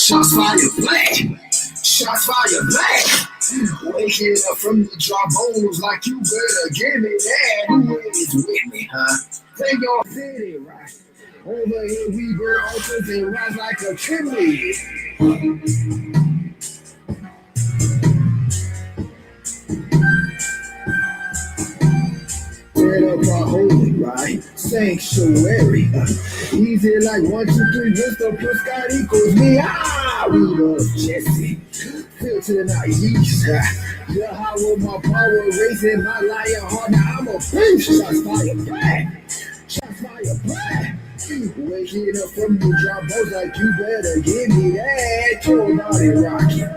Shots fired black. Shots fired black. Waking up from the drop bones like you better give me that. Who is with me, huh? Take your city right. Over here we burn altars and rise like a chimney. Set up a holy right sanctuary. Easy like 1, 2, 3, Mr. Plus God equals me. We love Jesse. Filter not yeast. Yeah, how will my power raising my lion heart? Now I'm a beast. Shots fire black. Shots fire black. Waking up from the drop bones like you better give me that. Told body rocking.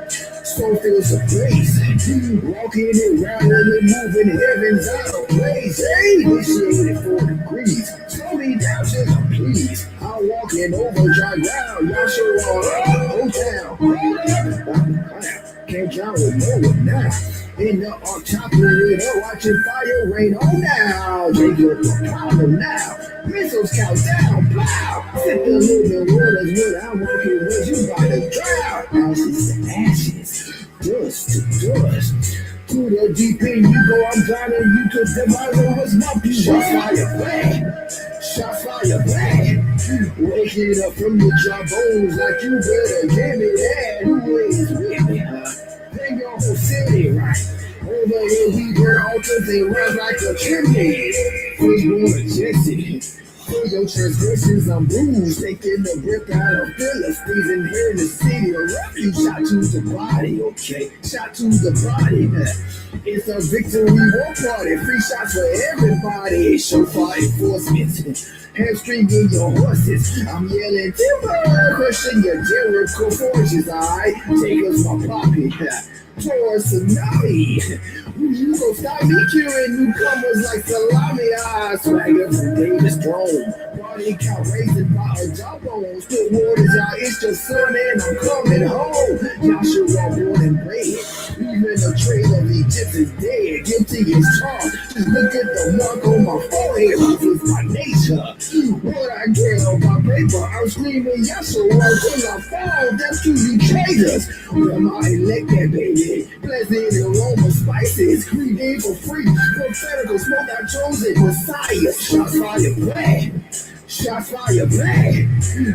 So feels a place. Walking around and moving heavens out of place. Hey, this shit is 4 degrees. Slow me down, just please. I'm walking over dry ground. Y'all show all up, down. Can't count with no one now. In the arc, chopping it up, watching fire rain on now. Take your problem now. Missiles count down, plow. Set the living waters where I'm walking, where you about to drown. Ashes to ashes, dust to dust. To the deep end you go, I'm drowning you to devour what's not be. Shots fire black. Shots fire black. Waking up from the drop bones like you better give me that. Who is with me, huh? Bring your whole city right. Over here we burn altars and rise like a chimney. Firstborn of Jesse. For your transgressions I'm bruised. Taking the breath out of Philistines. And here in the city of refuge. Shot to the body, okay? Shot to the body. It's a victory war party. Free shots for everybody. Shofar enforcement. Hamstringing your horses. I'm yelling timber. Crushing your Jericho forges. Alright, take us my poppy. For a tsunami. You gon' stop me curing newcomers like salami. Swagger from Davis Throne. Body count raising by a jawbone. Split waters, y'all, it's your son and I'm coming home. Joshua born and bred. Even a trail of Egypt is dead. Guilty as charged. Just look at the mark on my forehead. This is my nature. What I get on my paper, I'm screaming Yeshua till I fall. That's to you traitors. Well, I elect that baby. Pleasant aroma spices. Creed for free. Prophetical smoke I chosen Messiah. Shots fire black. Shots fire black.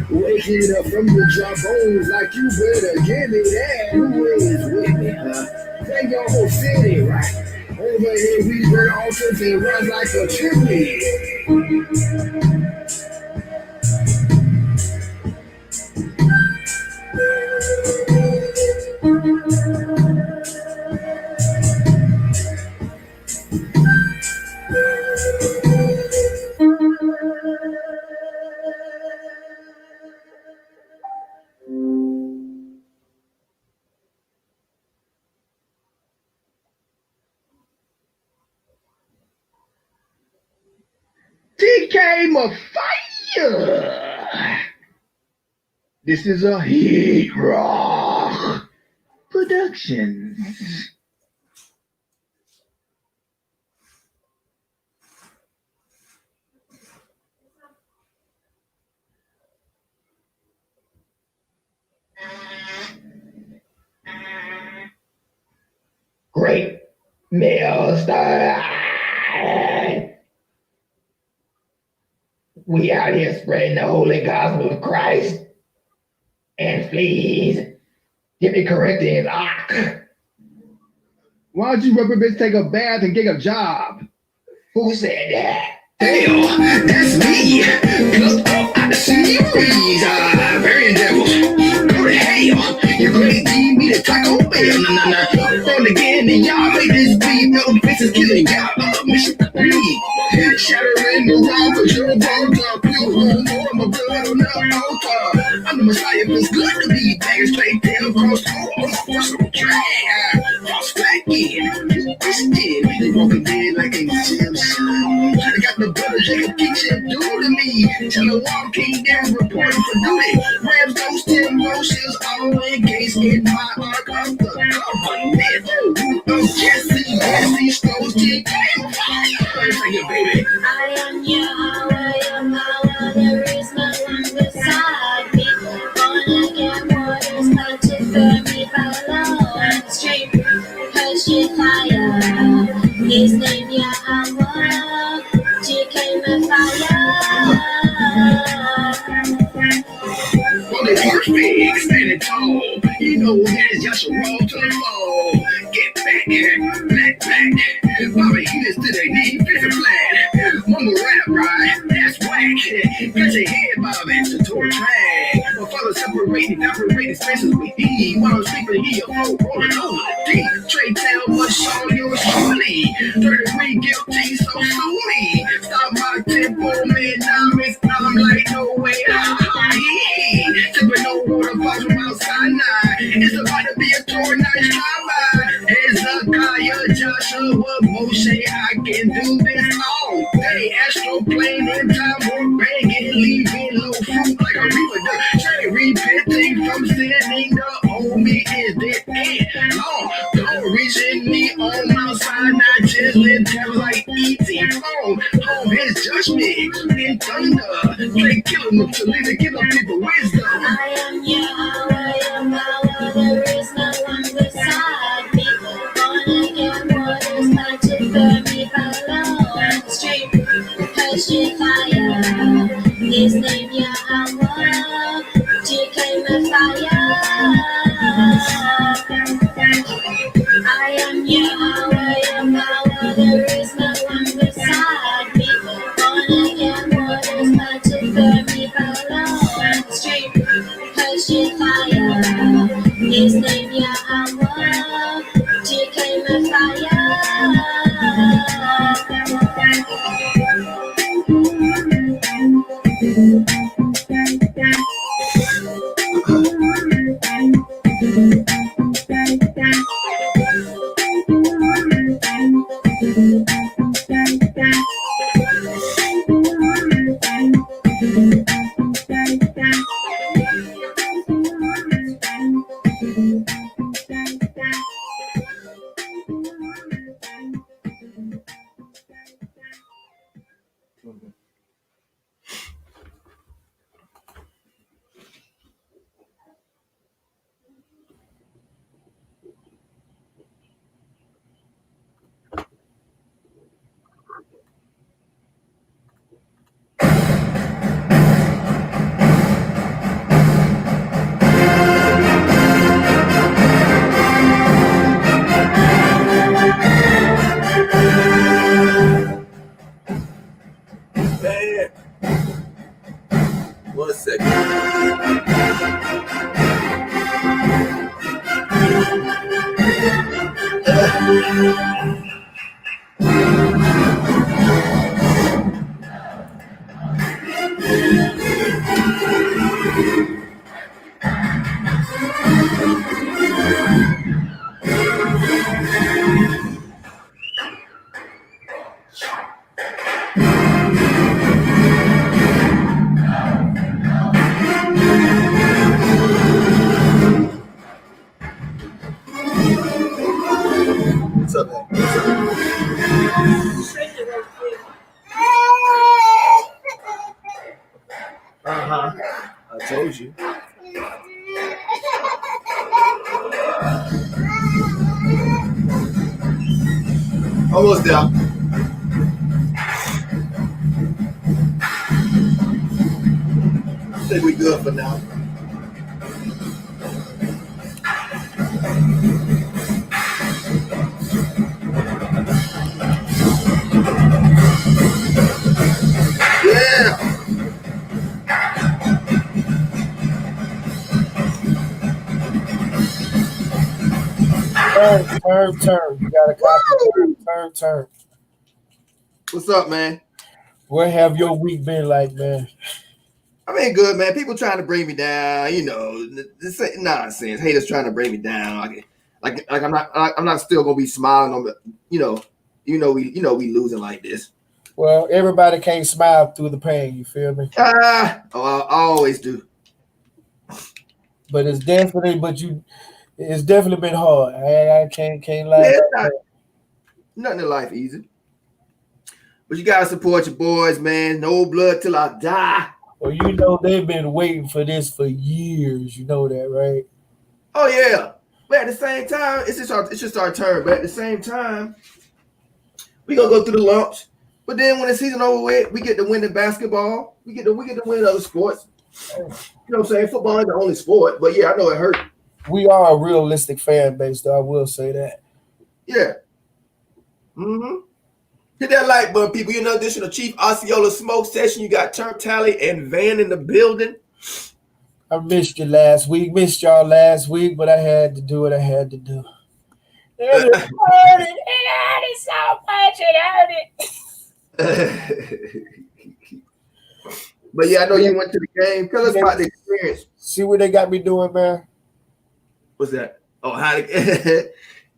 Waking up from the drop bones like you better give me that. Who is with me, huh? Take your whole city right. Over here we burn altars and rise like a chimney. TK Fire. This is a Heat Rock Productions. Great male star. We out here spreading the holy gospel of Christ. And please, give me Corinthians. Why don't you rubber bitch take a bath and get a job? Who said that? Hell, that's me. Look up at the series. Variant devils. Go to hell. You're gonna need me to Taco Bell. Nah. From the again, and y'all make this beat. No bitches killing y'all. Mission complete. Shattering the wall, cause you're a bone top. You home for my blood on the altar. I'm the Messiah, feels good to be banging straight down across the drag. False flag in. They walking dead like a gym. I got the brothers that can teach him do to me. Tell the wall king down, reporting for duty. Rams, those 10 motions, all engaged in my arc of the government. Oh, Jesse, these stones did sing it, baby. I am Yahweh, your power, there is no one beside me. Born again, waters perfect, standing tall. You know that's just a roll to the floor. Get back, black. Bobby Hughes to the knee, face a flat. Mama rap right, that's whack. Got your head bobbing to a track. My father separated, operated spaces with E. While I'm sleeping, he a phone rolling over the D. Trade town must show yours truly. 33 guilty, so sue me. Stop my tempo, man, I'm like, no way, sipping no water bottles from outside now. It's about to be a tour, nice drive-by. Hezekiah, Joshua, Moshe, I can do this all day. Astroplane in time or banging, leaving low fruit like a reaper. Cherry repenting from sinning, the homie is dead end. Long, don't reach in me on my side, not just let them like eating. Home his judgment in thunder. Play killing them to leave and give up people wisdom. I am Yahweh, your power, there is no one beside me. Born again, waters not to burn me alone. Straight passion fire, his name Yahweh, became a fire. I am Yahweh, your power, there is no one beside me. Born again, waters not to burn me alone. Straight passion fire, his name Yahweh, became a fire. Man. 1 second. What's up, man? I told you. Almost there. I think we're good for now. Yeah. Turn. You got a copy. Turn. What's up, man? What have your week been like, man? I mean, good, man. People trying to bring me down, you know, this ain't nonsense. Haters trying to bring me down. Like I'm not still gonna be smiling on the, you know we losing like this. Well, everybody can't smile through the pain. You feel me? I always do. But it's definitely been hard. I can't lie. Yeah, nothing in life easy. But you gotta support your boys, man. No blood till I die. Well, you know they've been waiting for this for years. You know that, right? Oh yeah. But at the same time, it's just our turn. But at the same time, we gonna go through the lumps. But then when the season over with, we get to win in basketball. We get to win other sports. You know what I'm saying? Football ain't the only sport, but yeah, I know it hurt. We are a realistic fan base, though. I will say that. Yeah. Hit that like button, people. You're in addition to Chief Osceola Smoke Session. You got TURNTTALLY and Van in the building. I missed you last week. Missed y'all last week, but I had to do what I had to do. It hurt it so much. It hurt it. But yeah, I know you went to the game. Tell us about the experience. See what they got me doing, man? What's that? Oh, how to hey,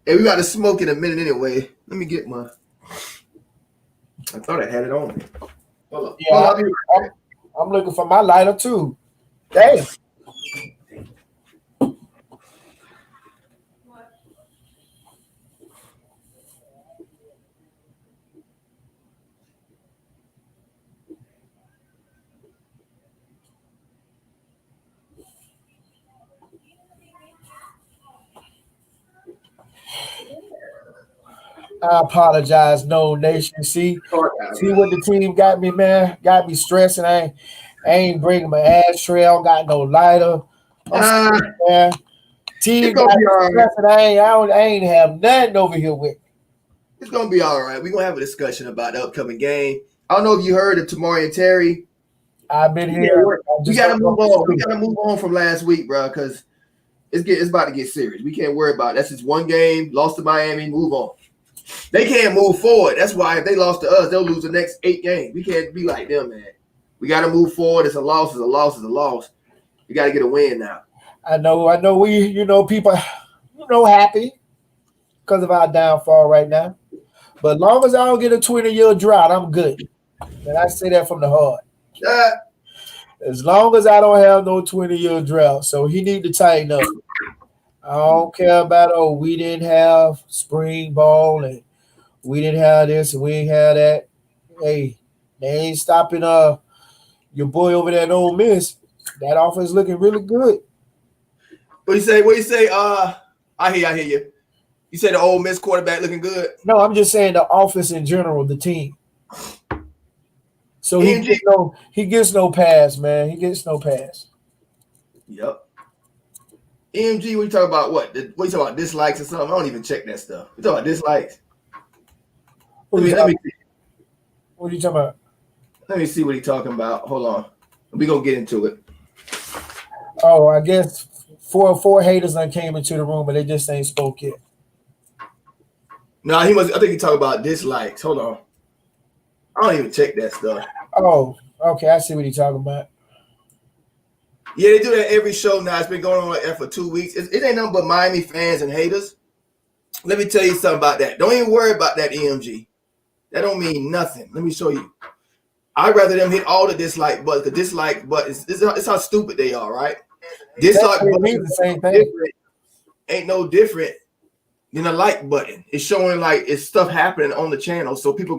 we got to smoke in a minute anyway. Let me get my. I thought I had it on. Hold up. Yeah, I'm looking for my lighter too. Damn. I apologize, No Nation. See what the team got me, man. Got me stressing. I ain't bringing my ashtray. I don't got no lighter. Man. Team got me stressing. I ain't have nothing over here with. It's gonna be all right. We're gonna have a discussion about the upcoming game. I don't know if you heard of Tammarion Terry. I've been here. We gotta move on. We gotta move on from last week, bro, because it's about to get serious. We can't worry about it. That's just one game. Lost to Miami. Move on. They can't move forward. That's why if they lost to us, they'll lose the next 8 games. We can't be like them, man. We got to move forward. It's a loss. It's a loss. It's a loss. We got to get a win now. I know. We, people, happy because of our downfall right now. But as long as I don't get a 20-year drought, I'm good. And I say that from the heart. As long as I don't have no 20-year drought. So he need to tighten up. I don't care about, we didn't have spring ball and we didn't have this and we didn't have that. Hey, they ain't stopping your boy over there at Ole Miss. That offense looking really good. What you say? I hear you. You said the Ole Miss quarterback looking good? No, I'm just saying the offense in general, the team. So he gets no pass, man. He gets no pass. Yep. EMG, we talk about what? What you talking about? Dislikes or something? I don't even check that stuff. We talk about dislikes. Let me see. What are you talking about? Let me see what he's talking about. Hold on. We're gonna get into it. Oh, I guess four haters that came into the room, but they just ain't spoke yet. No, I think he talking about dislikes. Hold on. I don't even check that stuff. Oh, okay. I see what he's talking about. Yeah, they do that every show now. It's been going on like that for 2 weeks. It ain't nothing but Miami fans and haters. Let me tell you something about that. Don't even worry about that, EMG. That don't mean nothing. Let me show you. I'd rather them hit all the dislike buttons. The dislike buttons, it's how stupid they are, right? Dislike buttons the same thing. Ain't no different than a like button. It's showing like it's stuff happening on the channel, so people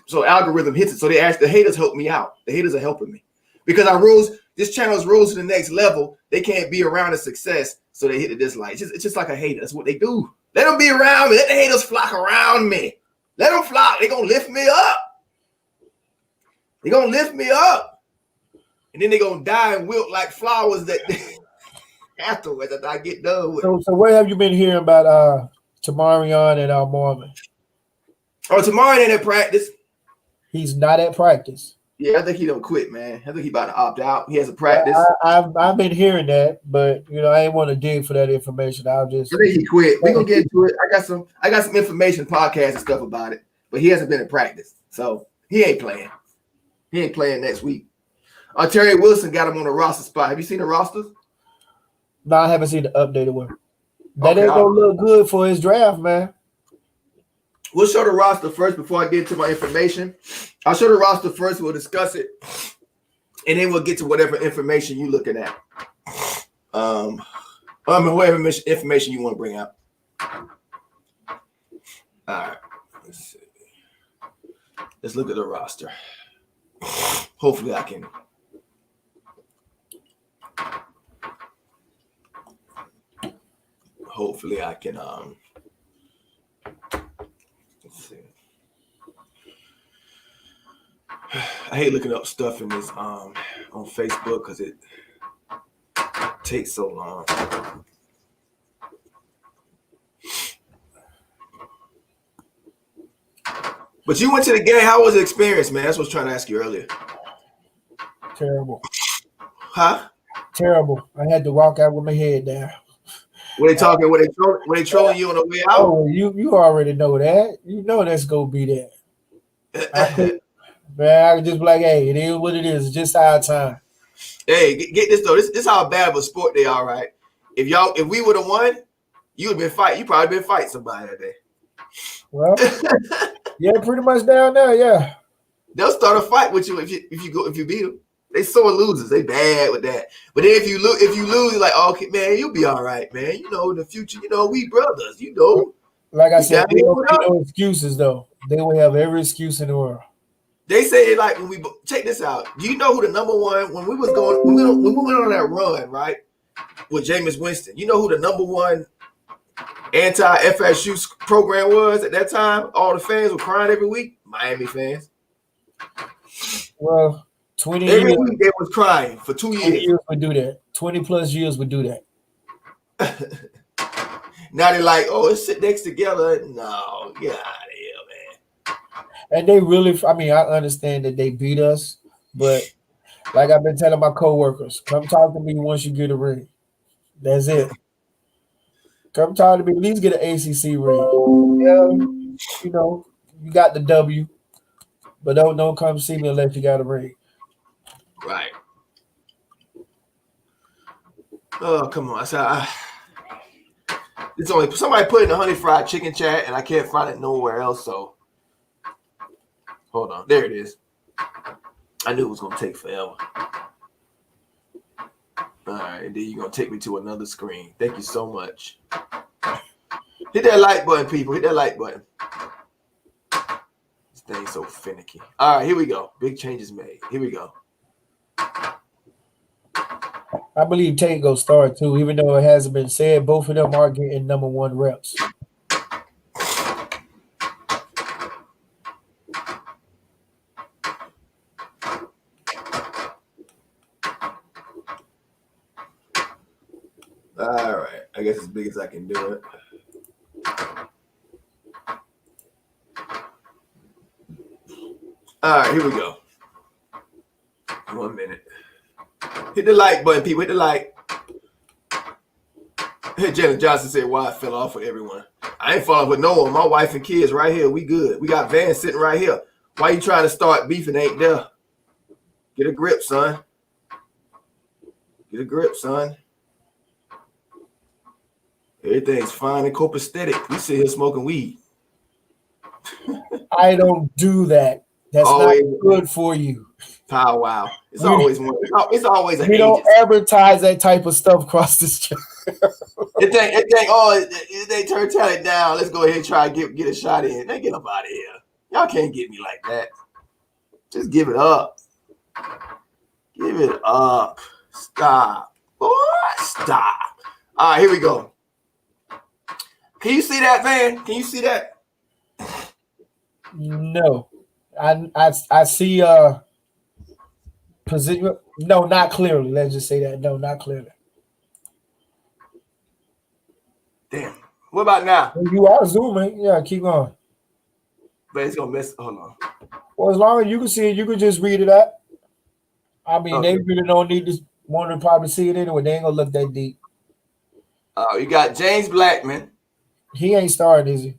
so algorithm hits it. So they ask the haters help me out. The haters are helping me because this channel's rose to the next level. They can't be around the success, so they hit the dislike. It's just like a hater. That's what they do. Let them be around me. Let the haters flock around me. Let them flock. They're gonna lift me up. They're gonna lift me up, and then they're gonna die and wilt like flowers that afterwards after I get done with. So what have you been hearing about Tammarion and Mormon? Oh, Tammarion ain't at practice. He's not at practice. Yeah, I think he don't quit, man. I think he about to opt out. He has a practice. I've been hearing that, but I ain't want to dig for that information. I think he quit. We're gonna get into it. I got some information, podcast and stuff about it, but he hasn't been in practice, so he ain't playing. He ain't playing next week. Terry Wilson got him on the roster spot. Have you seen the rosters? No, I haven't seen the updated one. That ain't gonna look good for his draft, man. We'll show the roster first before I get into my information. I'll show the roster first. We'll discuss it, and then we'll get to whatever information you're looking at. Whatever information you want to bring out. All right. Let's see. Let's look at the roster. Hopefully I can. Let's see. I hate looking up stuff in this on Facebook because it takes so long. But you went to the game. How was the experience, man? That's what I was trying to ask you earlier. Terrible. Huh? Terrible. I had to walk out with my head down. Were they talking? Were they trolling you on the way out? Oh, you already know that. You know that's gonna be that. Man, I could just be like, hey, it is what it is. It's just our time. Hey, get this though. This how bad of a sport they are, right? If we would have won, you would have been fighting. You probably been fighting somebody that day. Well, yeah, pretty much down there. Yeah, they'll start a fight with you if you beat them. They sore losers. They bad with that. But then if you lose, you're like, okay, man, you'll be all right, man. You know, in the future, you know, we brothers. You know, like I said, they don't have no excuses though. They will have every excuse in the world. They say like when we check this out. Do you know who the number one when we went on that run, right? With Jameis Winston, you know who the number one anti-FSU program was at that time? All the fans were crying every week. Miami fans. Well, 20 every years, week they was crying for 2 years. 20 years would do that. 20 plus years would do that. Now they're like, oh, let's sit next together. No, get out of here, man. And they really, I mean, I understand that they beat us, but like I've been telling my coworkers, come talk to me once you get a ring. That's it. Come talk to me. At least get an ACC ring. Yeah, you know, you got the W, but don't come see me unless you got a ring. Right. Oh, come on. It's only somebody put in the honey fried chicken chat, and I can't find it nowhere else. So, hold on. There it is. I knew it was gonna take forever. All right, and then you're gonna take me to another screen. Thank you so much. Hit that like button, people. Hit that like button. This thing's so finicky. All right, here we go. Big changes made. Here we go. I believe Tate go start too, even though it hasn't been said. Both of them are getting number one reps. All right, I guess as big as I can do it. All right, here we go. 1 minute. Hit the like button, people. Hit the like. Hey, Janet Johnson said, why I fell off with everyone. I ain't falling with no one. My wife and kids right here. We good. We got Van sitting right here. Why you trying to start beefing ain't there? Get a grip, son. Get a grip, son. Everything's fine and copacetic. We sit here smoking weed. I don't do that. That's always not good for you. Powwow. It's always one. It's always we don't advertise that type of stuff across this channel. It think, they TURNTTALLY down. Let's go ahead and try to get a shot in. They get up out of here. Y'all can't get me like that. Just give it up. Give it up. Stop. Boy, stop. All right, here we go. Can you see that, Van? Can you see that? No. I see position. No, not clearly. Let's just say that. No, not clearly. Damn. What about now? You are zooming. Yeah, keep going. But it's gonna miss. Hold on. Well, as long as you can see it, you can just read it out. I mean, Okay. They really don't need to want to probably see it anyway. They ain't gonna look that deep. You got James Blackman. He ain't starting, is he?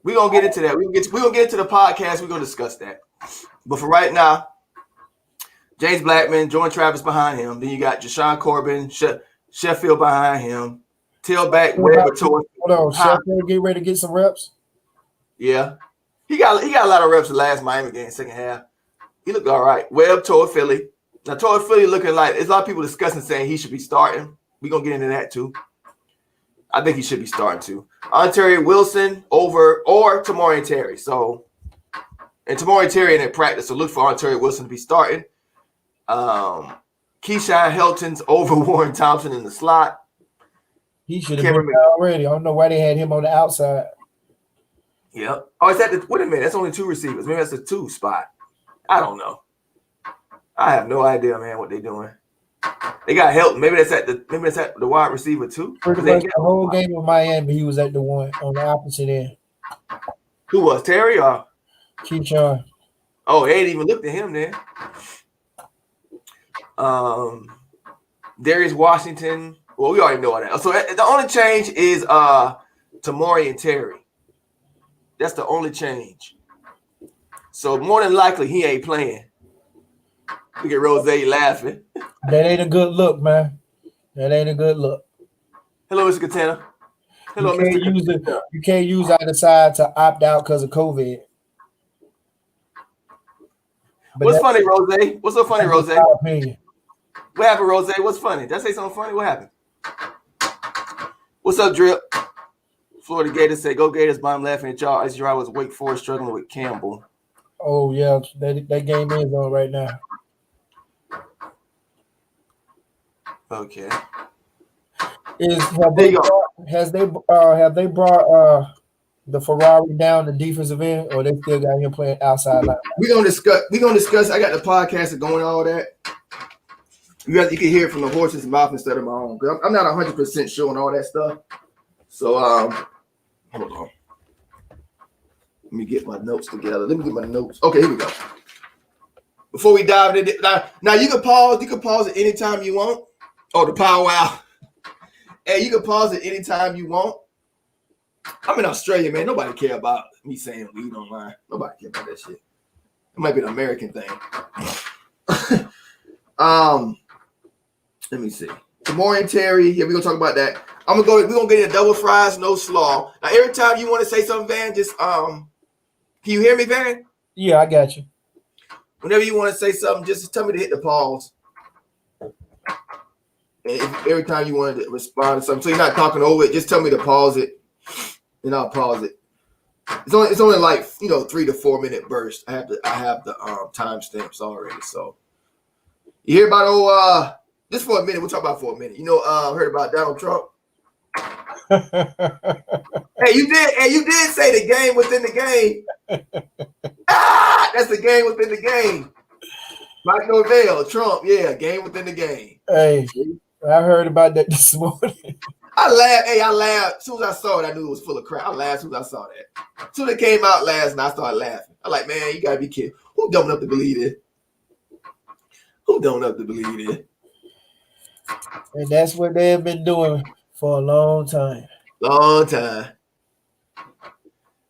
We're gonna get into that. We're gonna get into the podcast. We're gonna discuss that. But for right now, James Blackman, Jordan Travis behind him. Then you got Jashawn Corbin, Sheffield behind him. Tailback Webb. Hold on, Sheffield get ready to get some reps. Yeah, he got a lot of reps the last Miami game, second half. He looked all right. Webb toward Philly. Now toward Philly looking like there's a lot of people discussing saying he should be starting. We're gonna get into that too. I think he should be starting too. Ontario Wilson over or Tammarion Terry. So, and Tammarion Terry in practice. So look for Ontario Wilson to be starting. Keyshawn Helton's over Warren Thompson in the slot. He should have been there already. I don't know why they had him on the outside. Yep. Oh, is that wait a minute? That's only two receivers. Maybe that's the 2 spot. I don't know. I have no idea, man, what they're doing. They got help. Maybe that's at the wide receiver too. Pretty much the whole game of Miami, he was at the one on the opposite end. Who was Terry or Keyshawn? Oh, they ain't even looked at him then. Darius Washington. Well, we already know all that. So the only change is Tammarion and Terry. That's the only change. So more than likely he ain't playing. Look at Rose laughing. That ain't a good look, man. That ain't a good look. Hello, Mr. Katana. Hello, Mr. Katana. You can't use either side to opt out because of COVID. But what's funny, Rose? What's so funny, Rose? What happened, Rose? What's funny? Did I say something funny? What happened? What's up, Drip? Florida Gators say, "Go Gators!" But I'm laughing at y'all. As I was Wake Forest struggling with Campbell. Oh yeah, that game is on right now. Okay. Have they brought the Ferrari down the defensive end, or they still got him playing outside line? We're gonna discuss. I got the podcast going, all that. You can hear it from the horse's mouth instead of my own. Because I'm not 100% sure on all that stuff. So hold on. Let me get my notes together. Let me get my notes. Okay, here we go. Before we dive into it, now you can pause. You can pause at any time you want. Oh, the powwow. Hey, you can pause it anytime you want. I'm in Australia, man. Nobody care about me saying weed online. Nobody care about that shit. It might be an American thing. Let me see. Tammarion and Terry. Yeah, we're gonna talk about that. We're gonna get a double fries, no slaw. Now, every time you want to say something, Van, just can you hear me, Van? Yeah, I got you. Whenever you want to say something, just tell me to hit the pause. Every time you want to respond to something, so you're not talking over it, just tell me to pause it, and I'll pause it. It's only like 3 to 4 minute bursts. I have the timestamps already. So you hear about just for a minute. We'll talk about for a minute. Heard about Donald Trump? Hey, you did say the game within the game. That's the game within the game. Mike Norvell, Trump, yeah, game within the game. Hey. I heard about that this morning. I laughed. As soon as I saw it, I knew it was full of crap. I laughed as soon as I saw that. As soon as it came out last night, I started laughing. I'm like, man, you gotta be kidding. Who dumb enough to believe it? Who dumb enough to believe it? And that's what they've been doing for a long time. Long time.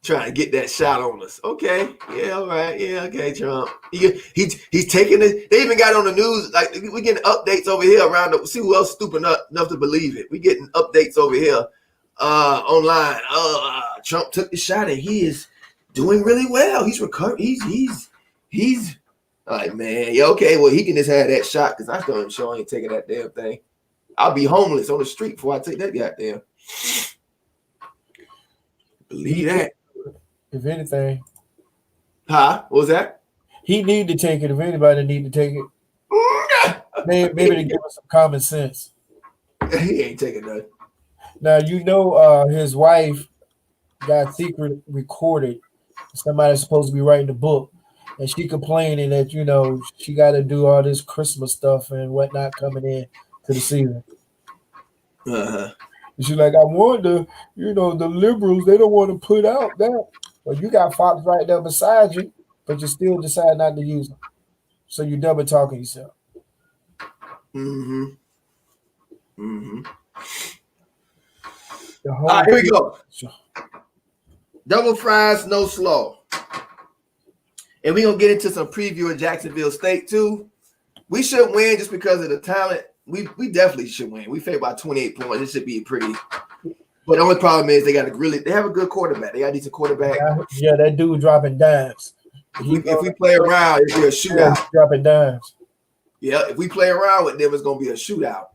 Trying to get that shot on us. Okay. Yeah, all right. Yeah, okay, Trump. He's taking it. They even got on the news. Like, we're getting updates over here around see who else stupid enough to believe it. We're getting updates over here online. Trump took the shot and he is doing really well. He's recovered. He's like, man, yeah, okay. Well, he can just have that shot because I still ain't sure I ain't taking that damn thing. I'll be homeless on the street before I take that goddamn. Believe that. If anything. Huh? What was that? He need to take it. If anybody need to take it. Maybe to give us some common sense. He ain't taking nothing. Now, his wife got secret recorded. Somebody's supposed to be writing the book. And she complaining that, she got to do all this Christmas stuff and whatnot coming in to the season. Uh-huh. And she's like, I wonder, the liberals, they don't want to put out that. Well, you got Fox right there beside you, but you still decide not to use them. So you double talking yourself. Mm-hmm. Mm-hmm. All right, here we go. Double fries, no slaw. And we're going to get into some preview of Jacksonville State, too. We should win just because of the talent. We definitely should win. We favored by 28 points. It should be pretty. But the only problem is they have a good quarterback. They got a decent quarterback. Yeah, that dude dropping dimes. If we play around, it'll be a shootout. Dropping dimes. Yeah, if we play around with them, it's going to be a shootout.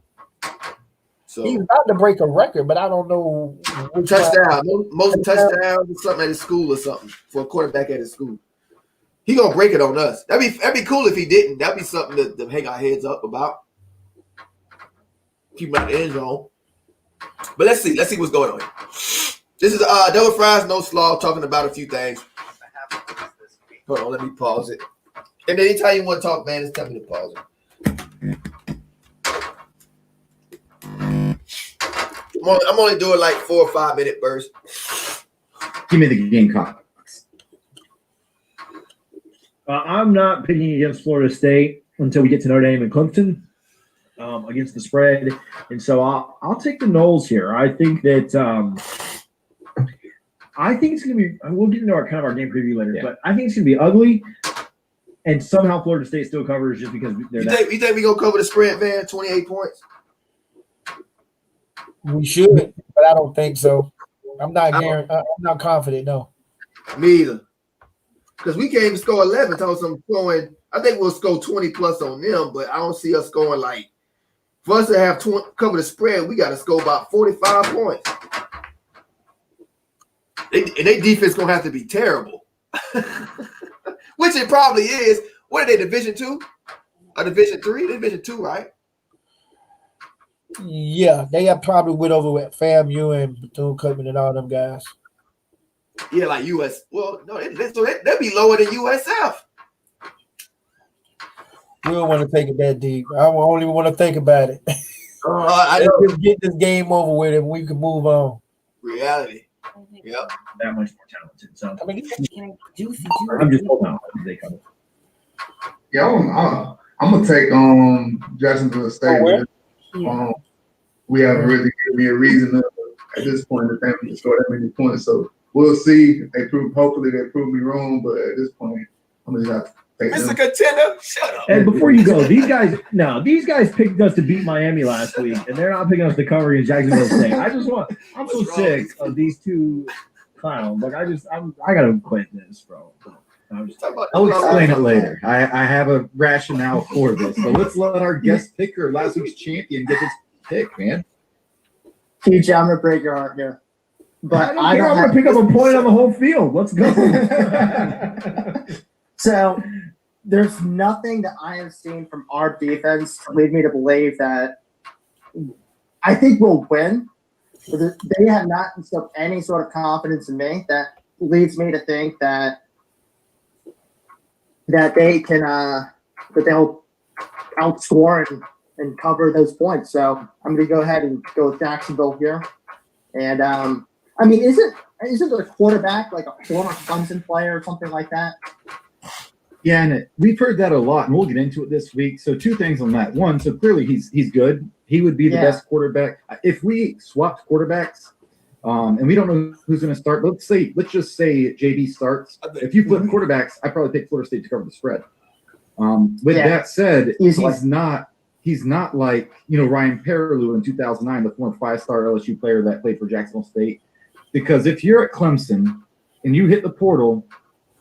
So he's about to break a record, but I don't know. Touchdown. Most touchdowns or something at his school or something for a quarterback at his school. He going to break it on us. That'd be cool if he didn't. That'd be something to hang our heads up about. Keep him out the end zone. But let's see what's going on here. This is double fries, no slaw, talking about a few things. Hold on, let me pause it. And anytime you want to talk, man, just tell me to pause it. I'm only doing like 4 or 5 minute bursts. Give me the Gamecocks. I'm not picking against Florida State until we get to Notre Dame and Clemson against the spread, and so I'll take the Noles here. I think that it's going to be. We'll get into our game preview later, but I think it's going to be ugly, and somehow Florida State still covers just because they're. You think we gonna cover the spread, man? 28 points. We should, but I don't think so. I'm not confident. No. Me either. Because we can't even score 11. I think we'll score 20 plus on them, but I don't see us scoring like. For us to have cover the spread, we got to score about 45 points. Their defense gonna have to be terrible, which it probably is. What are they? Division 2 or Division 3? Division 2, right? Yeah, they have probably went over with FAMU and Bethune-Cookman and all them guys. Yeah, like US. Well, no, they'll be lower than USF. We don't want to take it that deep. I only want to think about it. I Let's just get this game over with and we can move on. Reality. Yep. That much more talented. So I mean, I'm just holding on. They come. Yeah, I'm gonna take Jacksonville State. We haven't really given me a reason at this point to think we can score that many points. So we'll see. Hopefully they prove me wrong, but at this point, I'm gonna have to take Mr. them. Contender, shut up. And before you go, these guys picked us to beat Miami last week, and they're not picking us to cover against Jacksonville State. I'm so sick of these two clowns. Like I gotta quit this, bro. I'll explain it later. I have a rationale for this. So let's let our guest picker, last week's champion, get his pick, man. TJ, I'm gonna break your heart here, but I'm gonna pick up a point on the whole field. Let's go. So there's nothing that I have seen from our defense to lead me to believe that I think we'll win. But they have not instilled any sort of confidence in me that leads me to think that they can that they'll outscore and cover those points. So I'm going to go ahead and go with Jacksonville here. And I mean, isn't the quarterback like a former Clemson player or something like that? Yeah, and we've heard that a lot, and we'll get into it this week. So 2 things on that. One, so clearly he's good. He would be the best quarterback. If we swapped quarterbacks, and we don't know who's going to start, let's just say JB starts. If you flip quarterbacks, I probably pick Florida State to cover the spread. With that said, he's not like, Ryan Perrilloux in 2009, the former 5-star LSU player that played for Jacksonville State. Because if you're at Clemson and you hit the portal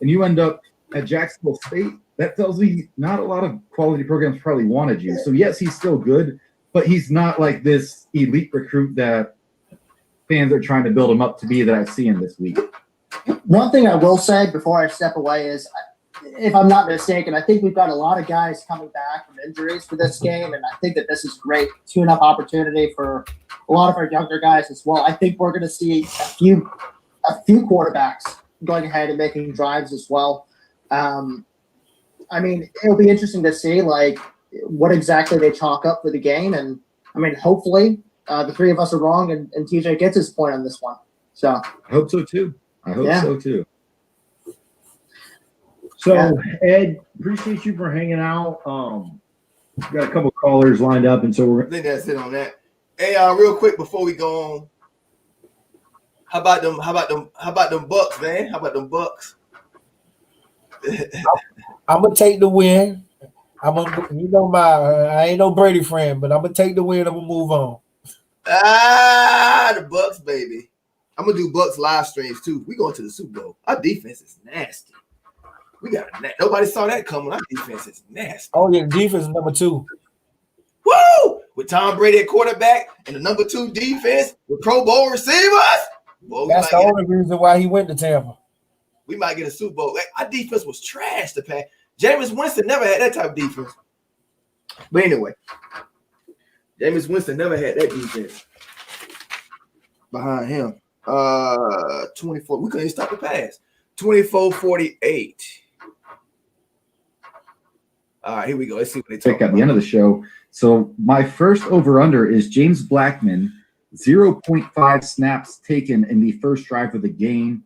and you end up at Jacksonville State, that tells me not a lot of quality programs probably wanted you. So yes, he's still good, but he's not like this elite recruit that fans are trying to build him up to be that I've seen this week. One thing I will say before I step away is, if I'm not mistaken, I think we've got a lot of guys coming back from injuries for this game, and I think that this is great tune-up opportunity for a lot of our younger guys as well. I think we're going to see a few quarterbacks going ahead and making drives as well. I mean, it'll be interesting to see like what exactly they chalk up for the game, and I mean, hopefully the 3 of us are wrong, and TJ gets his point on this one. So I hope so too. So, Ed, appreciate you for hanging out. Got a couple of callers lined up, and so I think that's it on that. Hey, real quick before we go on, how about them Bucks, man? How about them Bucks? I'm gonna take the win. I ain't no Brady friend, but I'm gonna take the win. I'm gonna move on. The Bucks, baby. I'm gonna do Bucks live streams too. We going to the Super Bowl. Our defense is nasty. Nobody saw that coming. Our defense is nasty. Oh yeah, defense is number 2. Woo! With Tom Brady at quarterback and the number 2 defense with Pro Bowl receivers. Boy, that's the only reason why he went to Tampa. We might get a Super Bowl. Our defense was trash to pass. Jameis Winston never had that type of defense. But anyway, Jameis Winston never had that defense behind him. 24. We couldn't even stop the pass. 24-48. All right, here we go. Let's see what they Pick talk at about. the end of the show. So my first over-under is James Blackman, 0.5 snaps taken in the first drive of the game.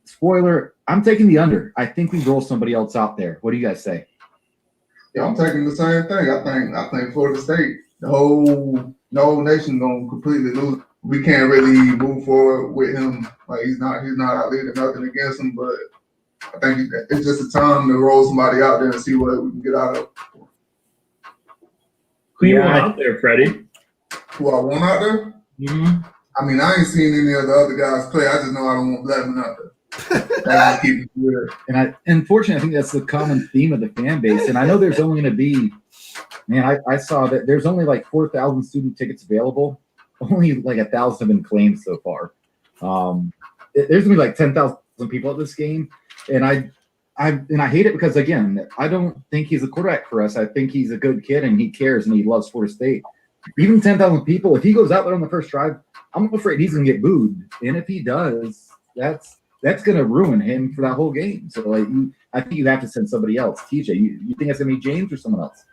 Spoiler, I'm taking the under. I think we roll somebody else out there. What do you guys say? Yeah, I'm taking the same thing. I think Florida State, the whole nation gonna completely lose. We can't really move forward with him. Like he's not our leader, nothing against him, but I think it's just a time to roll somebody out there and see what we can get out of. Who you want out there, Freddie? Who I want out there? Mm-hmm. I mean, I ain't seen any of the other guys play. I just know I don't want Blackman out there. That's keep it weird. And unfortunately, I think that's the common theme of the fan base. And I know there's only going to be, man, I saw that there's only like 4,000 student tickets available. Only like 1,000 have been claimed so far. There's going to be like 10,000 people at this game. And I hate it because, again, I don't think he's a quarterback for us. I think he's a good kid and he cares and he loves Florida State. Even 10,000 people, if he goes out there on the first drive, I'm afraid he's going to get booed. And if he does, that's going to ruin him for that whole game. So like, I think you have to send somebody else. TJ, you think it's going to be James or someone else?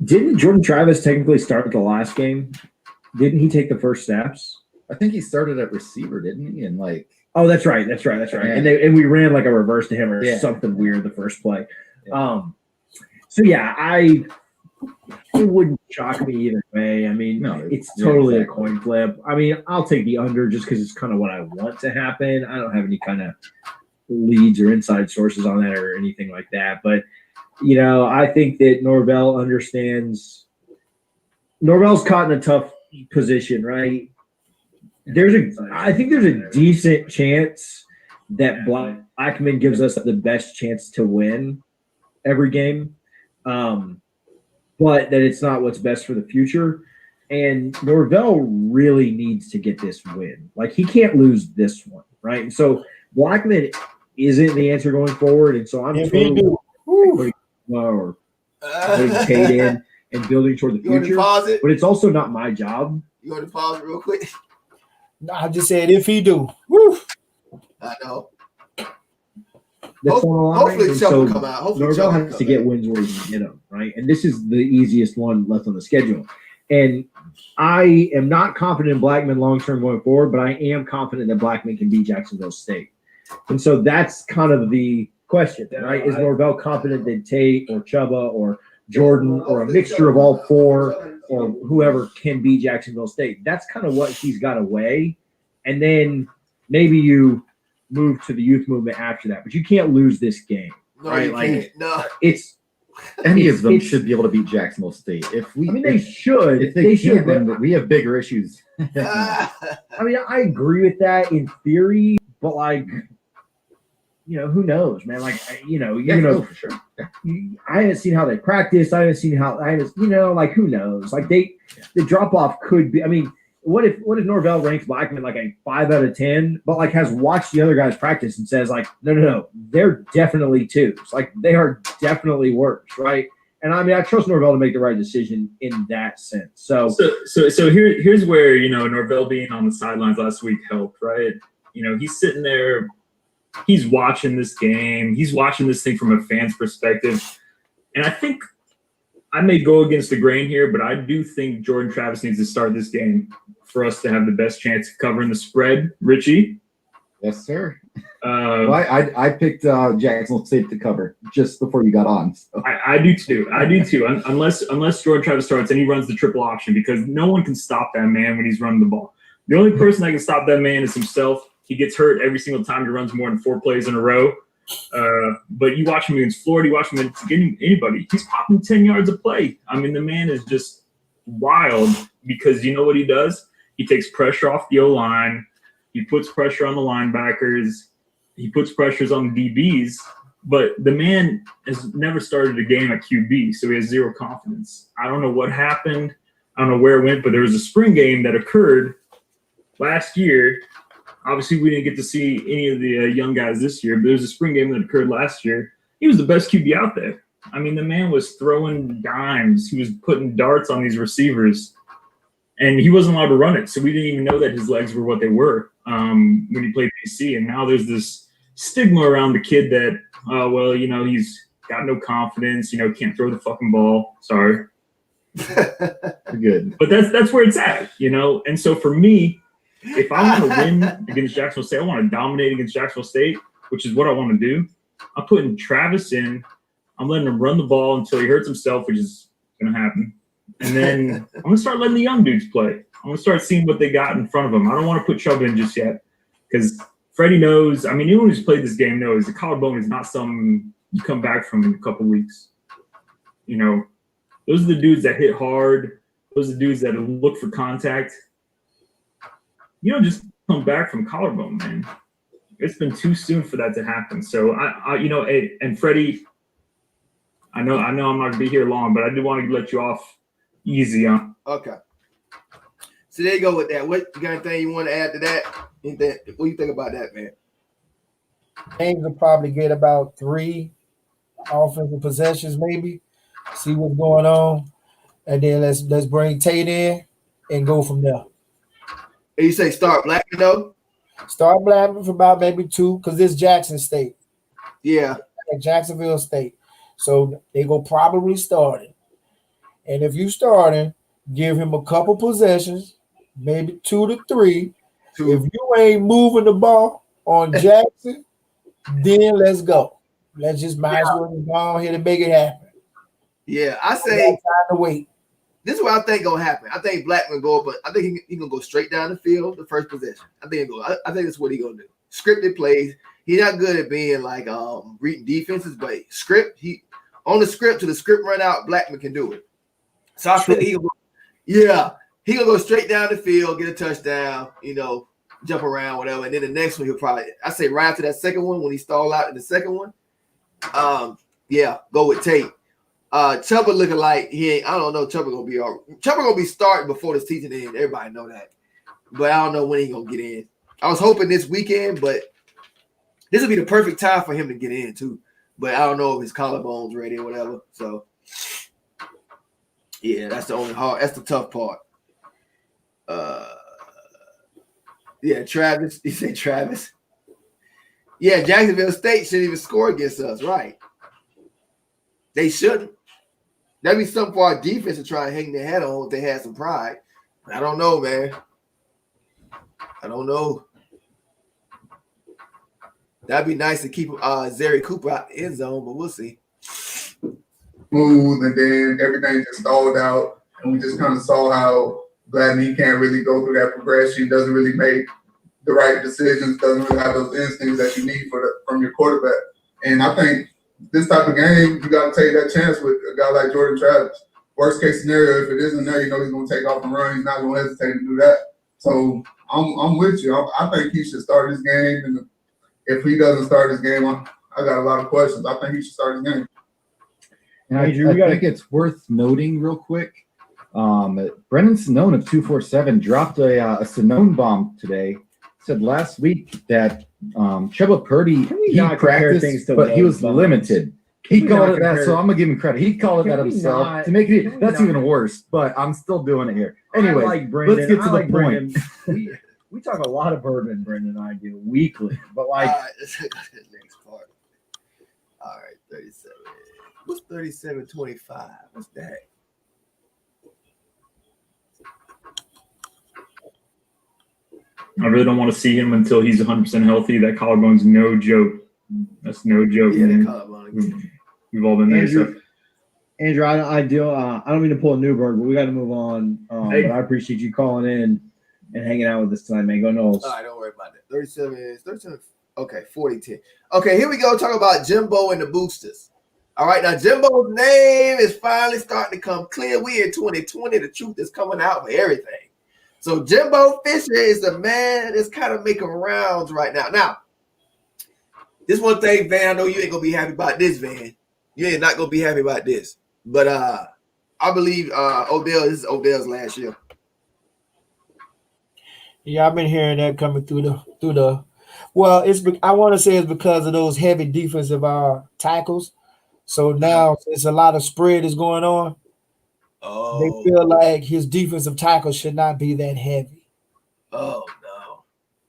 Didn't Jordan Travis technically start the last game? Didn't he take the first snaps? I think he started at receiver, didn't he? And like, oh, that's right. Yeah. And we ran like a reverse to him or something weird the first play. Yeah. So yeah, it wouldn't shock me either way. I mean, no, it's totally a coin flip. I mean, I'll take the under just because it's kind of what I want to happen. I don't have any kind of leads or inside sources on that or anything like that. But, you know, I think that Norvell understands. Norvell's caught in a tough position, right? I think there's a decent chance that Blackman gives us the best chance to win every game. But that it's not what's best for the future. And Norvell really needs to get this win. Like, he can't lose this one, right? And so Blackman isn't the answer going forward. And so I'm totally or paid in and building toward the future. But it's also not my job. You want to pause it real quick? No, I just said if he do. Woo. I know. Hopefully the show will come out. Hopefully Norvell has to get wins where he can get them, right? And this is the easiest one left on the schedule. And I am not confident in Blackman long-term going forward, but I am confident that Blackman can beat Jacksonville State. And so that's kind of the question, right? Is Norvell confident that Tate or Chuba or Jordan or a mixture of all four or whoever can beat Jacksonville State? That's kind of what he's got to weigh. And then maybe you move to the youth movement after that, but you can't lose this game, right? Like, no, it's any of them should be able to beat Jacksonville State. They should. If they should, then we have bigger issues. I mean, I agree with that in theory, but like, you know, who knows, man? Like, you know, for sure. I haven't seen how they practice. I haven't seen how like, who knows? Like the drop off could be. I mean, what if Norvell ranks Blackman like a 5 out of 10, but like has watched the other guys practice and says like, no, they're definitely 2s. Like they are definitely worse, right? And I mean, I trust Norvell to make the right decision in that sense. So here's where, you know, Norvell being on the sidelines last week helped, right? You know, he's sitting there, he's watching this game, he's watching this thing from a fan's perspective, and I think I may go against the grain here, but I do think Jordan Travis needs to start this game for us to have the best chance of covering the spread. Richie? Yes, sir. I picked Jacksonville State to cover just before you got on. So. I do too. Unless Jordan Travis starts and he runs the triple option, because no one can stop that man when he's running the ball. The only person that can stop that man is himself. He gets hurt every single time he runs more than 4 plays in a row. But you watch him against Florida, you watch him against anybody, he's popping 10 yards a play. I mean, the man is just wild because you know what he does? He takes pressure off the O-line. He puts pressure on the linebackers. He puts pressures on the DBs. But the man has never started a game at QB, so he has zero confidence. I don't know what happened. I don't know where it went, but there was a spring game that occurred last year. Obviously, we didn't get to see any of the young guys this year, but there was a spring game that occurred last year. He was the best QB out there. I mean, the man was throwing dimes. He was putting darts on these receivers, and he wasn't allowed to run it. So we didn't even know that his legs were what they were when he played BC. And now there's this stigma around the kid that, well, you know, he's got no confidence, can't throw the fucking ball. Sorry. Good. But that's where it's at, And so for me, if I want to win against Jacksonville State, I want to dominate against Jacksonville State, which is what I want to do. I'm putting Travis in. I'm letting him run the ball until he hurts himself, which is going to happen. And then I'm going to start letting the young dudes play. I'm going to start seeing what they got in front of them. I don't want to put Chubb in just yet because Freddie knows. I mean, anyone who's played this game knows the collarbone is not something you come back from in a couple weeks. Those are the dudes that hit hard. Those are the dudes that look for contact. You don't just come back from collarbone, man. It's been too soon for that to happen. So and Freddie, I know I'm not gonna be here long, but I do want to let you off easy on. Okay. So there you go with that. What you got anything you want to add to that? What do you think about that, man? James will probably get about 3 offensive possessions, maybe. See what's going on, and then let's bring Tate in and go from there. And you say start Blackman though? Start Blackman for about maybe 2, because it's Jackson State. Yeah. Jacksonville State. So they go probably start it. And if you starting, give him a couple possessions, maybe 2 to 3. If you ain't moving the ball on Jackson, then let's go. Let's just might as well go on here to make it happen. Yeah, I say time to wait. This is what I think gonna happen. I think Blackman go up, but I think he gonna go straight down the field the first possession. I think that's what he gonna do. Scripted plays. He's not good at being like reading defenses, but on the script to the script run out, Blackman can do it. So I think he gonna go straight down the field, get a touchdown, jump around, whatever. And then the next one he'll probably, I say right after that second one, when he stalled out in the second one, go with Tate. Chubba looking like he ain't. I don't know. Chubba gonna be all. Chubba gonna be starting before the season ends. Everybody know that, but I don't know when he gonna get in. I was hoping this weekend, but this would be the perfect time for him to get in too. But I don't know if his collarbone's ready or whatever. So yeah, that's the only hard. That's the tough part. Travis. You say Travis? Yeah, Jacksonville State shouldn't even score against us, right? They shouldn't. That'd be something for our defense to try and hang their head on if they had some pride. I don't know, man. I don't know. That'd be nice to keep Zary Cooper out the end zone, but we'll see. Smooth, and then everything just stalled out, and we just kind of saw how Gladney can't really go through that progression, doesn't really make the right decisions, doesn't really have those instincts that you need from your quarterback. And I think this type of game, you got to take that chance with a guy like Jordan Travis. Worst case scenario, if it isn't there, he's going to take off and run. He's not going to hesitate to do that. So I'm with you. I think he should start his game. And if he doesn't start his game, I got a lot of questions. I think he should start his game. And I think it's worth noting real quick. Brennan Sonnone of 247 dropped a Sonnone bomb today. Said last week that Chubba Purdy, he practiced, but he was limited. He called it that, so I'm gonna give him credit. He called it that himself to make it. That's even worse, but I'm still doing it here. Anyway, let's get to the point. We talk a lot of bourbon, Brendan and I do weekly, but like let's go to the next part. All right, 37. What's 37.25? What's that? I really don't want to see him until he's 100% healthy. That collarbone's no joke. That's no joke. Yeah, man. that collarbone. We've all been there. Andrew, I don't mean to pull a Newberg, but we got to move on. But I appreciate you calling in and hanging out with us tonight, man. Go Knowles. All right, don't worry about that. 37. Okay, 40-10. Okay, here we go. Talk about Jimbo and the Boosters. All right, now Jimbo's name is finally starting to come clear. We in 2020. The truth is coming out for everything. So Jimbo Fisher is the man that's kind of making rounds right now. Now, this one thing, Van, I know you ain't going to be happy about this, Van. You ain't not going to be happy about this. But I believe Odell, this is Odell's last year. Yeah, I've been hearing that coming through the. Well, I want to say it's because of those heavy defensive tackles. So now it's a lot of spread is going on. Oh. They feel like his defensive tackle should not be that heavy. Oh, no.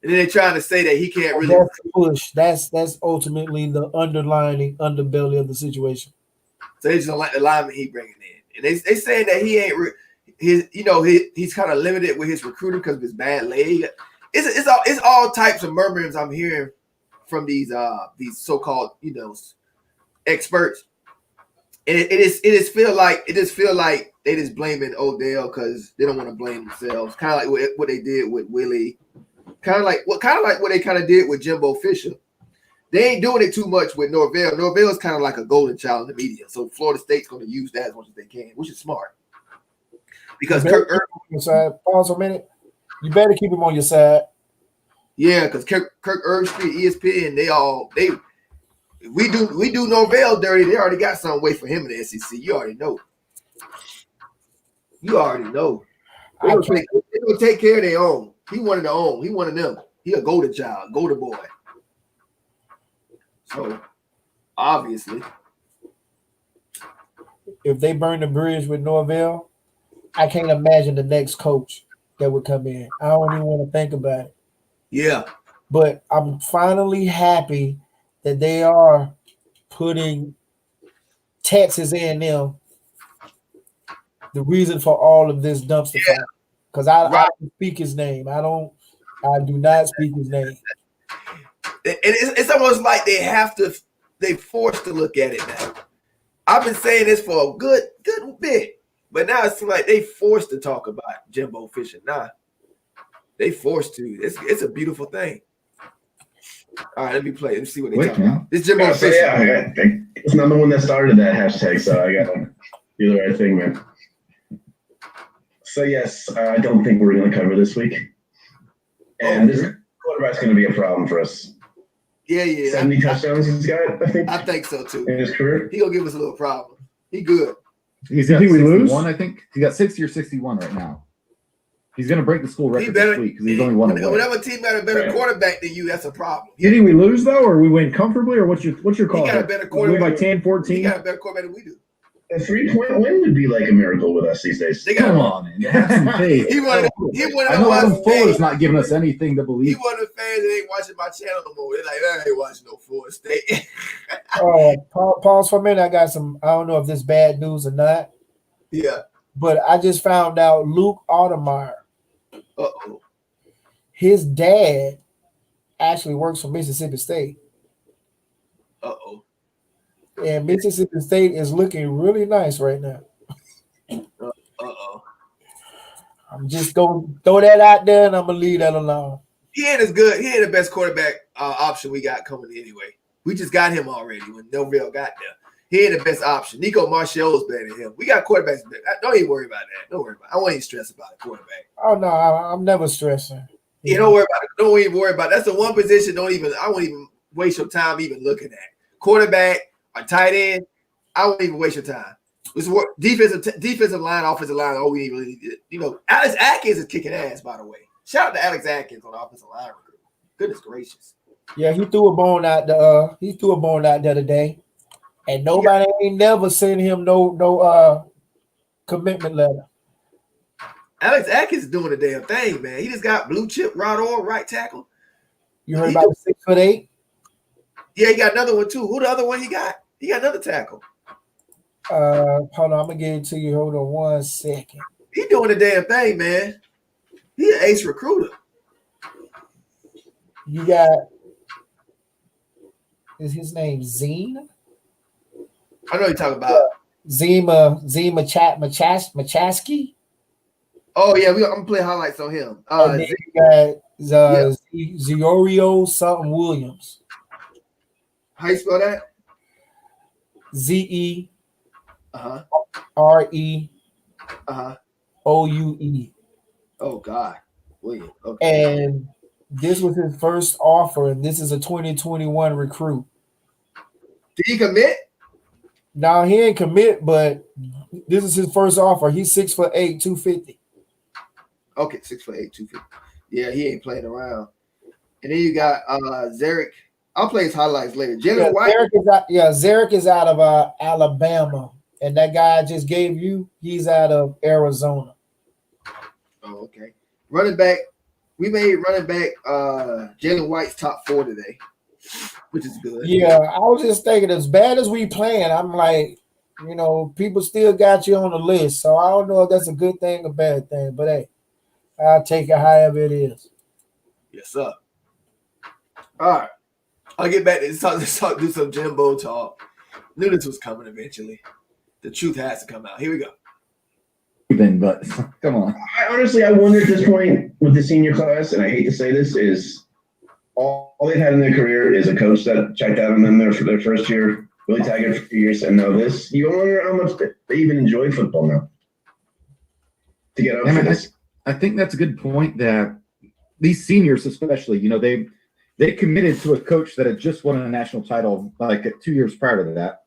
And then they're trying to say that he can't really that's the push. That's ultimately the underlining underbelly of the situation. So they just don't like the lineman he bringing in, and they saying that he ain't he's kind of limited with his recruiting because of his bad leg. It's all types of murmurings I'm hearing from these so-called experts, and it just feel like they just blaming Odell because they don't want to blame themselves. Kind of like what they did with Willie. Kind of like what they kind of did with Jimbo Fisher. They ain't doing it too much with Norvell. Norvell is kind of like a golden child in the media. So Florida State's going to use that as much as they can, which is smart. Because Kirk Irvin, pause a minute. You better keep him on your side. Yeah, because Kirk Irvin, ESPN, we do Norvell dirty. They already got something wait for him in the SEC. You already know. They're gonna take care of their own. He wanted to own. He wanted them. He a golden child, golden boy. So obviously, if they burn the bridge with Norvell, I can't imagine the next coach that would come in. I don't even want to think about it. Yeah. But I'm finally happy that they are putting Texas A&M the reason for all of this dumpster fire. Because I don't speak his name. I do not speak his name. And it's almost like they forced to look at it now. I've been saying this for a good bit, but now it seems like they forced to talk about Jimbo Fisher. Nah, they forced to. It's a beautiful thing. All right, let me play. Let me see what they talk about. This Jimbo Fisher. Yeah, it's not the one that started that hashtag, so I got to do the right thing, man. So yes, I don't think we're going to cover this week, and this quarterback's going to be a problem for us. Yeah. 70 touchdowns he's got, I think. I think so too. In his career, he gonna give us a little problem. He good. He's got 61, I think. He got 60 or 61 right now. He's gonna break the school record this week because he's only one away. Whenever a team got a better quarterback than you, that's a problem. Did we lose though, or we win comfortably, or what's your call? He got a better quarterback. We win by 10, 14. He got a better quarterback than we do. A 3-point win would be like a miracle with us these days. Come on, man. Have some faith. He wanted I know Adam Fuller's not giving us anything to believe. He one of the fans that ain't watching my channel no more. They're like, I ain't watching no Florida State. Pause for a minute. I got some. I don't know if this is bad news or not. Yeah. But I just found out Luke Ottermeyer. His dad actually works for Mississippi State. And Mississippi State is looking really nice right now. I'm just going to throw that out there, and I'm going to leave that alone. He ain't as good. He ain't the best quarterback option we got coming anyway. We just got him already when Norvell got there. He ain't the best option. Nico Marshall's better than him. We got quarterbacks. Don't even worry about that. Don't worry about it. I won't even stress about the quarterback. Oh, no, I'm never stressing. Yeah, don't worry about it. Don't even worry about it. That's the one position I won't even waste your time even looking at. Quarterback or tight end, I won't even waste your time. It's defensive line, offensive line. Oh, we really did. Alex Atkins is kicking ass, by the way. Shout out to Alex Atkins on the offensive line. Goodness gracious. Yeah, he threw a bone out the other day, and nobody ain't never sent him no commitment letter. Alex Atkins is doing the damn thing, man. He just got blue chip right tackle. You heard about the 6'8"? Yeah, he got another one too. Who the other one he got? He got another tackle. Hold on, I'm gonna give it to you. Hold on 1 second. He doing the damn thing, man. He an ace recruiter. You got, is his name Zine? I know you're talking about Zima Machaski. Oh yeah, I'm gonna play highlights on him. And then you got Ziorio something Williams. How you spell that? ZE RE OUE. Oh God, William. Okay. And this was his first offer, and this is a 2021 recruit. Did he commit? No, he ain't commit, but this is his first offer. He's 6'8", 250. Okay, 6'8", 250. Yeah, he ain't playing around. And then you got Zarek. I'll play his highlights later. Jalen White. Zarek is out of Alabama, and that guy I just gave you, he's out of Arizona. Oh, okay. Running back, We made running back Jalen White's top 4 today, which is good. Yeah, I was just thinking, as bad as we playing, I'm like, you know, people still got you on the list. So I don't know if that's a good thing or bad thing, but hey, I'll take it however it is. Yes, sir. All right. I'll get back to this. Let's do some Jimbo talk. Knew this was coming eventually. The truth has to come out. Here we go. But come on. I wonder at this point with the senior class, and I hate to say this, is all they've had in their career is a coach that checked out on them there for their first year, Willie Taggart for 2 years, and now this. You wonder how much they even enjoy football now. To get up for this. I think that's a good point that these seniors especially, you know, they committed to a coach that had just won a national title like 2 years prior to that.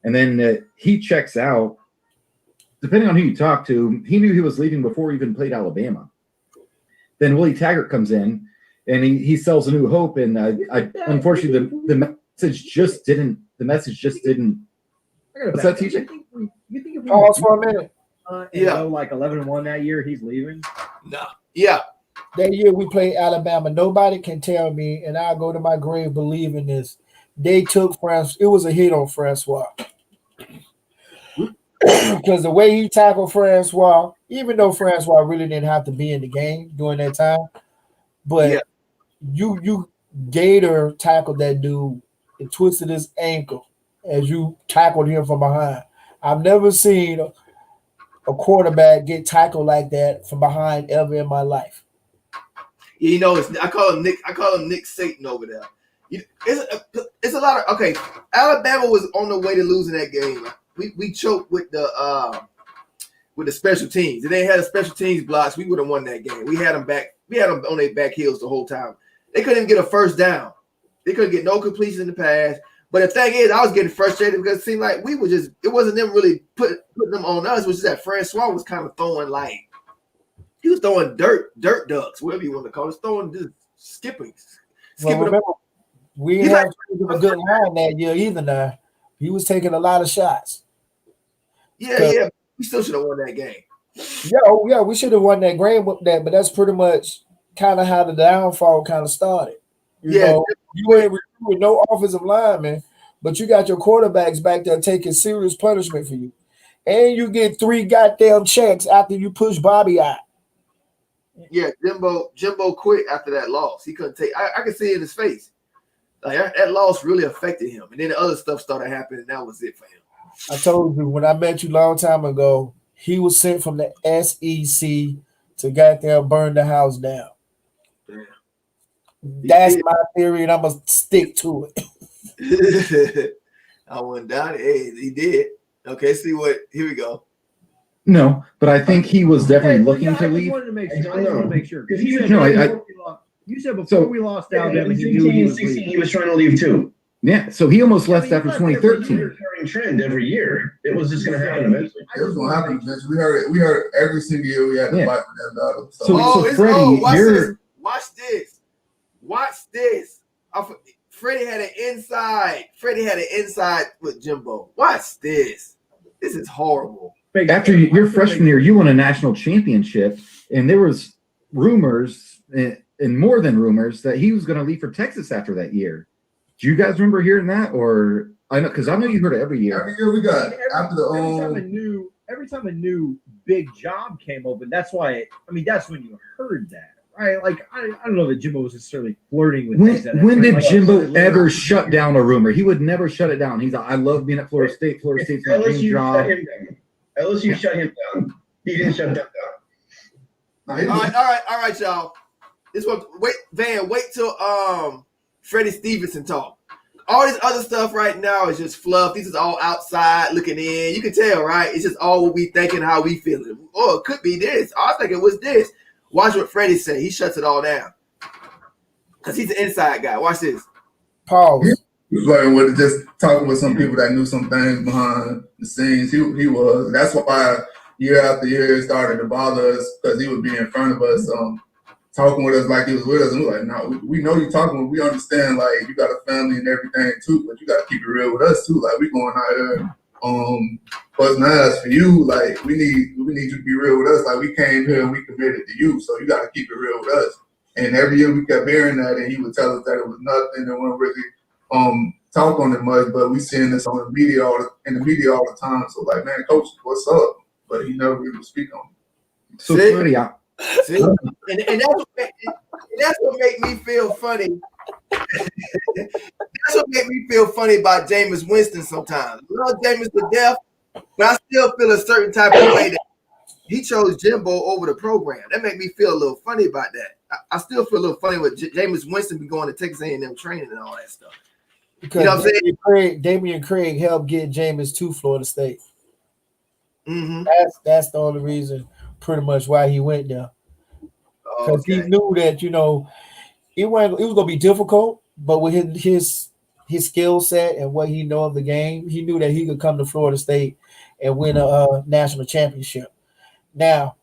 And then he checks out. Depending on who you talk to, he knew he was leaving before he even played Alabama. Then Willie Taggart comes in, and he sells a new hope. And I unfortunately, the message just didn't. What's that, TJ? You think if we Pause for a minute. go like 11-1 that year, he's leaving? No. Yeah. That year we played Alabama. Nobody can tell me, and I'll go to my grave believing this. They took France. It was a hit on Francois. Because the way he tackled Francois, even though Francois really didn't have to be in the game during that time, but you Gator tackled that dude and twisted his ankle as you tackled him from behind. I've never seen a quarterback get tackled like that from behind ever in my life. You know, I call him Nick Satan over there. It's a lot of Alabama was on the way to losing that game. We choked with the special teams. If they had a special teams blocks, we would have won that game. We had them back. We had them on their back heels the whole time. They couldn't even get a first down. They couldn't get no completion in the pass. But the thing is, I was getting frustrated because it seemed like we were just. It wasn't them really putting them on us. It was just that Francois was kind of throwing he was throwing dirt ducks, whatever you want to call it, throwing just skipping. Well, remember, we didn't have a good line that year either. Now he was taking a lot of shots. Yeah, we still should have won that game. Yeah, we should have won that game with that, but that's pretty much kind of how the downfall kind of started. You know, you ain't recruiting no offensive lineman, but you got your quarterbacks back there taking serious punishment for you. And you get 3 goddamn checks after you push Bobby out. Yeah, Jimbo quit after that loss. He couldn't take. I could see it in his face. Like that loss really affected him, and then the other stuff started happening, and that was it for him. I told you when I met you a long time ago, he was sent from the SEC to goddamn burn the house down. Damn. That's my theory, and I'm gonna stick to it. I went down. Hey, he did. Okay, see what? Here we go. No, but I think he was definitely looking to leave. I wanted to make sure. I just want to make sure. You said before we lost Alabama, he knew he was trying to leave too. Yeah, so he almost left after 2013. Recurring trend every year. It was just going to happen eventually. It was going to happen eventually. We heard every single year we had to fight for that battle. So Freddie, Watch this. Freddie had an inside. Freddie had an inside with Jimbo. Watch this. This is horrible. After your freshman year, you won a national championship, and there was rumors, and more than rumors, that he was going to leave for Texas after that year. Do you guys remember hearing that? Or I know because I know you heard it every year. Every year we got after every time a new big job came open. That's why. That's when you heard that, right? Like I don't know that Jimbo was necessarily flirting with. When did Jimbo ever shut down a rumor? He would never shut it down. He's like, I love being at Florida State. Florida State's my dream job. LSU shut him down. He didn't shut them down. All right, y'all. This one. Wait till Freddie Stevenson talk. All this other stuff right now is just fluff. This is all outside looking in. You can tell, right? It's just all what we thinking, how we feeling. Oh, it could be this. I was thinking it was this. Watch what Freddie say. He shuts it all down. Because he's an inside guy. Watch this. Pause. He was flirting with just talking with some people that knew some things behind the scenes. He was. That's why year after year it started to bother us because he would be in front of us talking with us like he was with us. And we're like, no, we know you're talking. We understand, like, you got a family and everything, too, but you got to keep it real with us, too. Like, we going out here busting ass for you. Like, we need you to be real with us. Like, we came here and we committed to you, so you got to keep it real with us. And every year we kept hearing that, and he would tell us that it was nothing and wouldn't really talk on it much. But we seeing this on the media all the time. So like, man, coach, what's up? But he never really would speak on it. So See? funny. See? That's what make me feel funny. That's what make me feel funny about Jameis Winston sometimes. I love Jameis to death, but I still feel a certain type of way that he chose Jimbo over the program. That make me feel a little funny about that. I still feel a little funny with Jameis Winston be going to Texas A&M training and all that stuff. Because you know what I'm saying? Damian Craig helped get Jameis to Florida State. Mm-hmm. That's the only reason, pretty much, why he went there. Because he knew that, it was gonna be difficult, but with his skill set and what he know of the game, he knew that he could come to Florida State and win a national championship. Now,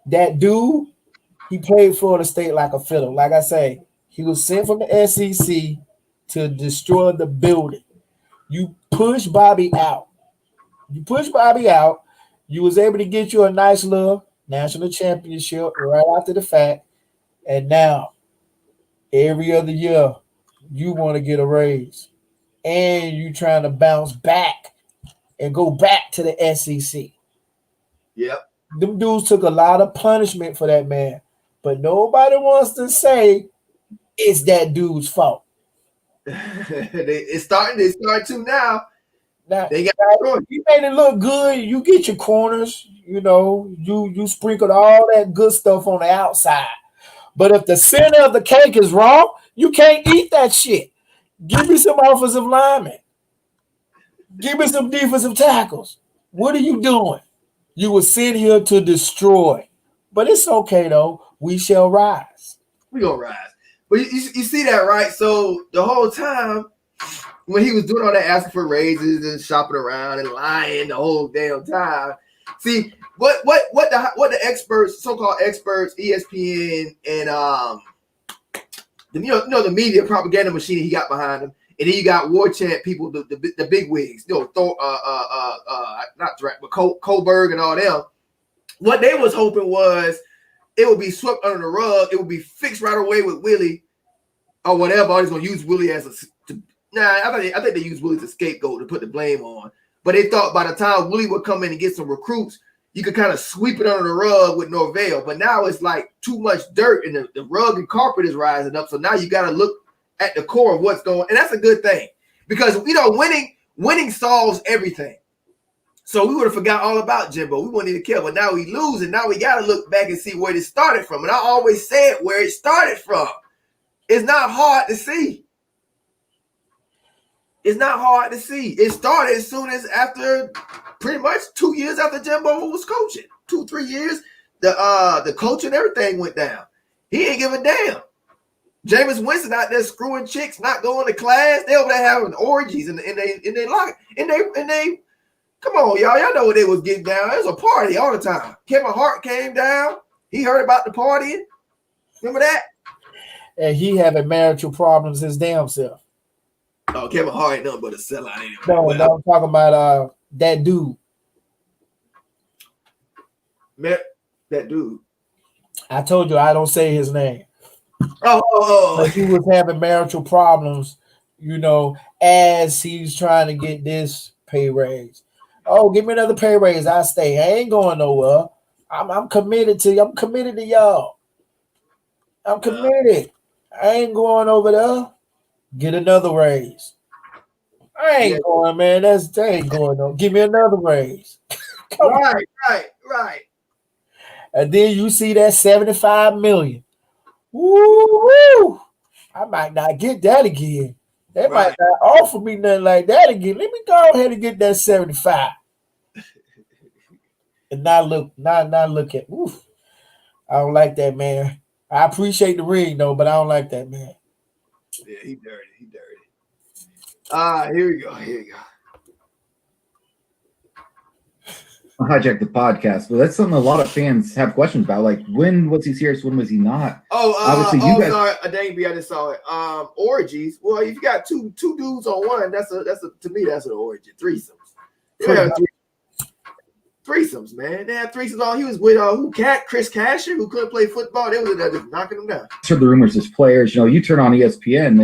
that dude, he played Florida State like a fiddle. Like I say, he was sent from the SEC to destroy the building. You push Bobby out. You was able to get you a nice little national championship right after the fact. And now, every other year, you want to get a raise. And you trying to bounce back and go back to the SEC. Yep. Them dudes took a lot of punishment for that man. But nobody wants to say it's that dude's fault. It's starting to now. Now, they got you made it look good. You get your corners, you sprinkled all that good stuff on the outside. But if the center of the cake is raw, you can't eat that shit. Give me some offensive linemen. Give me some defensive tackles. What are you doing? You were sent here to destroy. But it's okay, though. We shall rise. We gonna rise. But you see that, right? So the whole time when he was doing all that, asking for raises and shopping around and lying the whole damn time. See, what the experts, so-called experts, ESPN and the media propaganda machine he got behind him, and then you got war chant people, the big wigs, not but Kohlberg and all them. What they was hoping was it would be swept under the rug. It would be fixed right away with Willie or whatever. I was gonna use Willie as I think they used Willie as a scapegoat to put the blame on. But they thought by the time Willie would come in and get some recruits, you could kind of sweep it under the rug with Norvell. But now it's like too much dirt and the rug and carpet is rising up. So now you got to look at the core of what's going on. And that's a good thing because, winning solves everything. So we would have forgot all about Jimbo. We wouldn't even care. But now we lose, and now we got to look back and see where it started from. And I always said where it started from. It's not hard to see. It's not hard to see. It started as soon as after pretty much 2 years after Jimbo was coaching. 2-3 years, the coach and everything went down. He ain't give a damn. Jameis Winston out there screwing chicks, not going to class. They over there having orgies and they lock and they come on, y'all know what they was getting down. It was a party all the time. Kevin Hart came down. He heard about the partying. Remember that? And he having marital problems his damn self. Oh, Kevin Hart ain't nothing but a sellout anyway. No, I'm talking about that dude. That dude. I told you I don't say his name. Oh. But he was having marital problems, as he's trying to get this pay raise. Oh, give me another pay raise. I stay. I ain't going nowhere. I'm committed to you. I'm committed to y'all. I'm committed. I ain't going over there. Get another raise. I ain't going, man. That ain't going on. Give me another raise. Right. And then you see that $75 million. Woo! I might not get that again. They might not offer me nothing like that again. Let me go ahead and get that 75. And not look at. Oof. I don't like that, man. I appreciate the ring though, but I don't like that, man. Yeah, he dirty. Here we go. I'll hijack the podcast, but that's something a lot of fans have questions about. Like, when was he serious? When was he not? Obviously, you guys. Sorry, I just saw it. Orgies. Well, if you got two dudes on one, that's to me that's an orgy. Threesomes. threesomes, man. They had threesomes on. He was with Chris Casher, who couldn't play football. They was just knocking him down. Heard the rumors as players. You turn on ESPN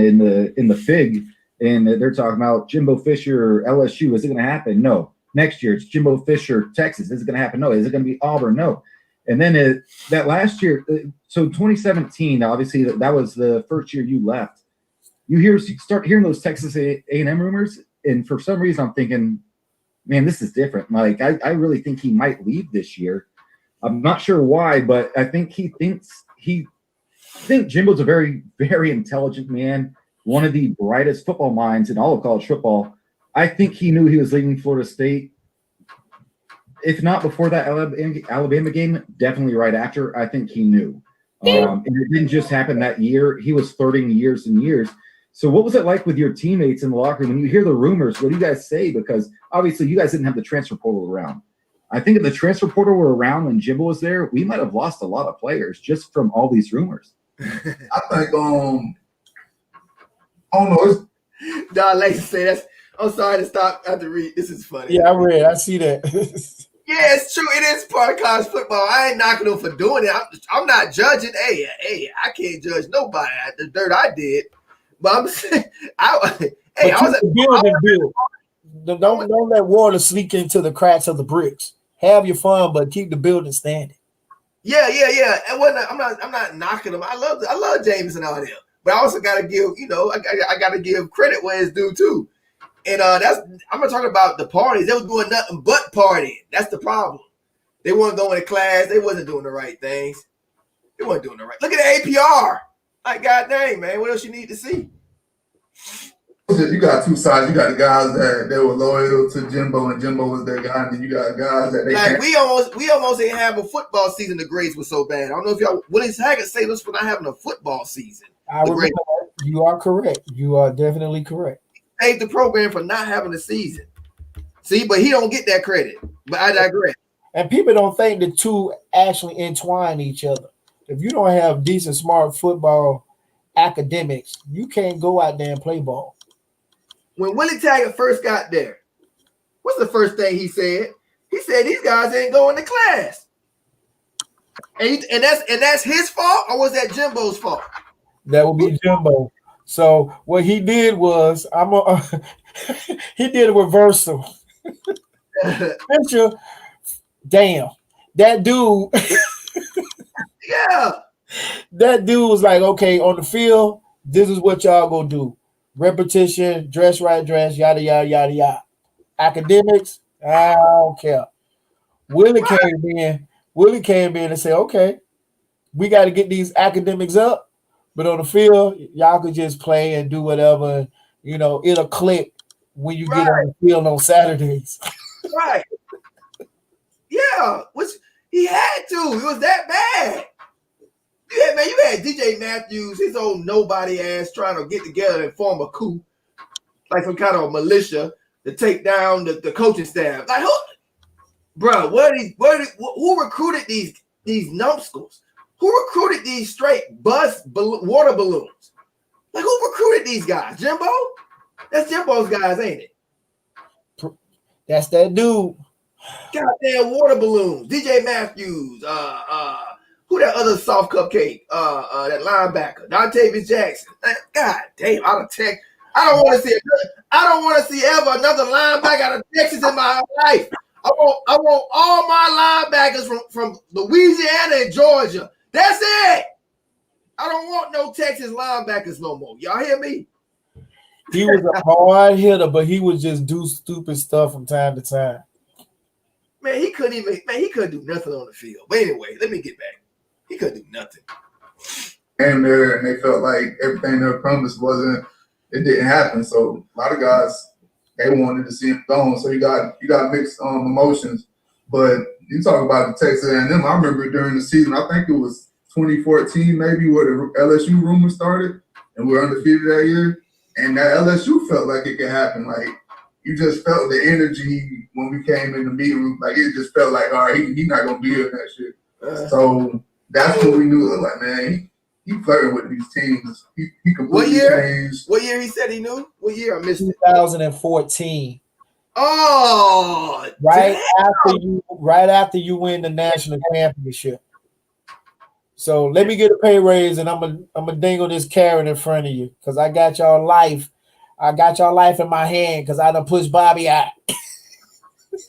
in the FIG, and they're talking about Jimbo Fisher, LSU. Is it going to happen? No. Next year, it's Jimbo Fisher, Texas. Is it going to happen? No. Is it going to be Auburn? No. And then that last year, so 2017, obviously that was the first year you left. You start hearing those Texas A&M rumors, and for some reason I'm thinking, man, this is different. Like I really think he might leave this year. I'm not sure why, but I think I think Jimbo's a very, very intelligent man, one of the brightest football minds in all of college football. I think he knew he was leaving Florida State. If not before that Alabama game, definitely right after. I think he knew. And it didn't just happen that year. He was flirting years and years. So what was it like with your teammates in the locker room? When you hear the rumors, what do you guys say? Because obviously you guys didn't have the transfer portal around. I think if the transfer portal were around when Jimbo was there, we might have lost a lot of players just from all these rumors. I think, I don't know. Don Lacy said, I'm sorry to stop. I have to read. This is funny. Yeah, I read. I see that. Yeah, it's true. It is part of college football. I ain't knocking them for doing it. I'm not judging. Hey, I can't judge nobody. The dirt I did. But I'm saying, I was at Don't let water leak into the cracks of the bricks. Have your fun, but keep the building standing. Yeah. And I'm not knocking them. I love James and all them. But I also gotta give, I gotta give credit where it's due too. And I'm not talking about the parties. They was doing nothing but partying. That's the problem. They weren't going to class. They wasn't doing the right things. They weren't doing the right. Look at the APR. Like, god dang, man, what else you need to see? You got two sides. You got the guys that were loyal to Jimbo, and Jimbo was their guy, and then you got guys that we almost ain't have a football season. The grades were so bad. I don't know if y'all Willie Taggart saved us for not having a football season. I remember that. You are correct. You are definitely correct. Saved the program for not having a season. See, but he don't get that credit. But I digress. And people don't think the two actually entwine each other. If you don't have decent, smart football academics, you can't go out there and play ball. When Willie Taggart first got there, what's the first thing he said? He said these guys ain't going to class. And that's his fault, or was that Jimbo's fault? That would be Jimbo. So what he did was he did a reversal. Fisher, damn, that dude. Yeah. That dude was like, okay, on the field, this is what y'all gonna do. Repetition, dress right, yada, yada, yada, yada. Academics, I don't care. Willie came in and said, okay, we got to get these academics up. But on the field, y'all could just play and do whatever. It'll click when you get on the field on Saturdays. Right. Yeah, which he had to. It was that bad. Yeah, man, you had DJ Matthews, his old nobody ass, trying to get together and form a coup, like some kind of militia to take down the coaching staff. Like, who recruited these numbskulls? Who recruited these straight water balloons? Like, who recruited these guys? Jimbo? That's Jimbo's guys, ain't it? That's that dude. Goddamn water balloons. DJ Matthews. Who that other soft cupcake? That linebacker, Dontavius Jackson. God damn, out of Texas. I don't want to see ever another linebacker out of Texas in my life. I want all my linebackers from Louisiana and Georgia. That's it. I don't want no Texas linebackers no more. Y'all hear me? He was a hard hitter, but he would just do stupid stuff from time to time. Man, he couldn't do nothing on the field. But anyway, let me get back. He couldn't do nothing. And they felt like everything they were promised it didn't happen. So a lot of guys, they wanted to see him gone. So you got mixed emotions. But you talk about the Texas A&M. I remember during the season, I think it was 2014 maybe, where the LSU rumor started, and we were undefeated that year. And that LSU felt like it could happen. Like, you just felt the energy when we came in the meeting room. Like, it just felt like, all right, he's not going to be here next year. So that's what we knew. Like, man, he flirting with these teams. He completely changed. What year he said he knew? What year? I missed it. 2014. Oh, right after you win the national championship. So let me get a pay raise, and I'm gonna dangle this carrot in front of you because I got y'all life. I got y'all life in my hand because I done pushed Bobby out.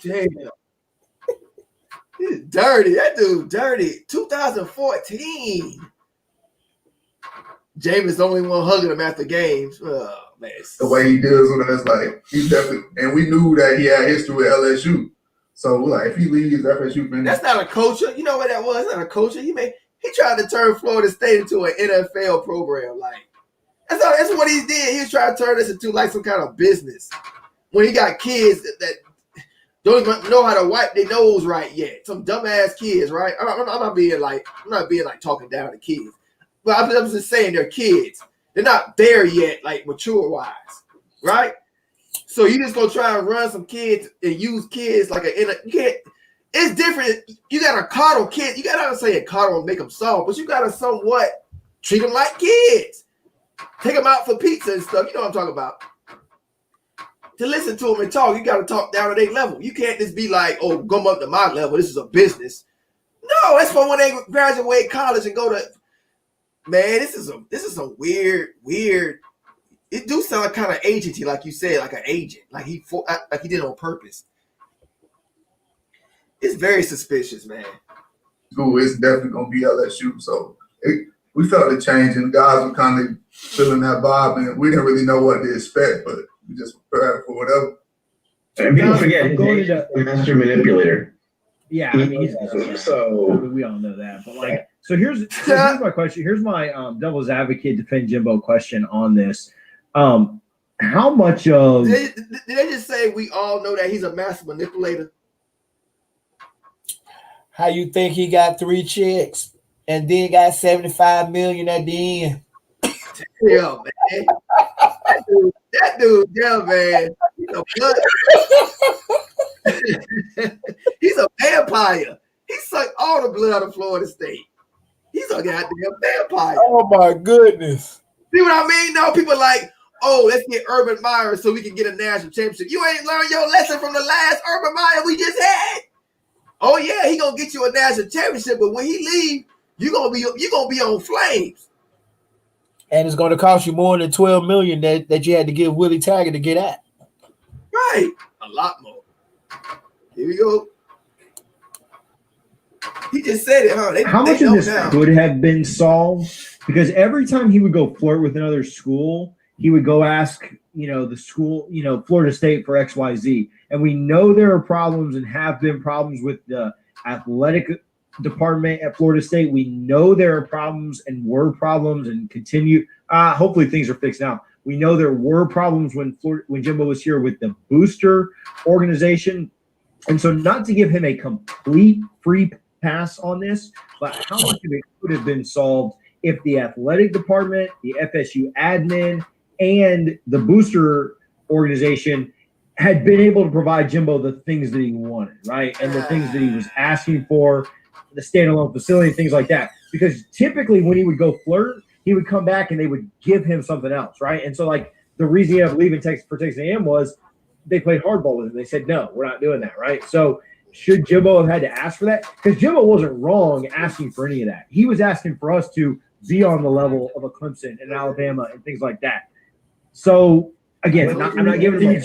Damn. He's dirty. That dude dirty. 2014. Jameis the only one hugging him after games. Oh, man. The way he deals with us, like, he's definitely, and we knew that he had history with LSU. So, like, if he leaves FSU, that's not a culture. You know what that was? That's not a culture. He tried to turn Florida State into an NFL program. Like, that's what he did. He was trying to turn this into like some kind of business. When he got kids that don't even know how to wipe their nose right yet. Some dumbass kids, right? I'm not being like talking down to kids. But I'm just saying they're kids. They're not there yet, like mature-wise, right? So you just gonna try and run some kids and use kids like you can't. It's different. You gotta coddle kids. You gotta say coddle and make them soft, but you gotta somewhat treat them like kids. Take them out for pizza and stuff. You know what I'm talking about. To listen to them and talk, you gotta talk down to their level. You can't just be like, "Oh, come up to my level. This is a business." No, that's for when they graduate college and go to. Man, this is some weird. It do sound kind of agency, like you said, like an agent, like he did it on purpose. It's very suspicious, man. School is definitely gonna be LSU, so we felt the change, and the guys were kind of feeling that vibe, and we didn't really know what to expect, but we just prepared for whatever. And people forget he's a master manipulator. Yeah, I mean, we all know that, but like. So here's my question. Here's my devil's advocate defend Jimbo question on this. How much of did they just say we all know that he's a master manipulator? How you think he got 3 checks and then got $75 million at the end? Yeah, man. That dude, yeah, man. He's a vampire. He sucked all the blood out of Florida State. He's a goddamn vampire. Oh my goodness. See what I mean? No, people like, oh, let's get Urban Meyer so we can get a national championship. You ain't learned your lesson from the last Urban Meyer we just had. Oh yeah, he gonna get you a national championship, but when he leave, you gonna be on flames. And it's gonna cost you more than $12 million that you had to give Willie Taggart to get at. Right, a lot more. Here we go. He just said it, huh? How much of this could have been solved? Because every time he would go flirt with another school, he would go ask, the school, Florida State for XYZ. And we know there are problems and have been problems with the athletic department at Florida State. We know there are problems and were problems and continue. Hopefully things are fixed now. We know there were problems when Jimbo was here with the booster organization. And so not to give him a complete free pass on this, but how much of it could have been solved if the athletic department, the FSU admin, and the booster organization had been able to provide Jimbo the things that he wanted, right? And the things that he was asking for, the standalone facility, things like that. Because typically when he would go flirt, he would come back and they would give him something else, right? And so like the reason he had to leave in Texas for Texas A&M was they played hardball with him. They said, no, we're not doing that, right? So should Jimbo have had to ask for that? Because Jimbo wasn't wrong asking for any of that. He was asking for us to be on the level of a Clemson and Alabama and things like that. So again, I'm not giving him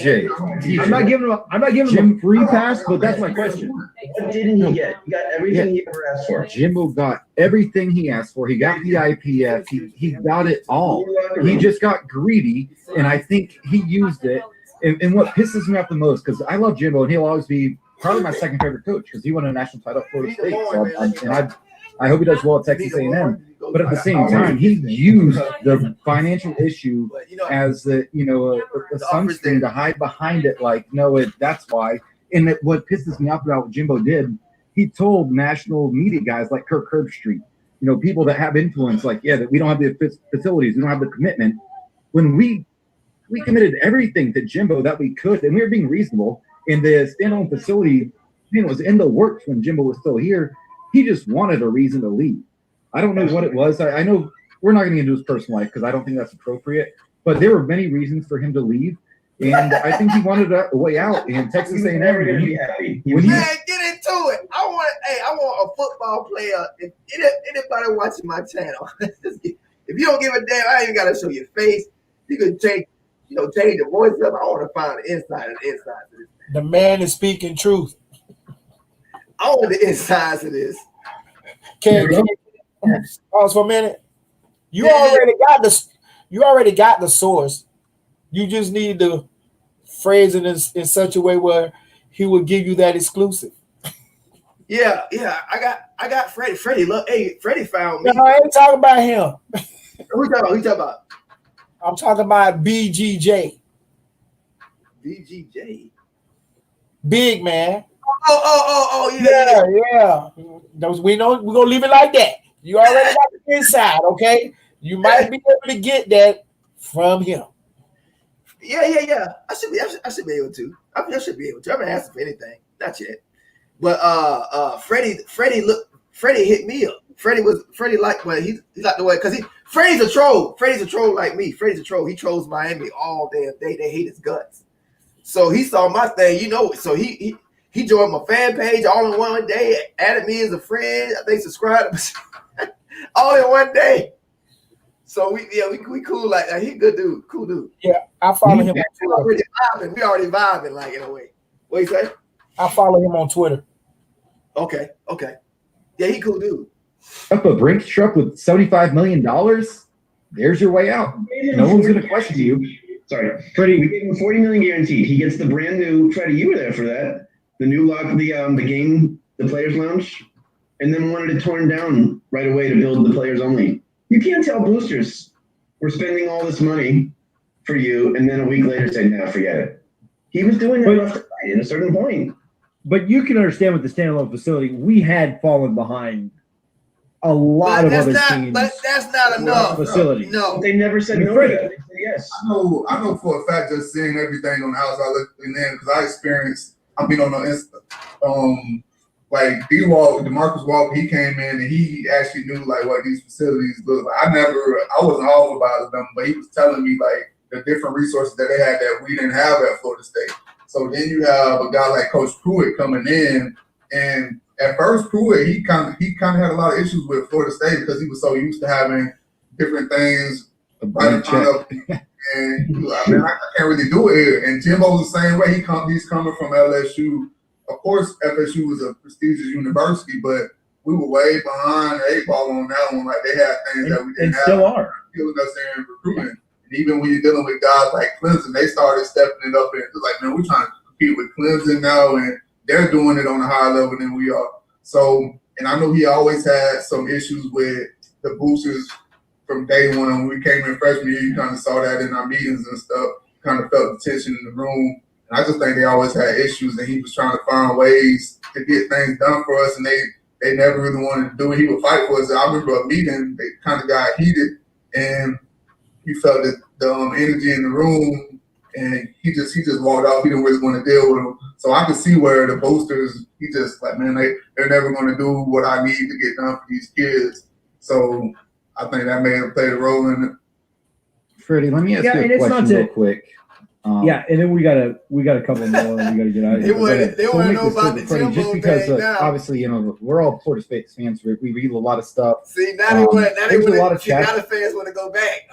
a free pass, but that's my question. What didn't he get? He got everything he ever asked for. Jimbo got everything he asked for. He got the IPF. He got it all. He just got greedy, and I think he used it. And what pisses me off the most, because I love Jimbo, and he'll always be probably my second favorite coach because he won a national title at Florida State. So I hope he does well at Texas A&M. But at the same time, he used the financial issue as a sunscreen to hide behind it. Like, no, that's why. And what pisses me off about what Jimbo did, he told national media guys like Kirk Herbstreit, people that have influence, like, that we don't have the facilities, we don't have the commitment. When we committed everything to Jimbo that we could, and we were being reasonable. And the standalone facility, was in the works when Jimbo was still here. He just wanted a reason to leave. I don't know what it was. I know we're not going to get into his personal life because I don't think that's appropriate. But there were many reasons for him to leave. And I think he wanted a way out. And Texas A&M, never going to be happy. Man, get into it. I want a football player. If anybody watching my channel, if you don't give a damn, I ain't got to show your face. You can change the voice up. I want to find the inside of this. The man is speaking truth. I want the insides of this. Can pause for a minute? You already got the source. You just need to phrase it in such a way where he will give you that exclusive. Yeah. I got Freddie. Freddie, look, hey, Freddie found me. No, I ain't talking about him. Who you talking about? I'm talking about BGJ. BGJ. Big man. Oh, yeah. We're gonna leave it like that. You already got the inside, okay? You might be able to get that from him. Yeah. I should be able to. I should be able to. I haven't asked him for anything, not yet. But Freddie hit me up. Freddie liked when he liked the way because Freddie's a troll. Freddie's a troll like me. Freddie's a troll. He trolls Miami all damn day. They hate his guts. So he saw my thing, So he joined my fan page all in one day, added me as a friend. I think subscribed all in one day. So we cool like that. He a good dude, cool dude. Yeah, I follow him on Twitter. We already vibing like in a way. What you say? I follow him on Twitter. Okay. Yeah, he cool dude. Up a Brinks truck with $75 million. There's your way out. No one's going to question you. Sorry, Freddie. We gave him $40 million guaranteed. He gets the brand new. Freddie, you were there for that. The new lock, the game, the players' lounge, and then wanted it torn down right away to build the players only. You can't tell boosters we're spending all this money for you, and then a week later say, "No, forget it." He was doing it left to right at a certain point. But you can understand with the standalone facility, we had fallen behind a lot of other teams. But that's not enough. Facility. No, they never said no to that. They said yes. I know for a fact just seeing everything on the outside looking in because I experienced. I mean on the Insta, like DeMarcus Walker, he came in and he actually knew like what these facilities look like. I wasn't all about them, but he was telling me like the different resources that they had that we didn't have at Florida State. So then you have a guy like Coach Pruitt coming in, and at first Pruitt he kind of had a lot of issues with Florida State because he was so used to having different things right in front of him. And I can't really do it here. And Jimbo's the same way. He's coming from LSU. Of course, FSU was a prestigious university, but we were way behind the 8 ball on that one. Like they had things that we didn't have. Still are. Killing us there in recruitment. And even when you're dealing with guys like Clemson, they started stepping it up. And it's like, man, we're trying to compete with Clemson now, and they're doing it on a higher level than we are. So, and I know he always had some issues with the boosters from day one. When we came in freshman year, you kind of saw that in our meetings and stuff. Kind of felt the tension in the room. And I just think they always had issues, and he was trying to find ways to get things done for us, and they never really wanted to do it. He would fight for us. I remember a meeting, they kind of got heated, and you felt the energy in the room, and he just walked off. He didn't really want to deal with them. So I could see where the boosters, he just like, man, they're never going to do what I need to get done for these kids. So I think that may have played a role in it. Freddie, let me ask you a question real quick. And then we got a couple more. We got to get out of here. They want to know about the Jimbo just because now. Obviously, we're all Florida State fans. We read a lot of stuff. See, now they want now the fans want to go back.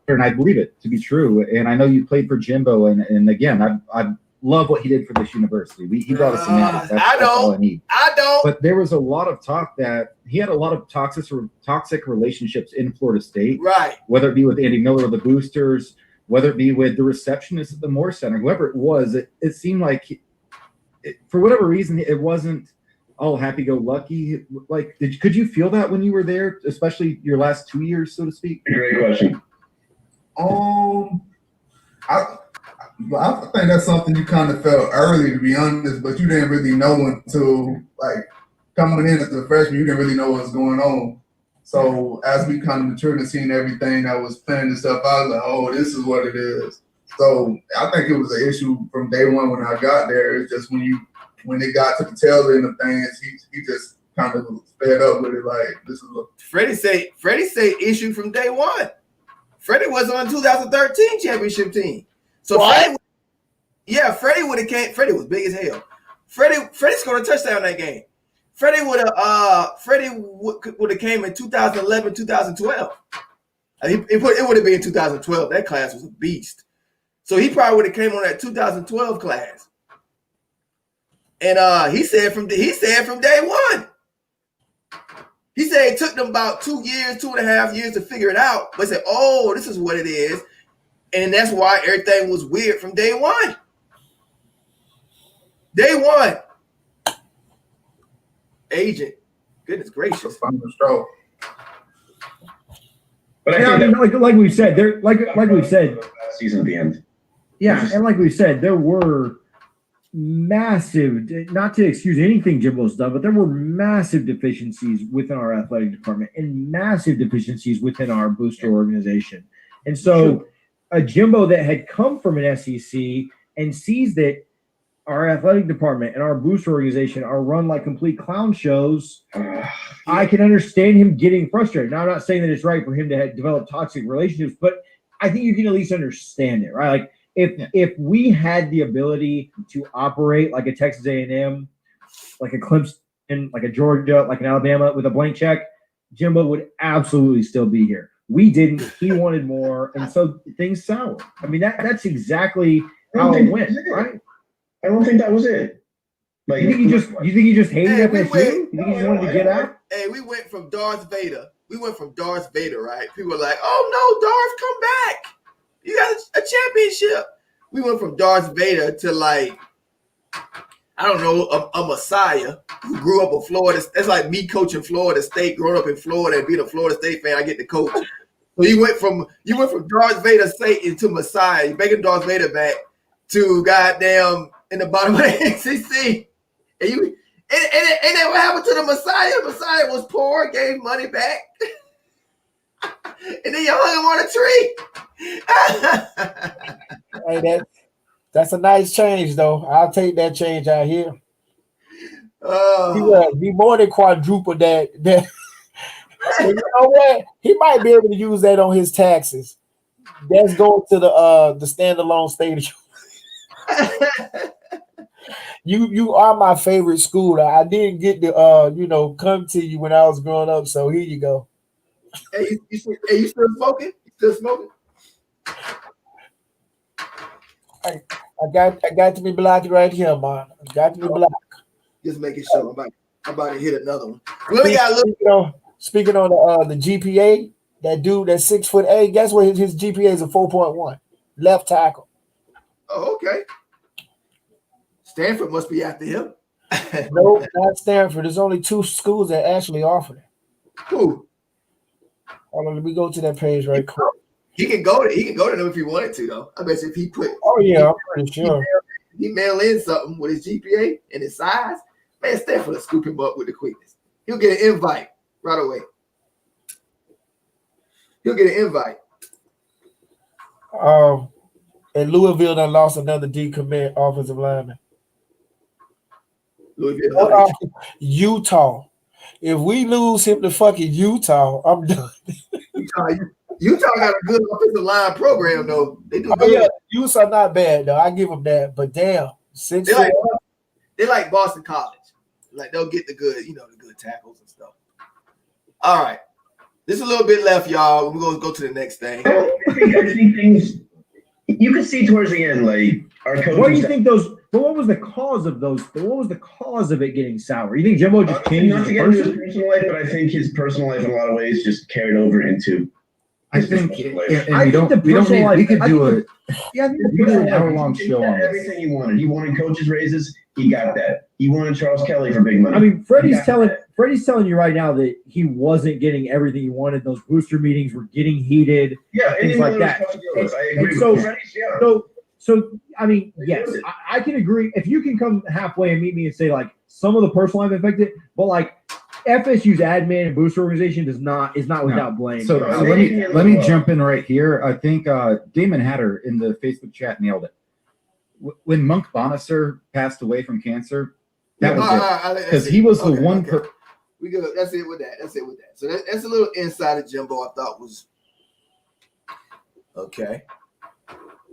And I believe it to be true. And I know you played for Jimbo, and again, I love what he did for this university. He brought us some money. That's all I need. I don't. But there was a lot of talk that he had a lot of toxic relationships in Florida State. Right. Whether it be with Andy Miller or the boosters, whether it be with the receptionist at the Moore Center, whoever it was, it seemed like for whatever reason, it wasn't all happy-go-lucky. Like, could you feel that when you were there, especially your last 2 years, so to speak? Great question. I think that's something you kind of felt early, to be honest, but you didn't really know until, like, coming in as a freshman, you didn't really know what was going on. So as we kind of matured and seen everything that was planned and stuff, I was like, oh, this is what it is. So I think it was an issue from day one when I got there. It's just when it got to the tail end of things, he just kind of fed up with it. Like, this is what Freddie say issue from day one. Freddie was on 2013 championship team. So Yeah, Freddie would have came. Freddie was big as hell. Freddie scored a touchdown that game. Freddie would have came in 2011, 2012. It would have been 2012. That class was a beast. So he probably would have came on that 2012 class. And he said from day one. He said it took them about 2.5 years to figure it out. But said, oh, this is what it is. And that's why everything was weird from day one. Day one. Agent. Goodness gracious. But I mean, like we said, there like we said, season at the end. Yeah, and like we said, there were massive, not to excuse anything Jimbo's done, but there were massive deficiencies within our athletic department and massive deficiencies within our booster organization. And so a Jimbo that had come from an SEC and sees that our athletic department and our booster organization are run like complete clown shows, I can understand him getting frustrated. Now, I'm not saying that it's right for him to develop toxic relationships, but I think you can at least understand it, right? Like if we had the ability to operate like a Texas A&M, like a Clemson, like a Georgia, like an Alabama with a blank check, Jimbo would absolutely still be here. We didn't. He wanted more, and so things soured. I mean, that's exactly how it went, right? I don't think that was it. Like, you think he just hated FSU? You think he just wanted to get out? Hey, we went from Darth Vader. Right? People were like, "Oh no, Darth, come back! You got a championship." We went from Darth Vader to like, I don't know, a Messiah who grew up in Florida. That's like me coaching Florida State, growing up in Florida and being a Florida State fan. I get to coach. So you went from Darth Vader Satan to Messiah. You're making Darth Vader back to goddamn in the bottom of the ACC. And then what happened to the Messiah? Messiah was poor, gave money back. And then you hung him on a tree. Hey, that's a nice change, though. I'll take that change out here. He more than quadrupled that. You know what? He might be able to use that on his taxes. That's going to the standalone stadium. You are my favorite school. I didn't get to come to you when I was growing up, so here you go. Hey, you still smoking? I got to be black right here, man. I got to be black. Just making sure. I'm about to hit another one. Really got a little. Speaking on the GPA, that dude that's 6'8", guess what? His GPA is a 4.1. Left tackle. Oh, okay. Stanford must be after him. No, not Stanford. There's only 2 schools that actually offer it. Who? Hold on, let me go to that page right quick. He can go to them if he wanted to, though. I bet if he put. Oh yeah, I'm pretty sure. He mail in something with his GPA and his size. Man, Stanford will scoop him up with the quickness. He'll get an invite right away. And Louisville done lost another decommit offensive lineman. Utah. If we lose him to fucking Utah, I'm done. Utah got a good offensive line program, though. They do good. Yeah, Utah not bad, though. I give them that. But damn, they like Boston College. Like they'll get the good tackles and stuff. All right. There's a little bit left, y'all. We're going to go to the next thing. I think things you can see towards the end, like our coaches. What do you think those? But what was the cause of those? What was the cause of it getting sour? You think Jimbo just changed not to get into his personal life, but I think his personal life in a lot of ways just carried over into. I think, and we could do an hour-long show on this. Everything he wanted. He wanted coaches' raises. He got that. He wanted Charles Kelly for big money. I mean, Freddie's telling you right now that he wasn't getting everything he wanted. Those booster meetings were getting heated. Yeah, things like that. I agree. So I mean, yes, I can agree. If you can come halfway and meet me and say like some of the personal life affected, but like FSU's admin and booster organization is not without blame. So let me jump in right here. I think Damon Hatter in the Facebook chat nailed it. When Monk Bonicer passed away from cancer, that was it. Because he was the one. Okay. We go. That's it with that. So that's a little inside of Jimbo. I thought was okay.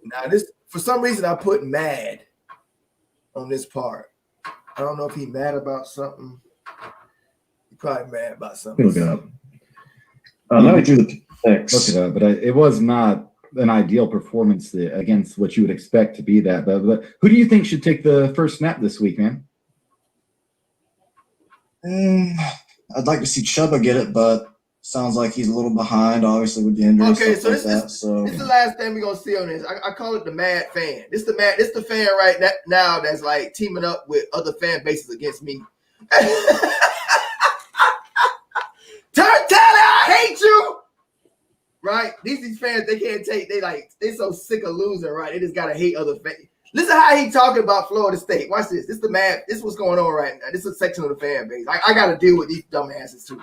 Now this For some reason, I put mad on this part. I don't know if he's mad about something. He's probably mad about something. Look it up. Let me do the picks. Look it up, but it was not an ideal performance against what you would expect to be that. But who do you think should take the first snap this week, man? I'd like to see Chuba get it, but sounds like he's a little behind, obviously, with the injury. Okay, so this like is the last thing we're gonna see on this. I call it the mad fan. This the fan right now that's like teaming up with other fan bases against me. TURNTTALLY, I hate you. Right? These fans, they can't take. They so sick of losing. Right? They just gotta hate other fans. Listen how he talking about Florida State. Watch this. This is the mad. This is what's going on right now. This is a section of the fan base. I got to deal with these dumbasses too.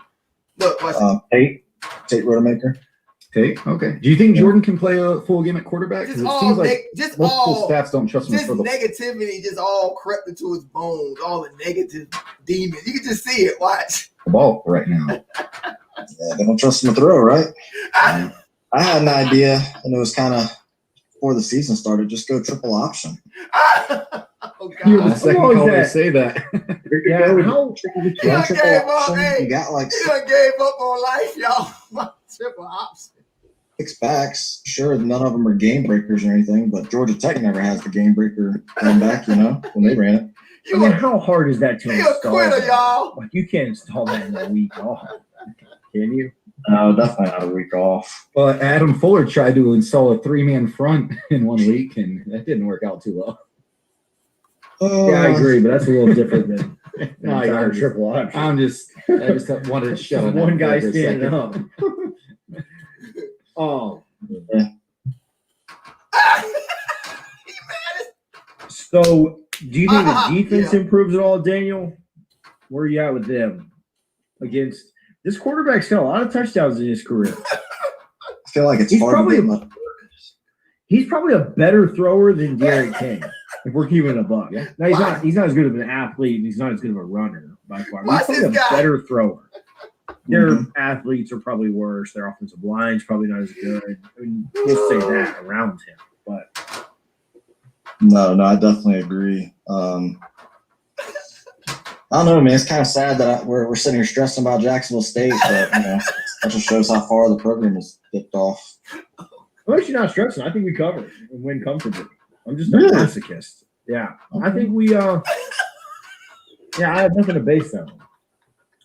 Look, watch this. Tate Rodemaker. Tate, okay. Do you think Jordan can play a full game at quarterback? Just it all seems like just multiple all stats don't trust him just for the negativity just all crept into his bones. All the negative demons. You can just see it. Watch. ball right now. Yeah, they don't trust him to throw, right? I had an idea, and it was kind of before the season started. Just go triple option. Oh, You're the second caller to say that. Yeah, You done gave up, hey. You got like You done gave up on life, y'all. Triple option. 6 backs. Sure, none of them are game breakers or anything, but Georgia Tech never has the game breaker come back, you know, when they ran it. I mean, how hard is that to You a install? quitter, y'all. Like, you can't install that in a week off. Can you? No, definitely not a week off. Well, Adam Fuller tried to install a 3-man front in 1 week, and that didn't work out too well. Yeah, I agree, but that's a little different than No, I entire just- triple option. I just wanted to shut it One down guy for a standing second. up. Oh. Yeah. So, do you think the defense Yeah. improves at all, Daniel? Where are you at with them? Against this quarterback's got a lot of touchdowns in his career. I feel like it's He's hard probably to get He's probably a better thrower than Derrick King, if we're keeping a buck. Yeah. Now he's not as good of an athlete, and he's not as good of a runner by far. He's Watch probably this a guy. better thrower. Their athletes are probably worse. Their offensive line's probably not as good. I mean, we'll say that around him, but No, I definitely agree. I don't know, man. It's kind of sad that we're sitting here stressing about Jacksonville State, but you know, that just shows how far the program has dipped off. I'm actually not stressing. I think we cover and win comfortably. I'm just a Really? masochist. Yeah, I think we. Yeah, I have nothing to base that on.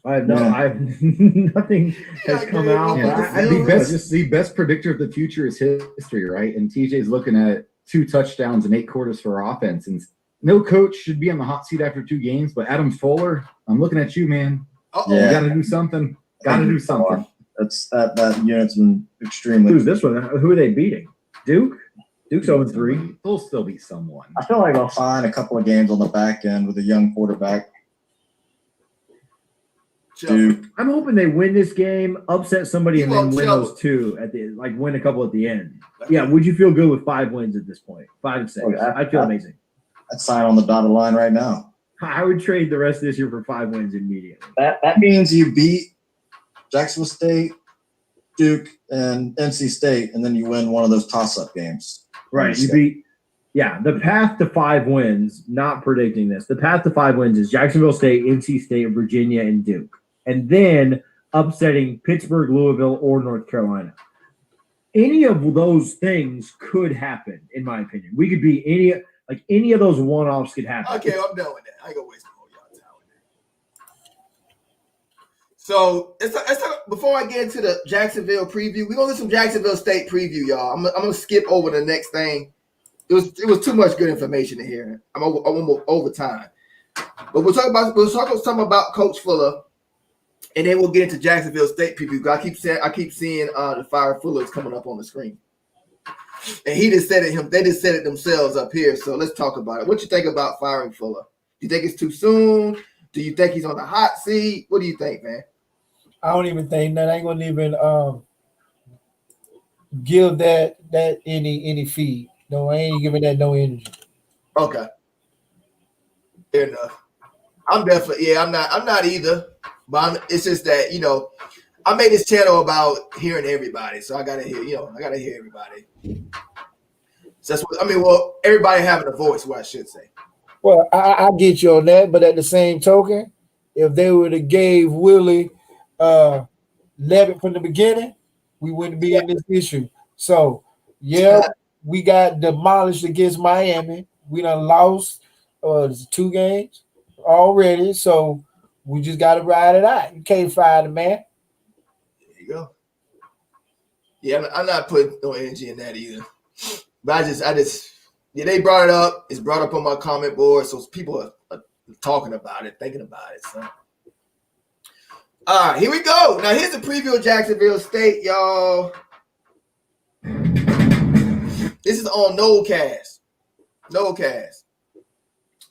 I have nothing has come out. Yeah, I don't know, The best predictor of the future is history, right? And TJ's looking at 2 touchdowns in 8 quarters for offense, and no coach should be on the hot seat after 2 games. But Adam Fuller, I'm looking at you, man. Uh-oh. You Yeah. got to do something. Got to do something. That unit's been extremely. Who's this one? Who are they beating? Duke? Duke's 0-3. They'll still beat someone. I feel like they'll find a couple of games on the back end with a young quarterback. Duke. I'm hoping they win this game, upset somebody, and then won't win tell. those 2 at the win a couple at the end. Yeah, would you feel good with 5 wins at this point? 5 and 6. Oh, yeah. I'd feel amazing. I'd sign on the dotted line right now. I would trade the rest of this year for 5 wins immediately. That means you beat Jacksonville State, Duke, and NC State, and then you win one of those toss-up games. Right. You beat the path to 5 wins, not predicting this. The path to 5 wins is Jacksonville State, NC State, Virginia, and Duke. And then upsetting Pittsburgh, Louisville, or North Carolina. Any of those things could happen, in my opinion. We could be any of those one-offs could happen. Okay, I'm done with that. I ain't gonna waste more y'all time with that. So before I get into the Jacksonville preview, we're gonna do some Jacksonville State preview, y'all. I'm gonna skip over the next thing. It was too much good information to hear. I'm over time. But we'll talk something about Coach Fuller, and then we'll get into Jacksonville State preview. I keep seeing the Fire Fullers coming up on the screen. And he just said it. They just said it themselves up here. So let's talk about it. What you think about firing Fuller? Do you think it's too soon? Do you think he's on the hot seat? What do you think, man? I don't even think that. I ain't gonna even give that any feed. No, I ain't giving that no energy. Okay. Fair enough. I'm definitely I'm not either. But it's just that, you know, I made this channel about hearing everybody. So I gotta hear everybody. So that's what I mean. Well, everybody having a voice, what I should say. Well, I get you on that, but at the same token, if they would have gave Willie Levitt from the beginning, we wouldn't be in this issue. So, yeah, we got demolished against Miami. We done lost 2 games already, so we just got to ride it out. You can't fire the man. There you go. Yeah, I'm not putting no energy in that either. But I just, yeah, they brought it up. It's brought up on my comment board, so people are talking about it, thinking about it. So, all right, here we go. Now here's the preview of Jacksonville State, y'all. This is on Nolecast.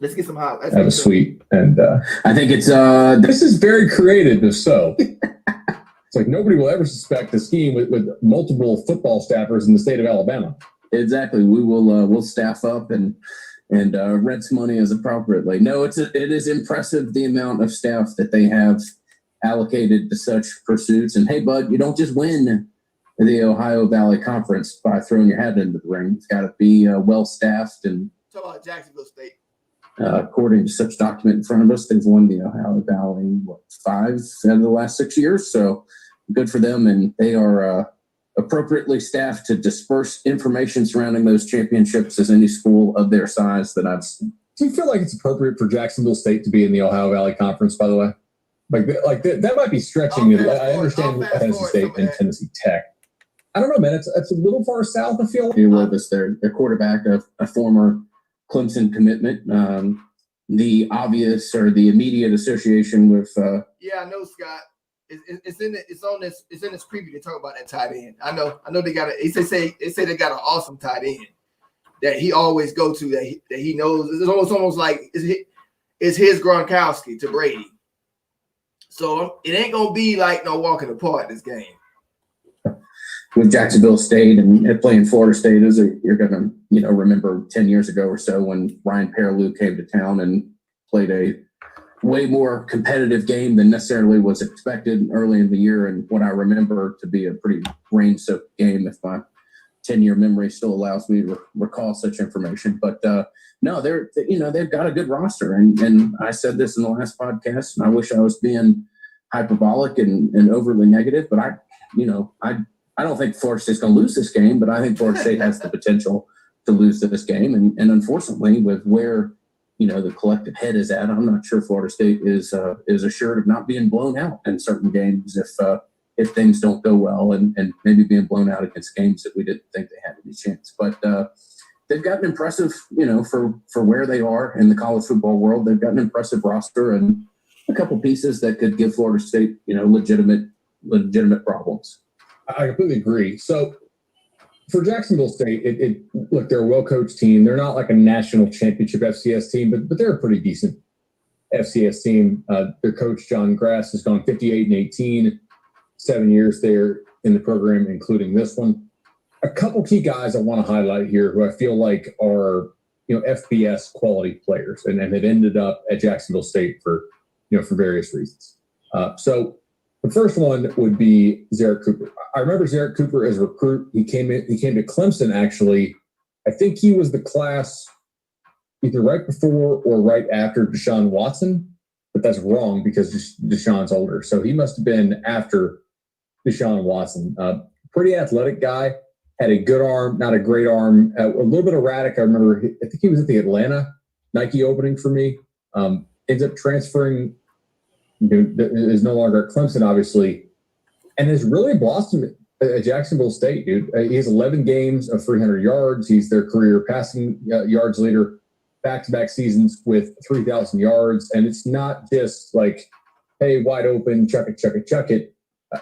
Let's get some highlights. That was sweet, and I think it's this is very creative. If so, it's like nobody will ever suspect a scheme with multiple football staffers in the state of Alabama. Exactly. We will we'll staff up and rent some money as appropriately. No, it is impressive the amount of staff that they have allocated to such pursuits. And hey, bud, you don't just win the Ohio Valley Conference by throwing your hat into the ring. It's got to be well staffed. And talk about Jacksonville State. According to such document in front of us, they've won the Ohio Valley 5 out of the last 6 years. So good for them, and they are appropriately staffed to disperse information surrounding those championships as any school of their size that I've seen. Do you feel like it's appropriate for Jacksonville State to be in the Ohio Valley Conference, by the way? Like that might be stretching it. I understand Tennessee State and Tennessee Tech. I don't know, man. It's a little far south, I feel. Their quarterback, a former Clemson commitment. The obvious or the immediate association with yeah, I know, Scott. It's in this preview. They talk about that tight end. I know they got they say they got an awesome tight end that he always go to that he knows. It's almost like it's his Gronkowski to Brady. So it ain't gonna be like no walking apart this game. With Jacksonville State and playing Florida State, you're gonna remember 10 years ago or so when Ryan Perrilloux came to town and played a way more competitive game than necessarily was expected early in the year, and what I remember to be a pretty rain-soaked game, if my 10-year memory still allows me to recall such information. But no, they've got a good roster, and I said this in the last podcast, and I wish I was being hyperbolic and overly negative, but I don't think Florida State's going to lose this game, but I think Florida State has the potential to lose this game, and unfortunately, with where the collective head is at, I'm not sure Florida State is assured of not being blown out in certain games if things don't go well, and maybe being blown out against games that we didn't think they had any chance. But they've got an impressive, for where they are in the college football world, they've got an impressive roster and a couple pieces that could give Florida State, legitimate problems. I completely agree. So for Jacksonville State, look, they're a well-coached team. They're not like a national championship FCS team, but they're a pretty decent FCS team. Their coach, John Grass, has gone 58-18, 7 years there in the program, including this one. A couple key guys I want to highlight here who I feel like are, FBS quality players and have ended up at Jacksonville State for various reasons. So the first one would be Zarek Cooper. I remember Zarek Cooper as a recruit. He came to Clemson, actually. I think he was the class either right before or right after Deshaun Watson, but that's wrong because Deshaun's older. So he must have been after Deshaun Watson. Pretty athletic guy, had a good arm, not a great arm, a little bit erratic. I think he was at the Atlanta Nike opening for me. Ends up transferring, is no longer at Clemson, obviously, and has really blossomed at Jacksonville State, dude. He has 11 games of 300 yards. He's their career passing yards leader, back-to-back seasons with 3,000 yards. And it's not just like, hey, wide open, chuck it.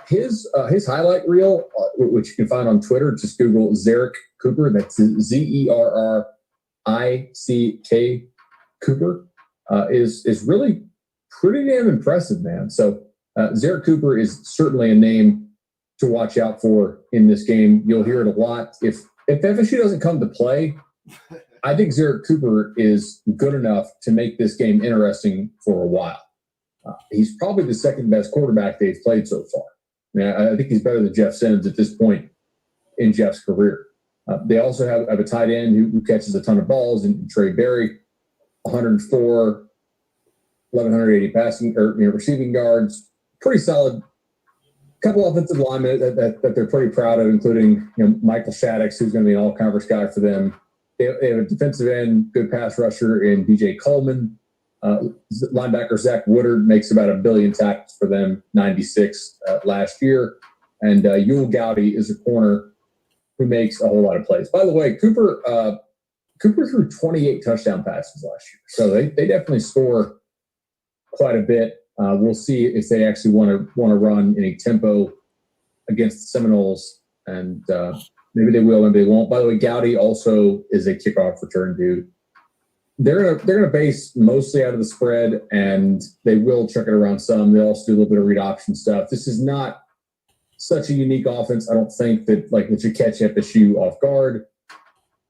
His highlight reel, which you can find on Twitter, just Google Zarek Cooper. That's Zerrick Cooper. Is really pretty damn impressive, man. So Zarek Cooper is certainly a name to watch out for in this game. You'll hear it a lot. If FSU doesn't come to play, I think Zarek Cooper is good enough to make this game interesting for a while. He's probably the second best quarterback they've played so far. I think he's better than Jeff Sims at this point in Jeff's career. They also have a tight end who catches a ton of balls, and Trey Berry, 104, 1,180 passing or receiving yards. Pretty solid. Couple offensive linemen that they're pretty proud of, including Michael Shaddix, who's going to be an all-conference guy for them. They have a defensive end, good pass rusher in DJ Coleman. Linebacker Zach Woodard makes about 1 billion tackles for them, 96 last year. And Yul Gowdy is a corner who makes a whole lot of plays. By the way, Cooper threw 28 touchdown passes last year, so they definitely score quite a bit. We'll see if they actually want to run any tempo against the Seminoles, and maybe they will, maybe they won't. By the way, Gowdy also is a kickoff return dude. They're gonna base mostly out of the spread, and they will chuck it around some. They also do a little bit of read option stuff. This is not such a unique offense. I don't think that it should catch FSU off guard.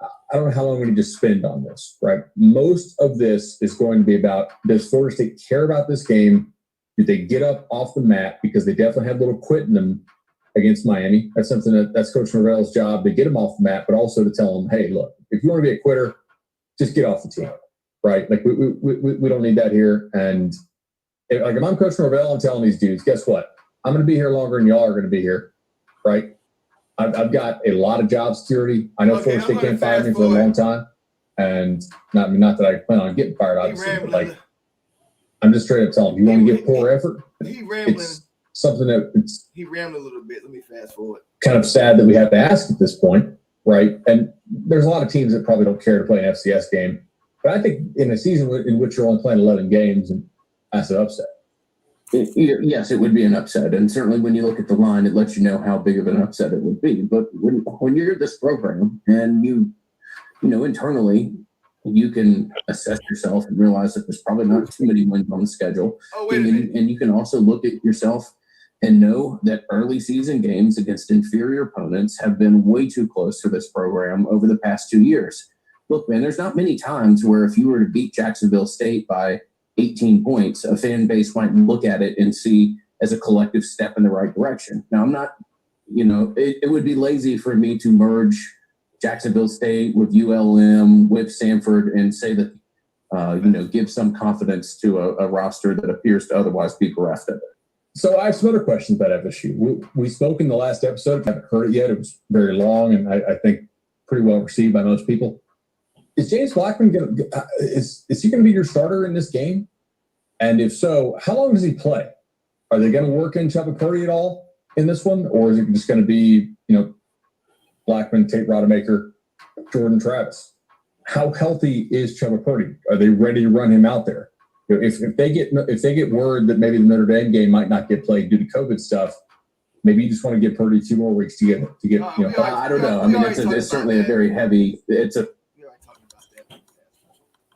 I don't know how long we need to spend on this, right? Most of this is going to be about, does Florida State care about this game? Do they get up off the mat? Because they definitely had a little quit in them against Miami. That's something that's Coach Norvell's job, to get them off the mat, but also to tell them, hey, look, if you want to be a quitter, just get off the team, right? Like, we don't need that here. And if I'm Coach Norvell, I'm telling these dudes, guess what? I'm going to be here longer than y'all are going to be here, right? I've got a lot of job security. I know Florida State can't fire me for a long time, and not that I plan on getting fired, obviously, but I'm just straight up telling you, want to get poor effort. He rambling. It's something that he rambling a little bit. Let me fast forward. Kind of sad that we have to ask at this point, right? And there's a lot of teams that probably don't care to play an FCS game, but I think in a season in which you're only playing 11 games, and that's an upset. Yes, it would be an upset, and certainly when you look at the line, it lets you know how big of an upset it would be. But when you're this program and you internally, you can assess yourself and realize that there's probably not too many wins on the schedule. And you can also look at yourself and know that early season games against inferior opponents have been way too close for this program over the past 2 years. Look, man, there's not many times where if you were to beat Jacksonville State by 18 points, a fan base might look at it and see as a collective step in the right direction. Now, I'm not, it would be lazy for me to merge Jacksonville State with ULM, with Sanford, and say that, give some confidence to a roster that appears to otherwise be bereft of it. So I have some other questions about FSU. We spoke in the last episode. I haven't heard it yet. It was very long, and I think pretty well received by most people. Is James Blackman is he going to be your starter in this game? And if so, how long does he play? Are they going to work in Chubba Purdy at all in this one, or is it just going to be Blackman, Tate Rodemaker, Jordan Travis? How healthy is Chubba Purdy? Are they ready to run him out there? If they get word that maybe the Notre Dame game might not get played due to COVID stuff, maybe you just want to give Purdy 2 more weeks to get. I don't know. I mean, it's certainly a very heavy. It's a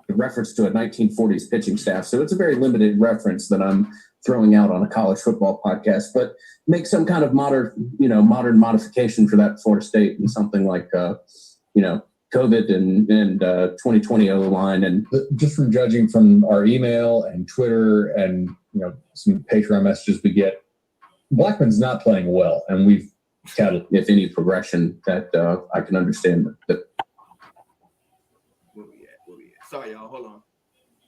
reference to a 1940s pitching staff, so it's a very limited reference that I'm throwing out on a college football podcast. But make some kind of modern modification for that Florida State and something like COVID and 2020 O-line. And just from judging from our email and Twitter and some Patreon messages we get, Blackman's not playing well, and we've had, if any, progression that I can understand that. Where we at? Sorry, y'all. Hold on.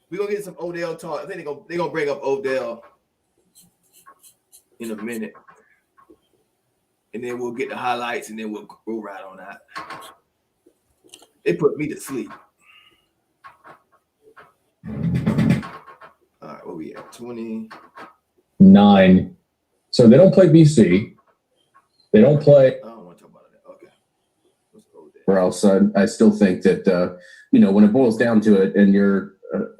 We're gonna get some Odell talk. I think they're gonna bring up Odell in a minute, and then we'll get the highlights, and then we'll ride on that. They put me to sleep. All right, where we at? 29. So they don't play BC. They don't play. I don't want to talk about that. Okay. Let's go there. Or else I still think that when it boils down to it, and you're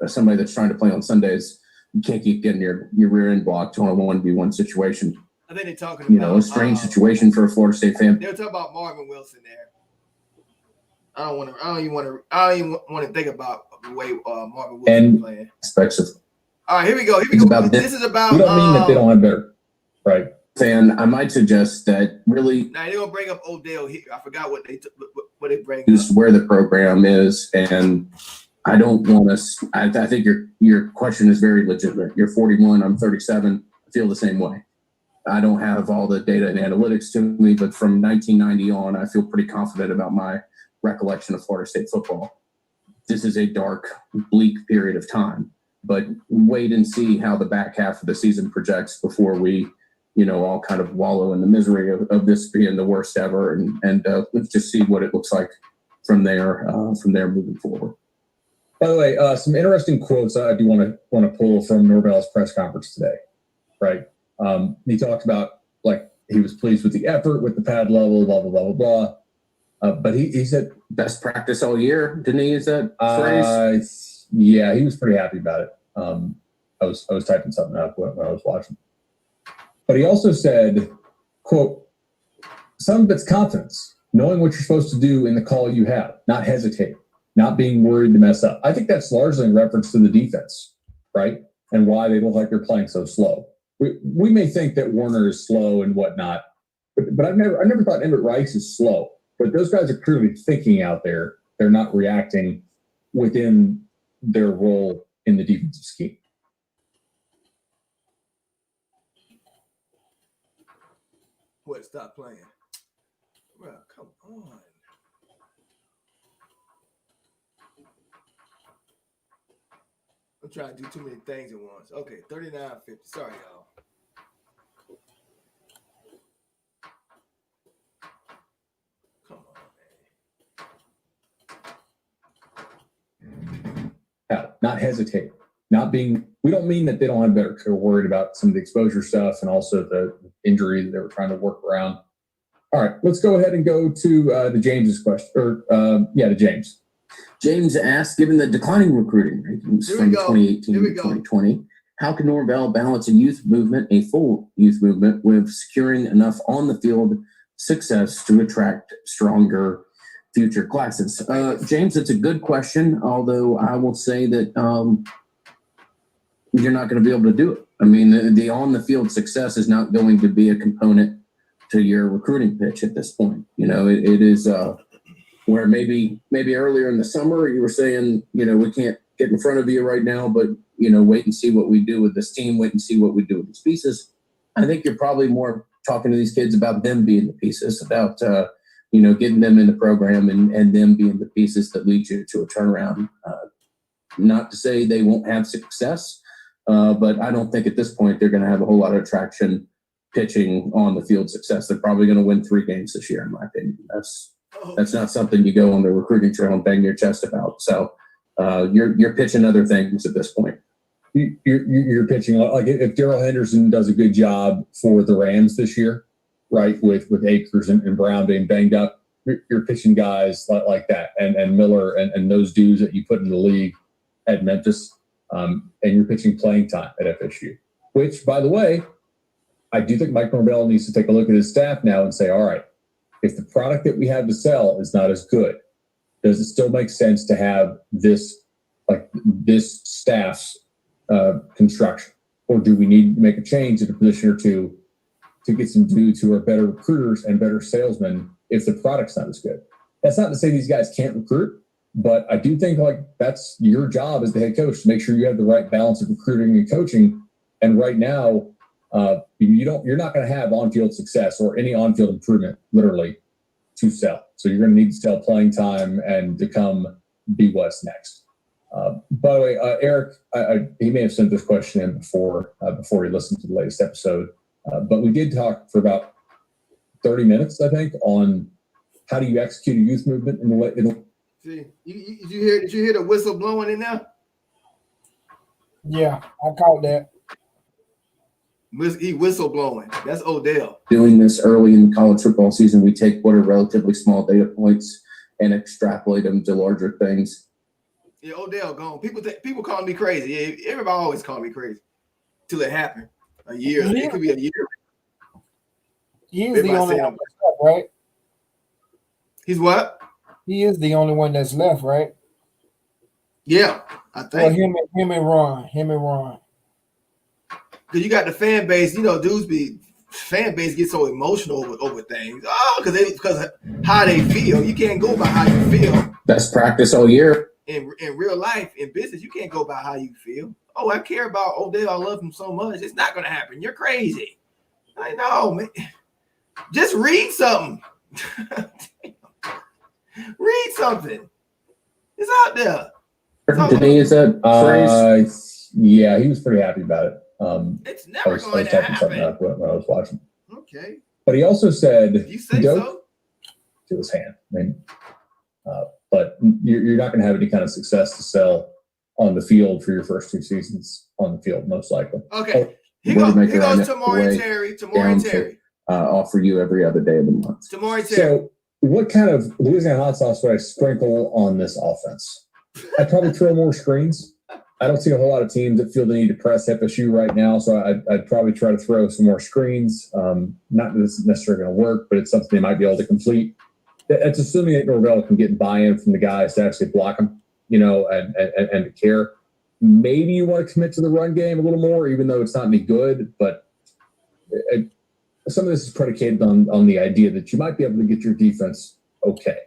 somebody that's trying to play on Sundays, you can't keep getting your rear end blocked on a 1v1 situation. I think they're talking about a strange situation for a Florida State fan. They're talking about Marvin Wilson there. I don't even want to think about the way Marvin Wilson is playing. Aspects of. All right, here we go. This is about. We don't mean that they don't have better, right? Fan, I might suggest that really. Now they're gonna bring up Odell here. I forgot what they bring. Is where the program is, and I don't want to. I think your question is very legitimate. You're 41. I'm 37. I feel the same way. I don't have all the data and analytics to me, but from 1990 on, I feel pretty confident about my recollection of Florida State football. This is a dark, bleak period of time, but wait and see how the back half of the season projects before we, all kind of wallow in the misery of this being the worst ever. And let's just see what it looks like from there moving forward. By the way, some interesting quotes I do want to pull from Norvell's press conference today, right? He talked about, like, he was pleased with the effort, with the pad level, blah, blah, blah, blah, blah. But he said best practice all year. Didn't he use that phrase? Yeah, he was pretty happy about it. I was typing something up when I was watching. But he also said, quote, some of it's confidence, knowing what you're supposed to do in the call you have, not hesitating, not being worried to mess up. I think that's largely in reference to the defense, right? And why they look like they're playing so slow. We may think that Warner is slow and whatnot, but I never thought Emmett Rice is slow. But those guys are clearly thinking out there. They're not reacting within their role in the defensive scheme. What? Stop playing. Bro, come on. I'm trying to do too many things at once. Okay, 39.50. Sorry, y'all. Come on, man. Not hesitate. We don't mean that they don't have better care, worried about some of the exposure stuff and also the injury that they were trying to work around. All right, let's go ahead and go to James's question, to James. James asked, given the declining recruiting ratings from 2018 to 2020, how can Norvell balance a full youth movement, with securing enough on the field success to attract stronger future classes? James, it's a good question, although I will say that you're not going to be able to do it. I mean, the on the field success is not going to be a component to your recruiting pitch at this point. It is where maybe earlier in the summer you were saying, we can't get in front of you right now, but wait and see what we do with this team, wait and see what we do with these pieces. I think you're probably more talking to these kids about them being the pieces, about getting them in the program and them being the pieces that lead you to a turnaround. Not to say they won't have success, but I don't think at this point they're going to have a whole lot of traction pitching on the field success. They're probably going to win 3 games this year, in my opinion. That's not something you go on the recruiting trail and bang your chest about. So you're pitching other things at this point. You're pitching, like, if Darrell Henderson does a good job for the Rams this year, right, with Akers and Brown being banged up, you're pitching guys like that, and Miller and those dudes that you put in the league at Memphis, and you're pitching playing time at FSU, which, by the way, I do think Mike Norvell needs to take a look at his staff now and say, all right, if the product that we have to sell is not as good, does it still make sense to have this staff's construction? Or do we need to make a change at a position or two to get some dudes who are better recruiters and better salesmen if the product's not as good? That's not to say these guys can't recruit, but I do think that's your job as the head coach, to make sure you have the right balance of recruiting and coaching. And right now, you're not going to have on-field success or any on-field improvement, literally, to sell. So you're going to need to sell playing time and to come be what's next. By the way, Eric, he may have sent this question in before he listened to the latest episode, but we did talk for about 30 minutes, I think, on how do you execute a youth movement in the way. See, did you hear the whistle blowing in there? Yeah, I caught that. He whistle blowing. That's Odell. Doing this early in the college football season, we take what are relatively small data points and extrapolate them to larger things. Yeah, Odell gone. People call me crazy. Yeah, everybody always call me crazy till it happened. A year. It could be a year. He is the only one that's left, right? He's what? He is the only one that's left, right? Yeah, I think. Well, him and Ron. Because you got the fan base, fan base gets so emotional over things. Oh, because how they feel. You can't go by how you feel. Best practice all year. In real life, in business, you can't go by how you feel. Oh, I care about Odell. I love him so much. It's not going to happen. You're crazy. I know, man. Just read something. Read something. It's out there. Did he use that phrase? Yeah, he was pretty happy about it. It's never going to typing something happen. up when I was watching. Okay. But he also said, You say so? To his hand. I mean, but you're not going to have any kind of success to sell on the field for your first 2 seasons on the field, most likely. Okay. Here goes Tammarion Terry. Offer you every other day of the month. Tammarion Terry. So what kind of Louisiana hot sauce would I sprinkle on this offense? I'd probably throw more screens. I don't see a whole lot of teams that feel the need to press FSU right now, so I'd probably try to throw some more screens. Not that this is necessarily going to work, but it's something they might be able to complete. That's assuming that Norvell can get buy-in from the guys to actually block them, and to care. Maybe you want to commit to the run game a little more, even though it's not any good. But some of this is predicated on the idea that you might be able to get your defense okay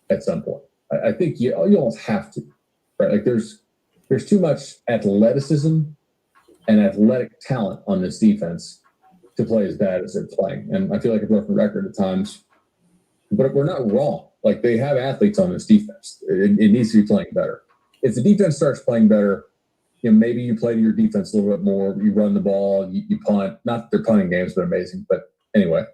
at some point. I think you almost have to, right? Like there's too much athleticism and athletic talent on this defense to play as bad as they're playing. And I feel like a broken record at times, but we're not wrong. Like they have athletes on this defense. It needs to be playing better. If the defense starts playing better, maybe you play to your defense a little bit more. You run the ball, you punt. Not that their punting games been amazing, but anyway,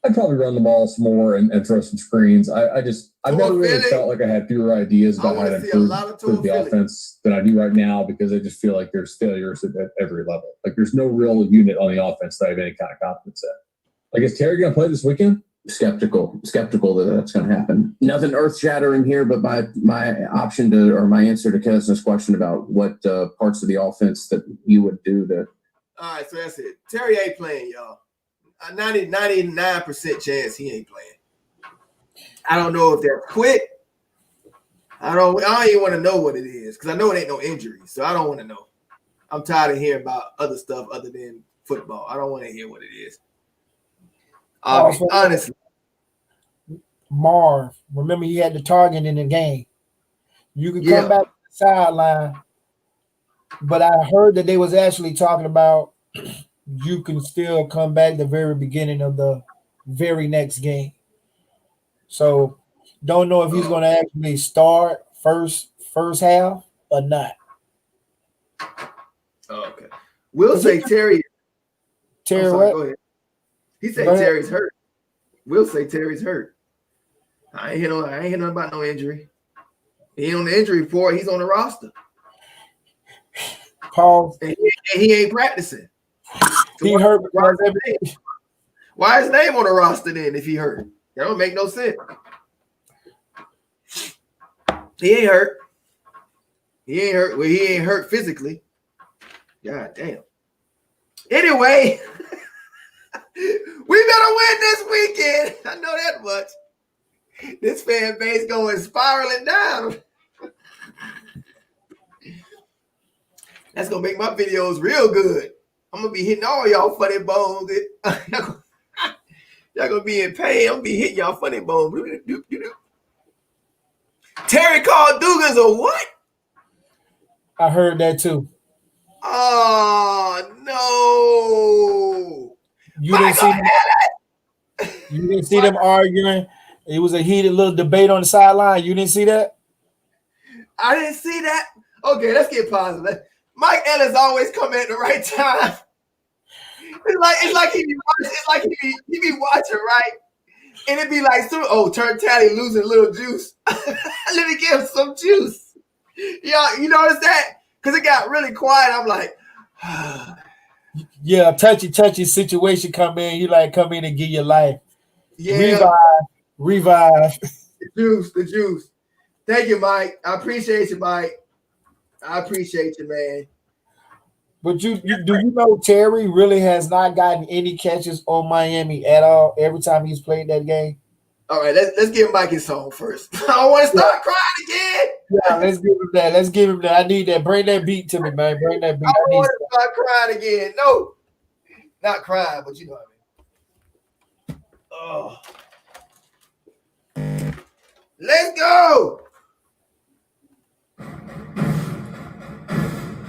I'd probably run the ball some more and throw some screens. I've never really felt like I had fewer ideas about how to improve the offense than I do right now, because I just feel like there's failures at every level. Like there's no real unit on the offense that I have any kind of confidence in. Like, is Terry going to play this weekend? Skeptical that that's going to happen. Nothing earth-shattering here, but my answer to Kesner's question about what parts of the offense that you would do to. All right, so that's it. Terry ain't playing, y'all. 99% chance he ain't playing. I don't know if they're quit. I don't even want to know what it is, because I know it ain't no injury, so I don't want to know. I'm tired of hearing about other stuff other than football. I don't want to hear what it is. Honestly. Marv, remember he had the target in the game. You could come back to the sideline, but I heard that they was actually talking about you can still come back the very beginning of the very next game. So don't know if he's going to actually start first half or not. Okay. We'll say Terry. Terry, what? Go ahead. He said Terry's hurt. We'll say Terry's hurt. I ain't hear nothing about no injury. He ain't on the injury report. He's on the roster. Paul. And he ain't practicing. So he hurt. Why is his name on the roster then if he hurt? That don't make no sense. He ain't hurt. Well, he ain't hurt physically. God damn. Anyway, we better win this weekend. I know that much. This fan base going spiraling down. That's going to make my videos real good. I'm going to be hitting all y'all funny bones. Y'all going to be in pain. I'm going to be hitting y'all funny bones. Terry called Dugans a what? I heard that too. Oh, no. You didn't see them arguing. It was a heated little debate on the sideline. You didn't see that? I didn't see that. Okay, let's get positive. Mike Ellis always come at the right time. It's like he be watching, right? And it'd be like, TURNTTALLY losing a little juice. Let me give him some juice. Y'all, you notice that? Because it got really quiet. I'm like, yeah, touchy situation come in. You like come in and give your life. Yeah. Revive. The juice. Thank you, Mike. I appreciate you, Mike. I appreciate you, man. But do you know Terry really has not gotten any catches on Miami at all every time he's played that game? All right, let's give Mike his song first. I don't want to start crying again. Yeah, let's give him that. I need that. Bring that beat to me, man. Bring that beat. I don't want to start crying again. No, not crying, but you know what I mean. Oh. Let's go.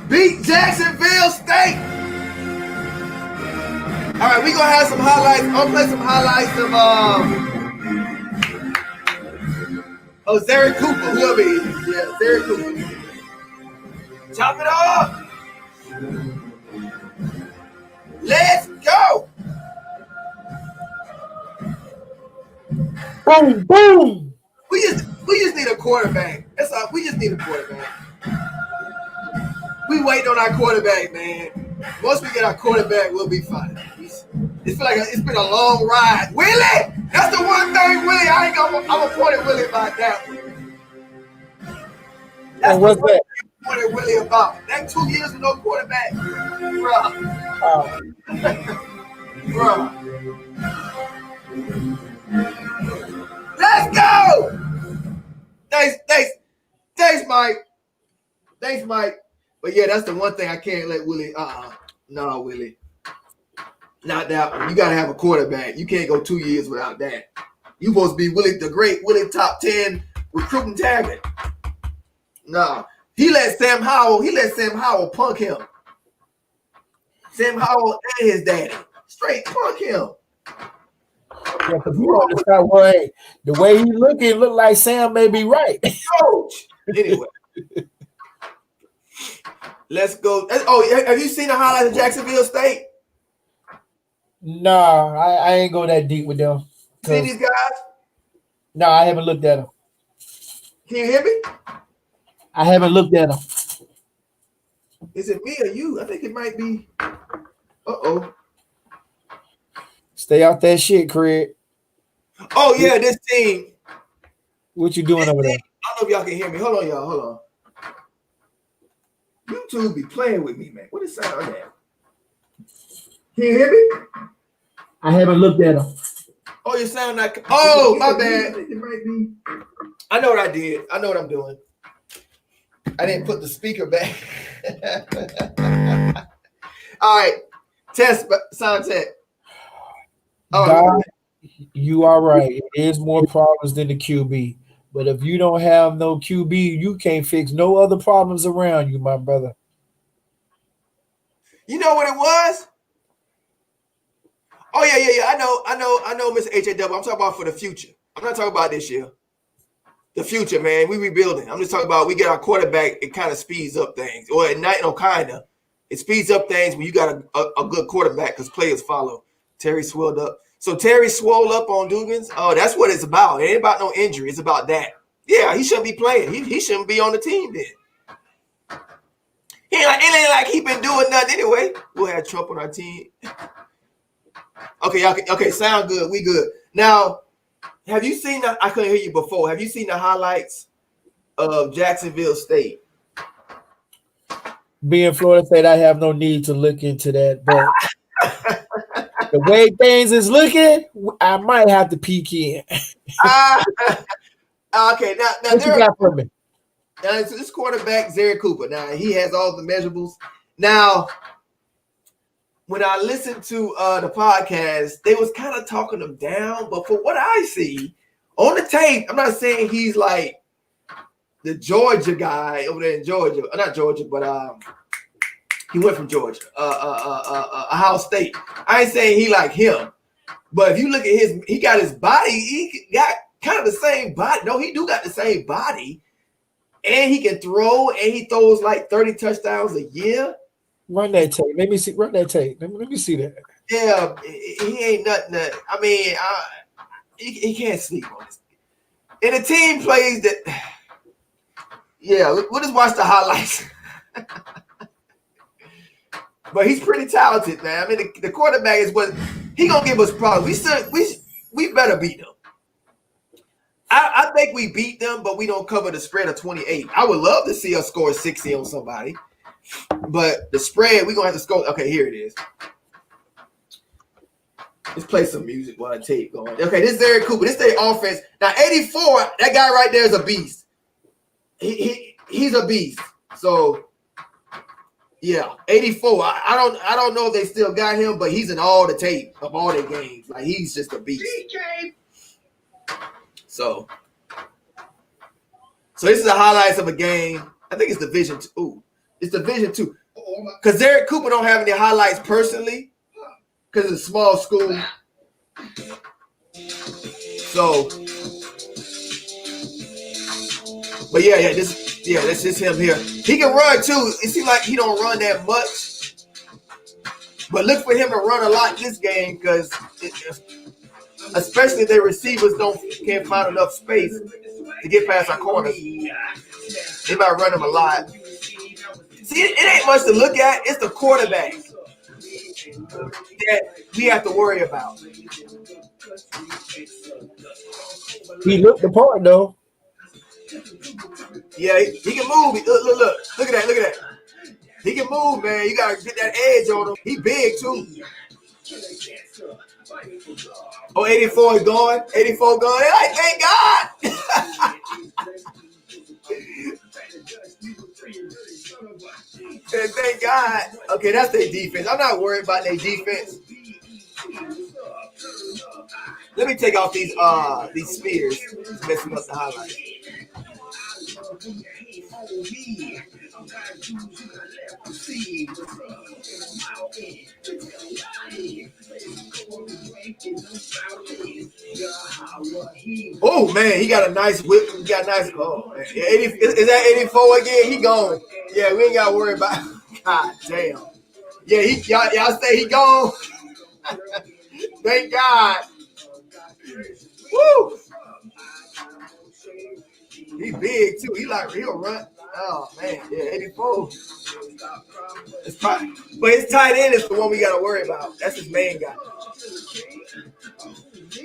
Beat Jacksonville State. I All right, we gonna have some highlights. I'll play some highlights of Zary Cooper, whoever he is. Yeah, Zary Cooper. Chop it off. Let's go. Boom, boom. We just need a quarterback. That's all. We just need a quarterback. We waiting on our quarterback, man. Once we get our quarterback, we'll be fine. It's like it's been a long ride. Willie, that's the one thing, Willie. I'm gonna point at Willie about that one. That's what's that? Point at Willie about that 2 years with no quarterback, bruh. Bruh. Let's go. Thanks, Mike. Thanks, Mike. But yeah, that's the one thing I can't let Willie. No, Willie. Not that one. You gotta have a quarterback. You can't go 2 years without that. You supposed to be Willie the Great, Willie top 10 recruiting target. No. He let Sam Howell punk him. Sam Howell and his daddy. Straight punk him. Yeah, because you understand why the way he look like Sam may be right. Coach. Anyway. Let's go. Oh, have you seen the highlights of Jacksonville State? No, I ain't go that deep with them. See these guys? No, I haven't looked at them. Can you hear me? I haven't looked at them. Is it me or you? I think it might be. Uh-oh. Stay out that shit, Craig. Oh, yeah, this team. What you doing over there? I don't know if y'all can hear me. Hold on, y'all. Hold on. YouTube be playing with me, man. What is sound on that? Can you hear me? I haven't looked at them. Oh, you sound like. Oh, my bad. It might be. I know what I did. I know what I'm doing. I didn't put the speaker back. All right. Test, sound check. God, you are right. It is more problems than the QB. But if you don't have no QB, you can't fix no other problems around you, my brother. You know what it was? Oh, yeah. I know, Mr. H.A.W. I'm talking about for the future. I'm not talking about this year. The future, man. We rebuilding. I'm just talking about we get our quarterback. It kind of speeds up things. Or at night, kind of. It speeds up things when you got a good quarterback because players follow. Terry swelled up. So Terry swole up on Dugans. Oh, that's what it's about. It ain't about no injury. It's about that. Yeah, he shouldn't be playing. He shouldn't be on the team then. It ain't like he been doing nothing anyway. We'll have Trump on our team. Okay, sound good. We good. Now, have you seen the, I couldn't hear you before. Have you seen the highlights of Jacksonville State? Being Florida State, I have no need to look into that. But the way things is looking, I might have to peek in. Okay, now what you got for me? Now, this quarterback, Zary Cooper. Now, he has all the measurables. Now, when I listened to the podcast, they was kind of talking him down. But for what I see on the tape, I'm not saying he's like the Georgia guy over there in Georgia. Not Georgia, but he went from Georgia, Ohio State. I ain't saying he like him. But if you look at he got his body, he got kind of the same body. No, he do got the same body. And he can throw, and he throws like 30 touchdowns a year. Run that tape. Let me see. Run that tape. Let me see that. Yeah, he ain't nothing. I mean, he can't sleep on this. And the team plays that. Yeah, we'll just watch the highlights. But he's pretty talented, man. I mean, the quarterback is what he gonna give us problems. We better beat them. I think we beat them, but we don't cover the spread of 28. I would love to see us score 60 on somebody. But the spread, we're going to have to score. Okay, here it is. Let's play some music while I tape going. Okay, this is Zary Cooper. This is their offense. Now, 84, that guy right there is a beast. He's a beast. So, yeah, 84. I don't know if they still got him, but he's in all the tape of all their games. Like, he's just a beast. So this is the highlights of a game. I think it's Division 2. It's Division 2. Because Zary Cooper don't have any highlights personally. because it's a small school. So, but that's just him here. He can run too. It seems like he don't run that much, but look for him to run a lot this game because, especially if their receivers can't find enough space to get past our corners, they might run him a lot. See, it ain't much to look at. It's the quarterback that we have to worry about. He looked the part though. Yeah, he can move. Look at that. He can move, man. You gotta get that edge on him. He big too. Oh, 84 is going. 84 going. Like, thank God. Thank God. Okay, that's their defense. I'm not worried about their defense. Let me take off these spears. It's messing up the highlight. Oh man, he got a nice whip. He got a nice. Oh man, yeah, is that 84 again? He gone. Yeah, we ain't got to worry about. God damn. Yeah, y'all say he gone. Thank God. Woo. He big too. He'll run. Oh man, yeah, 84. It's probably, but his tight end is the one we got to worry about. That's his main guy.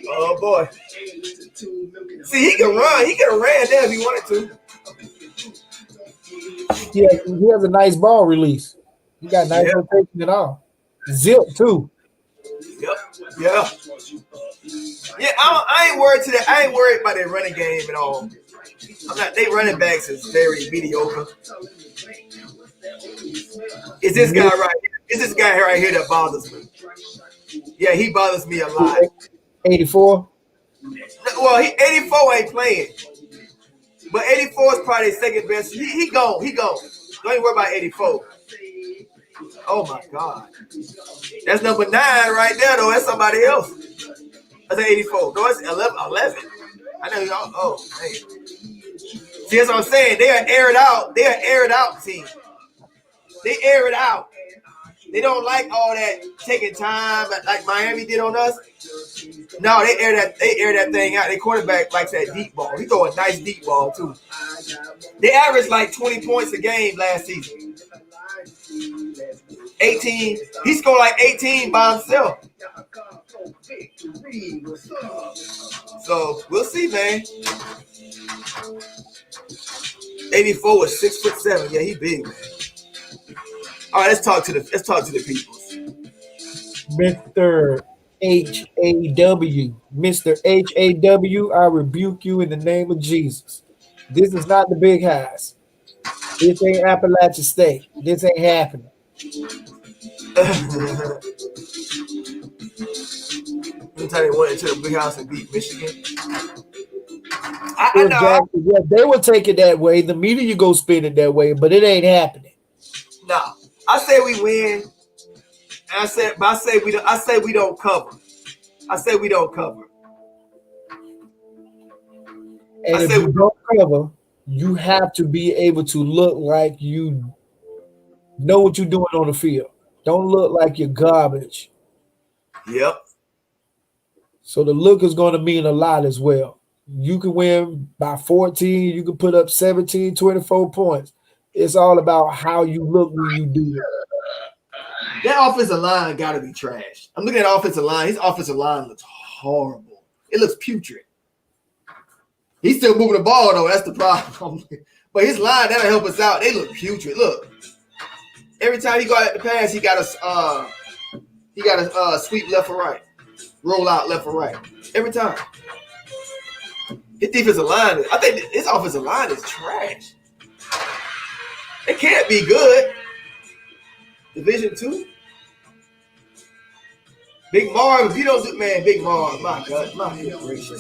Oh boy. See, he can run. He could have ran there if he wanted to. Yeah, he has a nice ball release. He got nice rotation and all. Zip too. Yep. Yeah. Yeah, I ain't worried today. I ain't worried about their running game at all. I'm not. They running backs is very mediocre. It's this guy right here. It's this guy right here that bothers me. Yeah, he bothers me a lot. 84. Well, 84 ain't playing, but 84 is probably second best. He gone. He gone. Don't even worry about 84. Oh my God, that's number 9 right there. Though that's somebody else. That's 84. No, it's 11. I know y'all. Oh man. See, that's what I'm saying. They are air it out. They are air it out team. They air it out. They don't like all that taking time like Miami did on us. No, they air that thing out. Their quarterback likes that deep ball. He throw a nice deep ball too. They averaged like 20 points a game last season. 18. He scored like 18 by himself. So we'll see, man. 84 is 6'7". Yeah, he big, man. All right, let's talk to the people. Mr. H-A-W. Mr. H-A-W, I rebuke you in the name of Jesus. This is not the Big House. This ain't Appalachian State. This ain't happening. Let me tell you, went into the Big House and beat Michigan. I know. Yeah, they will take it that way. The media go spin it that way, but it ain't happening. No. I say we win. And I say we don't. I say we don't cover. I say we don't cover. And if you don't cover, you have to be able to look like you know what you're doing on the field. Don't look like you're garbage. Yep. So the look is going to mean a lot as well. You can win by 14. You can put up 17, 24 points. It's all about how you look when you do it. That offensive line got to be trash. I'm looking at the offensive line. His offensive line looks horrible. It looks putrid. He's still moving the ball, though. That's the problem. But his line, that'll help us out. They look putrid. Look. Every time he go out the pass, he got a sweep left or right. Roll out left or right. Every time. His defensive line, I think his offensive line is trash. It can't be good. Division 2. Big Marv, if you don't do, man, Big Marv, my God, my gracious.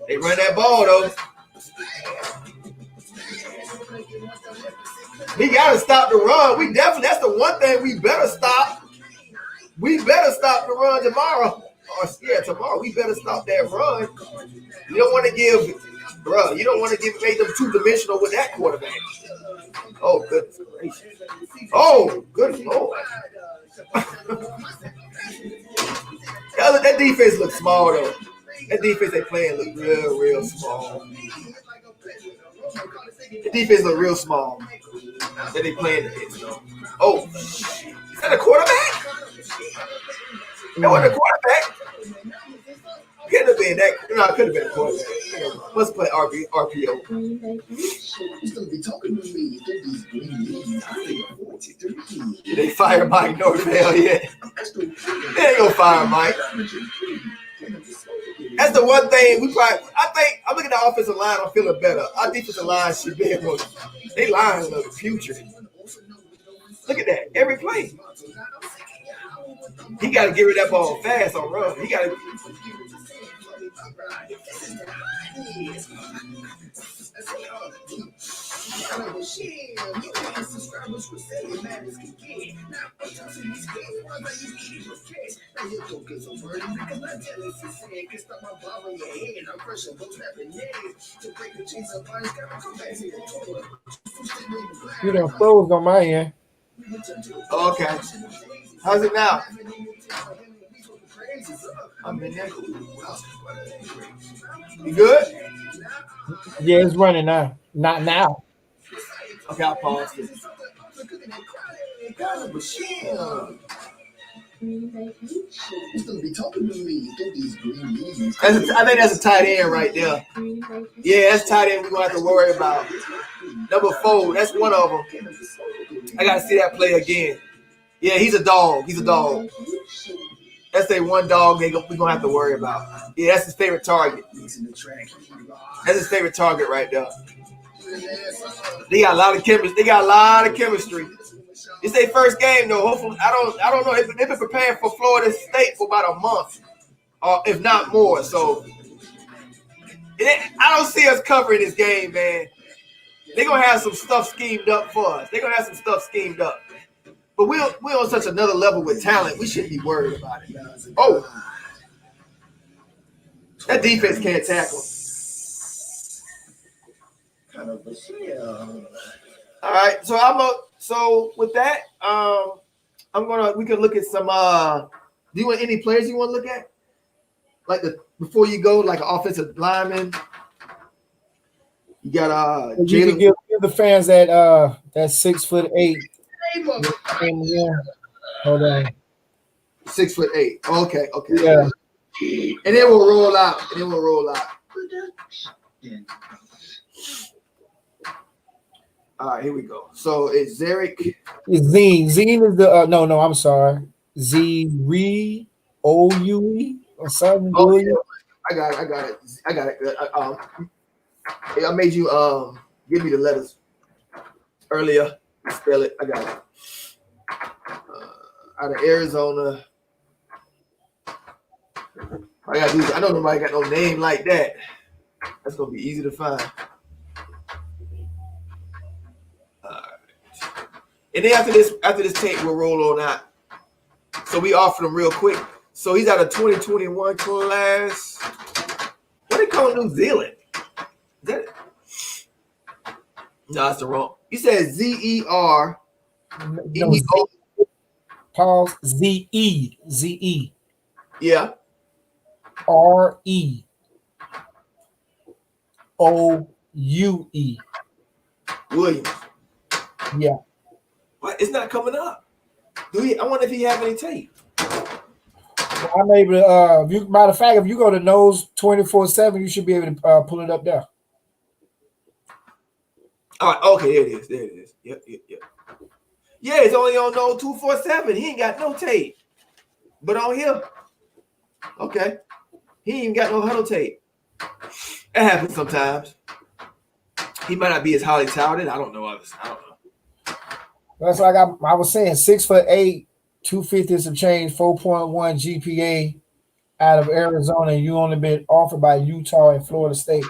They run that ball, though. We got to stop the run. That's the one thing we better stop. We better stop the run tomorrow. Tomorrow we better stop that run. You don't want to give, bro. You don't want to make them two-dimensional with that quarterback. Oh, goodness gracious. Oh, good Lord. That defense looks small, though. That defense they playing look real small. The defense look real small. That they playing against, though. Oh, is that a quarterback? That wasn't a quarterback. Could have been that. No, it could have been a quarterback. Let's play RPO. They fire Mike Norvell yet? They ain't gonna fire Mike. That's the one thing I'm looking at the offensive line. I'm feeling better. Our defensive line should be able. They line of the future. Look at that. Every play. He got to get rid of that ball fast on run. He got to. You done froze on my end. Okay. How's it now? I'm in there. You good? Yeah, it's running now. Not now. Okay, I'll pause it. I think that's a tight end right there. Yeah, that's tight end we're going to have to worry about. Number 4, that's one of them. I got to see that play again. Yeah, he's a dog. He's a dog. That's the one dog we're going to have to worry about. Yeah, that's his favorite target. That's his favorite target right there. They got a lot of chemistry. It's their first game though. Hopefully, I don't know. They've been preparing for Florida State for about a month, or if not more. So I don't see us covering this game, man. They're gonna have some stuff schemed up for us. But we're on such another level with talent. We shouldn't be worried about it. Oh, that defense can't tackle. All right, so with that, we could look at some. Do you want any players you want to look at? Like before you go, like an offensive lineman. You got you can give the fans that 6'8". Hold on. 6'8". Okay. Yeah. And then we'll roll out. All right, here we go. So it's Zarek. It's Zine. Zine is the no. I'm sorry. Z-R-E-O-U-E or something. Oh, yeah. I got it. I made you give me the letters earlier. Spell it. I got it. Out of Arizona. I know nobody got no name like that. That's gonna be easy to find. And then after this tape, we'll roll on out. So we offered him real quick. So he's out of 2021 class. What they call New Zealand? Is that it? No, that's the wrong. He says Z-E-R. No, pause. Z-E. Yeah. R-E-O-U-E. Williams. Yeah. What? It's not coming up. I wonder if he have any tape. I'm able to. Matter of fact, if you go to Nose 24/7, you should be able to pull it up there. All right. Okay. There it is. Yep. Yeah, it's only on Nose 247. He ain't got no tape. But on here, okay, he ain't got no huddle tape. That happens sometimes. He might not be as highly touted. I don't know. That's like I was saying, 6'8", 250 some change, 4.1 GPA out of Arizona, and you only been offered by Utah and Florida State.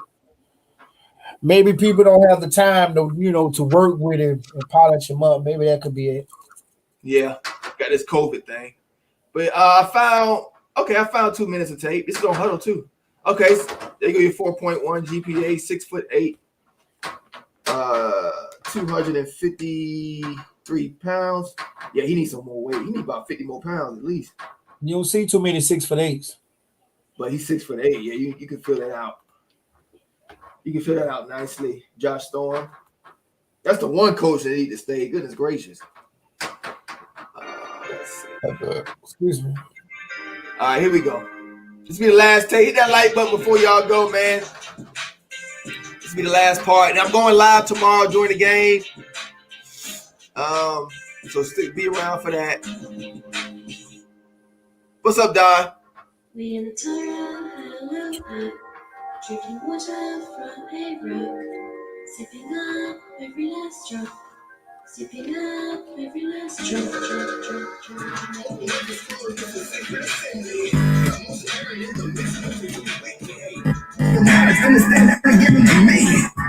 Maybe people don't have the time to work with him and polish him up. Maybe that could be it. Yeah, got this COVID thing. But I found 2 minutes of tape. This is on Huddle too. Okay, so there you go. Your 4.1 GPA, 6'8", 253 pounds. Yeah, he needs some more weight. He needs about 50 more pounds at least. You don't see too many 6'8". But he's 6'8". Yeah, you can fill that out. You can fill that out nicely. Josh Storm. That's the one coach that need to stay. Goodness gracious. Let's see. Excuse me. All right, here we go. This will be the last take. Hit that like button before y'all go, man. This will be the last part. And I'm going live tomorrow during the game. So be around for that. What's up, Don? We in the Torah, drinking water from a rock, sipping up every last drop, sipping up every last drop. Understand that I'm giving you me.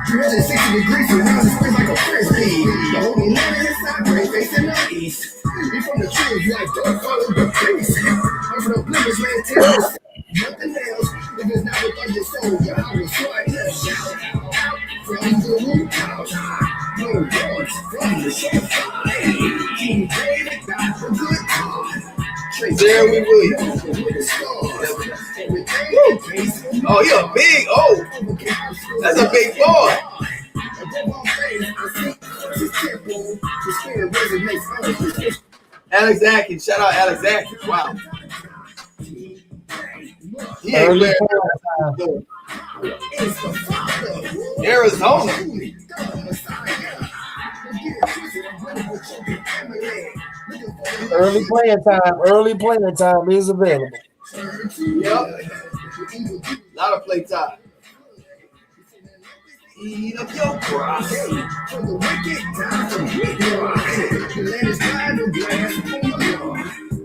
360 degrees around the spring like a frisbee. The holy land inside, great facing the east. We from the trees like don't follow the priest. I'm from the Blivers, man, tell me nothing else. If it's not within your soul, I will fly to shout out from the rooftops. No words from the shore. King David died for good cause. There we will. Oh, you're big. Oh, that's a big boy. Alex Atkins. Shout out Alex Atkins. Wow. He ain't playing. Arizona. Early playing time is available. Yep. A lot of play time. Eat up your pride. For the wicked time to get the land is tired of glass.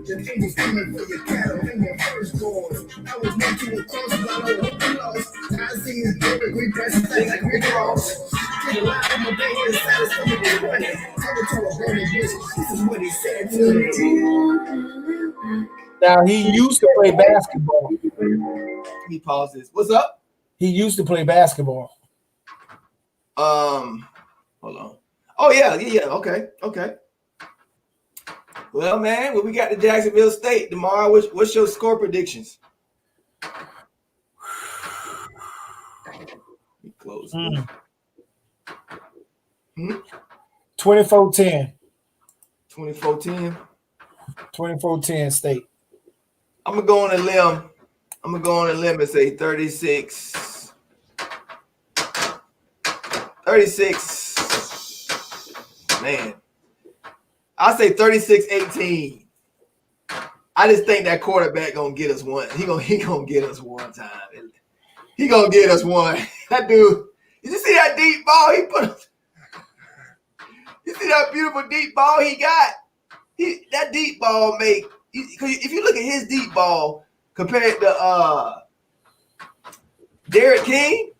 The angels coming for your cattle and your firstborn. I was meant to cross, but I don't hope you lost. I see his glory, we press things like we cross. To the line of my day is satisfied with running. Tell it to a burning bitch. This is what he said to me. Now, he used to play basketball. Let me pause this. What's up? He used to play basketball. Hold on. Oh, yeah. Okay. Well, man, when we got to Jacksonville State tomorrow, what's your score predictions? Close. 24-10. 24-10. 24-10 State. I'm gonna go on a limb. And say 36. 36. Man. I say 36-18. I just think that quarterback gonna get us one. He gonna get us one time. He gonna get us one. That dude. Did you see that deep ball he put? You see that beautiful deep ball he got? That deep ball make. If you look at his deep ball compared to Derek King,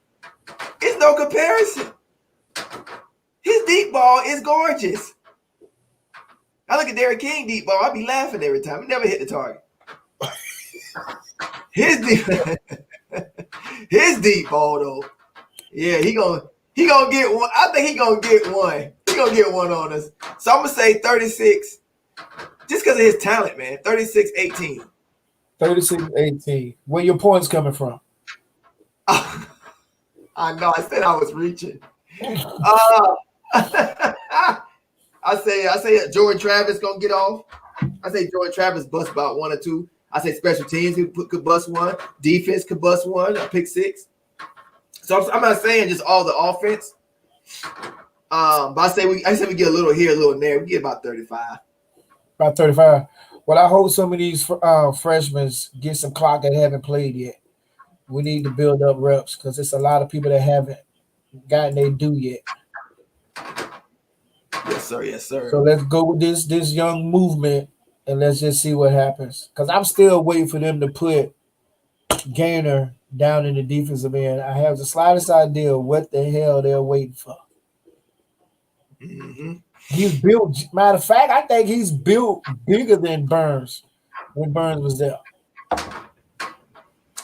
it's no comparison. His deep ball is gorgeous. I look at Derek King deep ball, I be laughing every time. He never hit the target. His deep ball though. Yeah, he gonna get one. I think he gonna get one. He gonna get one on us. So I'm gonna say 36. Just because of his talent, man. 36-18. 36-18. Where your points coming from? I know. I said I was reaching. I say Jordan Travis gonna get off. I say Jordan Travis bust about 1 or 2. I say special teams could bust 1. Defense could bust 1. A pick 6. So I'm not saying just all the offense. But I say we get a little here, a little there. We get about 35. About 35. Well, I hope some of these freshmen get some clock that haven't played yet. We need to build up reps because it's a lot of people that haven't gotten their due yet. Yes, sir. Yes, sir. So let's go with this young movement and let's just see what happens. Because I'm still waiting for them to put Gaynor down in the defensive end. I have the slightest idea of what the hell they're waiting for. Mm-hmm. He's built. Matter of fact, I think he's built bigger than Burns. when Burns was there.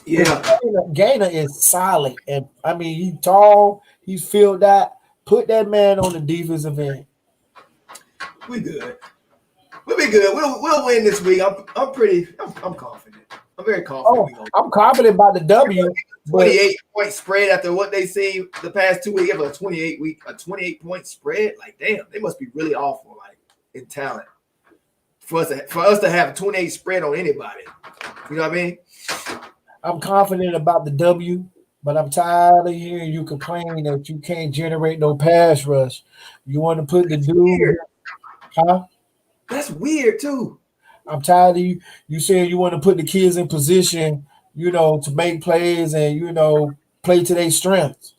Yeah. Gainer is solid. And I mean, he's tall, he's filled out. Put that man on the defensive end. We good. We'll be good. We'll win this week. I'm confident. I'm very confident. I'm confident about the W. 28-point spread after what they see the past 2 weeks. A 28-point spread. Like, damn, they must be really awful, like, in talent. For us to have a 28 spread on anybody. You know what I mean? I'm confident about the W, but I'm tired of hearing you complain that you can't generate no pass rush. You want to put the dude, huh? That's weird too. I'm tired of you saying you want to put the kids in position, to make plays and play to their strengths.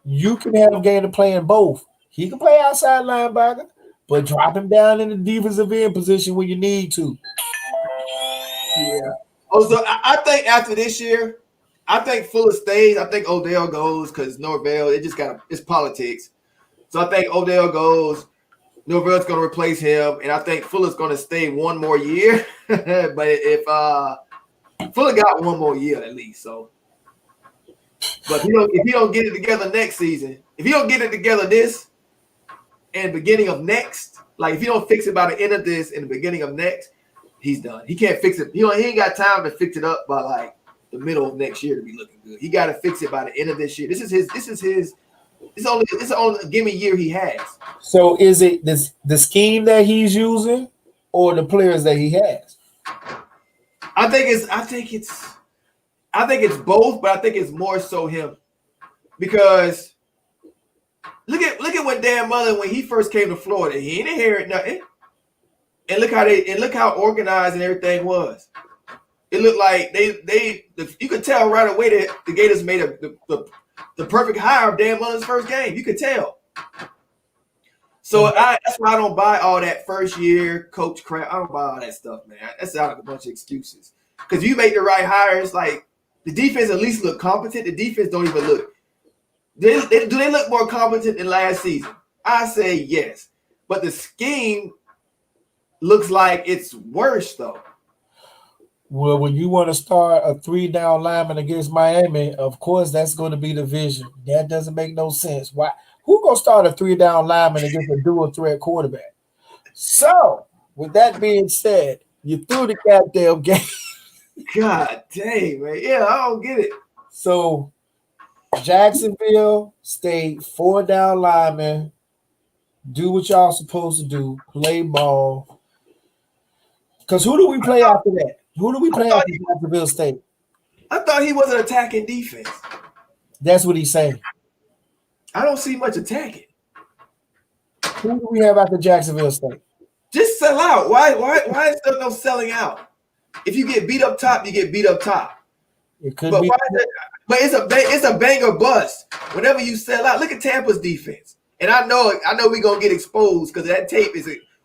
You can have Gainer playing both. He can play outside linebacker, but drop him down in the defensive end position when you need to. Yeah. Also, I think after this year, I think Fuller stays. I think Odell goes because Norvell, it's politics. So I think Odell goes. Norvell's going to replace him, and I think Fuller's going to stay one more year. But if Fuller got one more year at least, so. But if he don't get it together next season, if he don't get it together this and beginning of next, like if he don't fix it by the end of this and the beginning of next, he's done. He can't fix it. He ain't got time to fix it up by like the middle of next year to be looking good. He got to fix it by the end of this year. This is his. It's the only gimme year he has. So is it the scheme that he's using or the players that he has? I think it's both, but I think it's more so him. Because look at what Dan Mullen, when he first came to Florida, he didn't inherit nothing. And look how organized and everything was. It looked like you could tell right away that the Gators made the perfect hire of Dan Mullen's first game. You could tell. So that's why I don't buy all that first year coach crap. I don't buy all that stuff, man. That's out of a bunch of excuses. Because you make the right hires, like the defense at least look competent. The defense don't even look. Do they look more competent than last season? I say yes. But the scheme looks like it's worse though. Well, when you want to start a 3-down lineman against Miami, of course that's going to be the vision. That doesn't make no sense. Why? Who gonna start a 3-down lineman against a dual threat quarterback? So, with that being said, you threw the goddamn game. God dang, man. Yeah, I don't get it. So, Jacksonville State 4-down lineman, do what y'all supposed to do, play ball. Because who do we play after that? Who do we play after Jacksonville State? I thought he was an attacking defense. That's what he's saying. I don't see much attacking. Who do we have after Jacksonville State? Just sell out. Why is there no selling out? If you get beat up top, you get beat up top. It could but be. But it's a bang or bust. Whenever you sell out, look at Tampa's defense. And I know we're gonna get exposed because that tape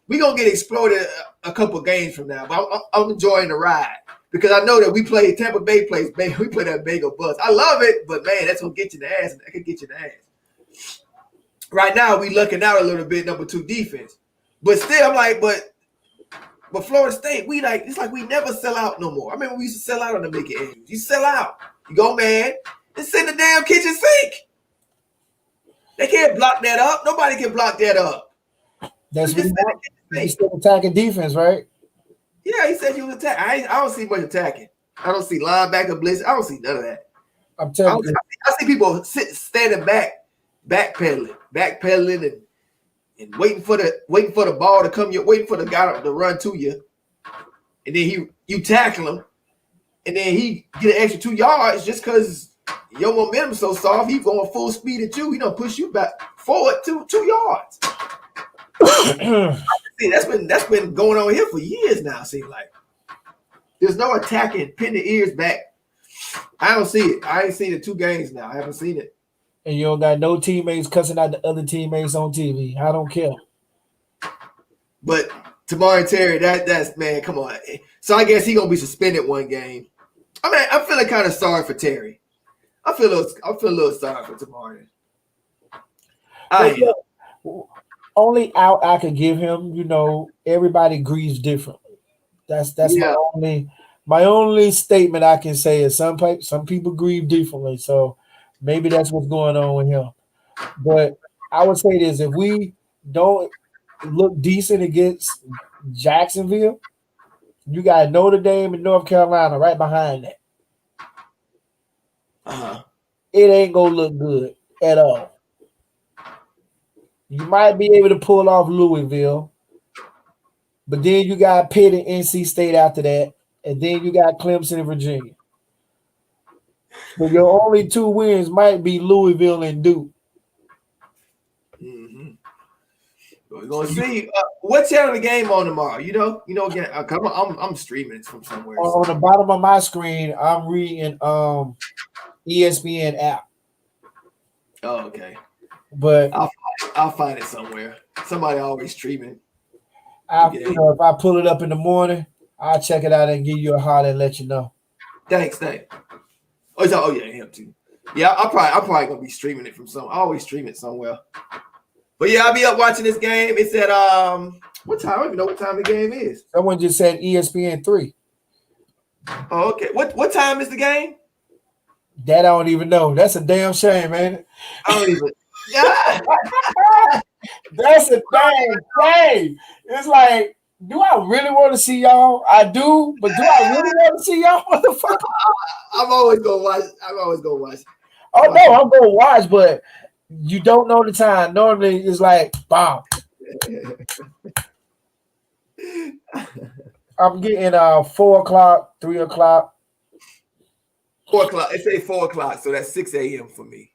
we're gonna get exploded a couple games from now. But I'm enjoying the ride because I know that Tampa Bay plays we play that bang or bust. I love it, but man, that's gonna get you in the ass. That could get you in the ass. Right now, we looking out a little bit, number 2 defense. But still, I'm like, but Florida State, it's like we never sell out no more. I remember we used to sell out on the Mickey Andrews. You sell out. You go, man, and send the damn kitchen sink. They can't block that up. Nobody can block that up. That's what he's still attacking defense, right? Yeah, he said you was attacking. I don't see much attacking. I don't see linebacker blitz. I don't see none of that. I'm telling you. I see people standing backpedaling and waiting for the ball to come, waiting for the guy to run to you. And then you tackle him. And then he get an extra 2 yards just because your momentum's so soft. He going full speed at you. He don't push you back forward 2 yards. See, that's been going on here for years now. It seems like there's no attacking, pin the ears back. I don't see it. I ain't seen it 2 games now. I haven't seen it. And you don't got no teammates cussing out the other teammates on TV. I don't care. But Tammarion Terry, that's man, come on. So I guess he gonna be suspended 1 game. I mean, I'm feeling kind of sorry for Terry. I feel a little sorry for Tammarion. Only out I could give him, everybody grieves differently. That's my only statement I can say is some people grieve differently. So maybe that's what's going on with him. But I would say this: if we don't look decent against Jacksonville, you got Notre Dame and North Carolina right behind that. It ain't gonna look good at all. You might be able to pull off Louisville, but then you got Pitt and NC State after that, and then you got Clemson and Virginia. So your only 2 wins might be Louisville and Duke. We're gonna see what channel the game on tomorrow. Again, I'm streaming it from somewhere. On the bottom of my screen, I'm reading ESPN app. Oh, okay. But I'll find it somewhere. Somebody always streaming. If I pull it up in the morning, I'll check it out and give you a holler and let you know. Thanks. Oh yeah, him too. Yeah, I'm probably gonna be streaming it from some. I always stream it somewhere. But yeah, I'll be up watching this game. It's at what time? I don't even know what time the game is. Someone just said ESPN 3. Oh, okay. What time is the game? That I don't even know. That's a damn shame, man. I don't even. Yeah. That's a damn shame. It's like, do I really want to see y'all? I do, but do I really want to see y'all, motherfucker? I'm always gonna watch. Oh no, I'm gonna watch, but you don't know the time. Normally, it's like, bomb. I'm getting 4 o'clock, 3 o'clock. 4 o'clock. It say 4 o'clock, so that's 6 a.m. for me.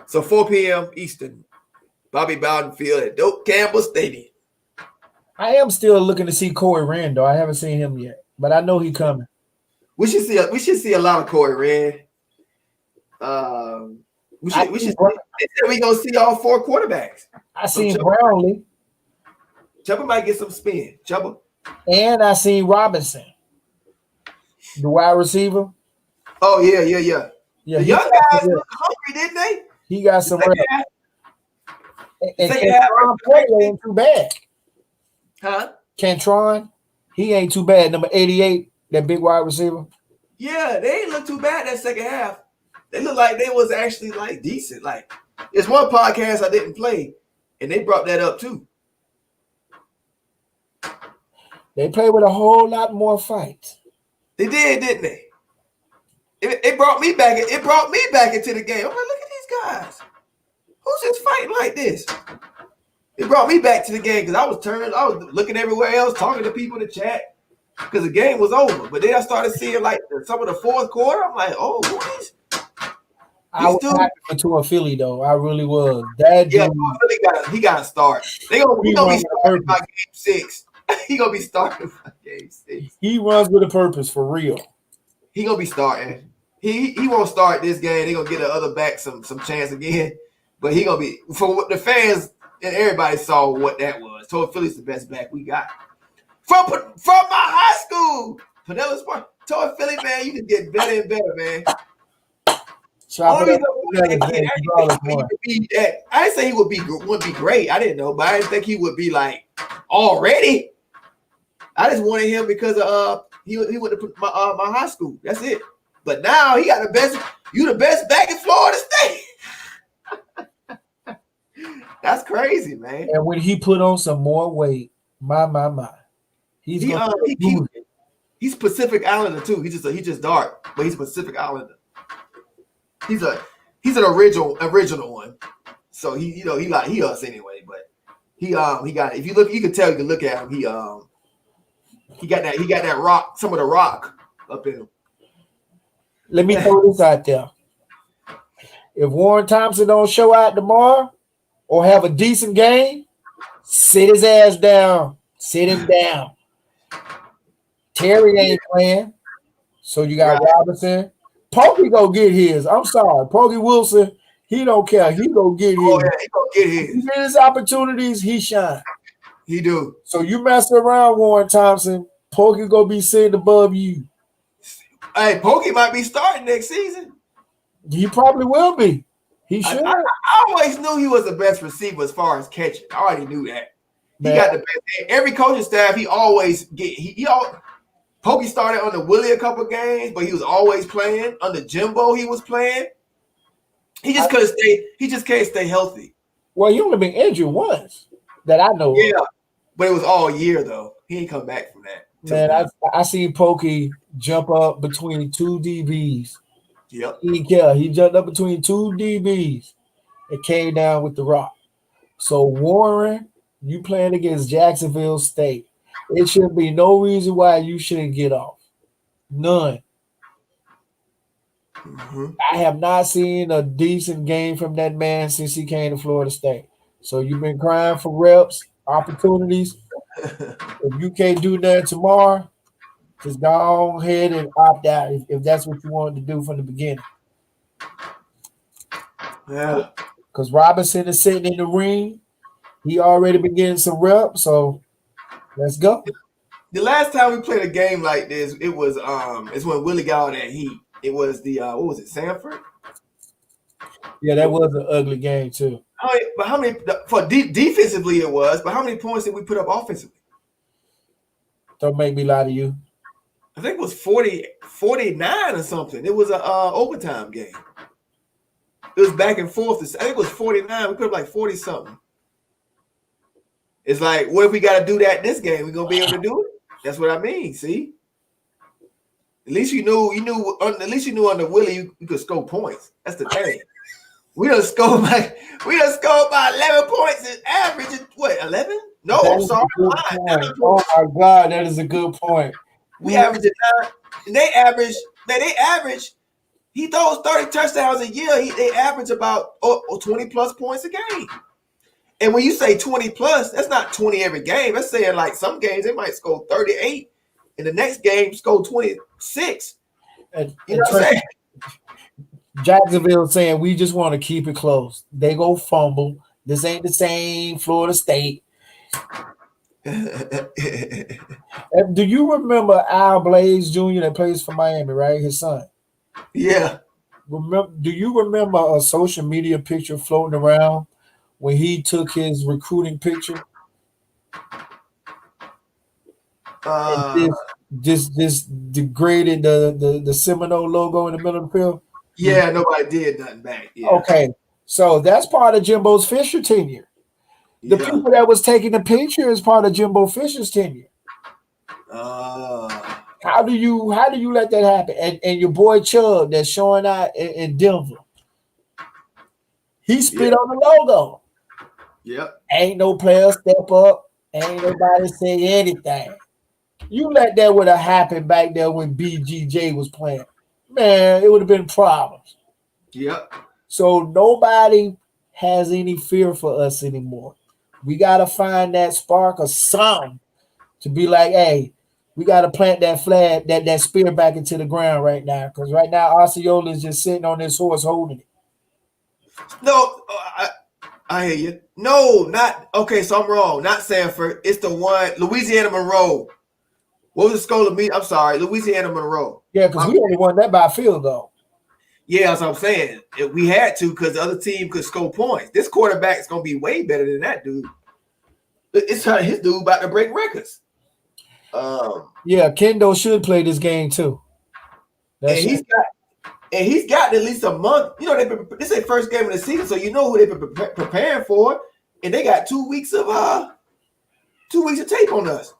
So 4 p.m. Eastern. Bobby Bowden Field at Doak Campbell Stadium. I am still looking to see Corey Rand, though. I haven't seen him yet, but I know he's coming. We should see a lot of Corey Rand. We gonna see all 4 quarterbacks. I seen Brownlee. Chuba might get some spin. Chuba. And I seen Robinson, the wide receiver. Oh yeah. The young guys look hungry, didn't they? He got some. And Cantron ain't too bad. Huh? Cantron, he ain't too bad. Number 88, that big wide receiver. Yeah, they ain't look too bad that second half. They look like they was actually like decent. Like, there's one podcast I didn't play, and they brought that up too. They play with a whole lot more fight. They did, didn't they? It brought me back. It brought me back into the game. I'm like, look at these guys. Who's just fighting like this? It brought me back to the game because I was looking everywhere else, talking to people in the chat because the game was over. But then I started seeing like some of the fourth quarter. I'm like, oh, who is? I was happy to a Philly though. I really was. That dude, he got to start. He gonna be starting by game 6. He gonna be starting by game 6. He runs with a purpose for real. He gonna be starting. He won't start this game. They gonna get the other back some chance again. But he gonna be for what the fans and everybody saw what that was. Told Philly's the best back we got from my high school. Pinellas Park. Told Philly, man, you can get better and better, man. I didn't say he wouldn't be great. I didn't know, but I didn't think he would be like already. I just wanted him because he went to my high school. That's it. But now he got the best. You the best back in Florida State. That's crazy, man. And when he put on some more weight, my. He's Pacific Islander too. He's just dark, but he's Pacific Islander. He's an original one. So he us anyway, but he got, if you look, you can tell, you can look at him. He got that rock, some of the rock up in him. Let me throw this out there. If Warren Thompson don't show out tomorrow or have a decent game, sit his ass down. Sit him down. Terry ain't playing. So you got Robinson. Pokey go get his. I'm sorry. Pokey Wilson, he don't care. He go get his. Oh, yeah, he go get his. He get his opportunities, he shine. He do. So you mess around, Warren Thompson, Pokey gonna be sitting above you. Hey, Pokey might be starting next season. He probably will be. He should. I always knew he was the best receiver as far as catching. I already knew that. He got the best. Every coaching staff, he always get. Pokey started under Willie a couple games, but he was always playing. Under Jimbo, he was playing. He just couldn't stay. He just can't stay healthy. Well, you only been injured once that I know. Yeah, but it was all year though. He ain't come back from that. Man, I seen Pokey jump up between two DBs. Yep. He jumped up between two DBs and came down with the rock. So Warren, you playing against Jacksonville State. It should be no reason why you shouldn't get off. None. Mm-hmm. I have not seen a decent game from that man since he came to Florida State. So you've been crying for reps, opportunities. If you can't do that tomorrow, just go ahead and opt out if that's what you wanted to do from the beginning. Yeah. Because Robinson is sitting in the ring. He already been getting some reps, so let's go. The last time we played a game like this, it was it's when Willie got all that heat. It was the what was it, Sanford? Yeah, that was an ugly game too. But how many for defensively it was? But how many points did we put up offensively? Don't make me lie to you. I think it was 49 or something. It was a overtime game. It was back and forth. I think it was 49. We put up like 40 something. It's like, what if we got to do that in this game? We gonna be able to do it? That's what I mean. See, at least you knew. At least you knew under Willie you could score points. That's the thing. We done scored by 11 points in average. What, 11? No, I'm sorry. Oh my God, that is a good point. We averaged 9, and they average. He throws 30 touchdowns a year. They average about 20 plus points a game. And when you say 20 plus, that's not 20 every game. That's saying like some games they might score 38, and the next game score 26. You know what I'm saying? Jacksonville saying we just want to keep it close. They go fumble. This ain't the same Florida State. Do you remember Al Blaze Jr. that plays for Miami, right? His son. Yeah. Do you remember a social media picture floating around when he took his recruiting picture? This degraded the Seminole logo in the middle of the field. Yeah, nobody did nothing back. Yeah. Okay, so that's part of Jimbo Fisher tenure. The people that was taking the picture is part of Jimbo Fisher's tenure. How do you let that happen? And your boy Chubb that's showing out in Denver, he spit on the logo. Yep. Ain't no player step up. Ain't nobody say anything. You let that would have happened back there when BGJ was playing. Man, it would have been problems. Yep. So nobody has any fear for us anymore. We got to find that spark or something to be like, hey, we got to plant that flag, that spear back into the ground right now. Because right now, Osceola is just sitting on this horse holding it. No, I hear you. No, not okay. So I'm wrong. Not Sanford. It's the one Louisiana Monroe. What was the score of me? I'm sorry, Louisiana Monroe. Yeah, because we only won that by a field goal. Yeah, that's what I'm saying. We had to because the other team could score points. This quarterback is gonna be way better than that dude. It's his dude about to break records. Yeah, Kendo should play this game too. He's got at least a month. You know, this is their first game of the season, so you know who they've been preparing for, and they got 2 weeks of tape on us.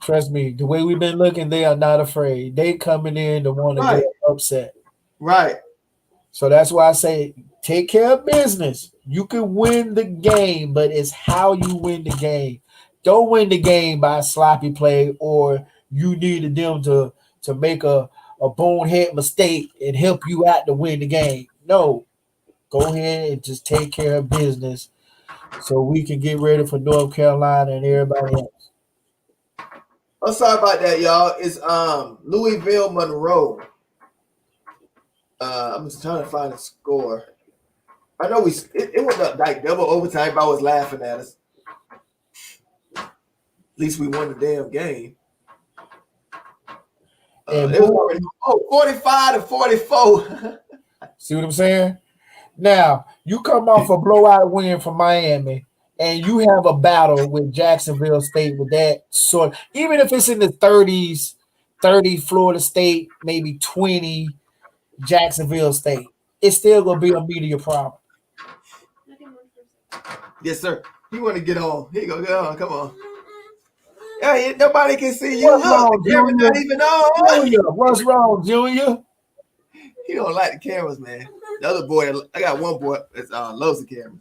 Trust me, the way we've been looking, they are not afraid. They coming in to want to get upset. Right. So that's why I say take care of business. You can win the game, but it's how you win the game. Don't win the game by a sloppy play or you needed them to make a bonehead mistake and help you out to win the game. No. Go ahead and just take care of business so we can get ready for North Carolina and everybody else. I'm sorry about that, y'all. It's Louisville Monroe. I'm just trying to find a score. I know it was like double overtime. Everybody was laughing at us. At least we won the damn game. It was 45-44. See what I'm saying? Now, you come off a blowout win from Miami, and you have a battle with Jacksonville State with that sort, even if it's in the 30s, 30 Florida State, maybe 20 Jacksonville State, it's still gonna be a media problem. Yes, sir. You want to get on? Here you go. Get on. Come on. Yeah, nobody can see you. What's wrong, Camera's not Junior? even on. Junior, what's wrong, Junior? He don't like the cameras, man. The other boy, I got one boy that loves the camera.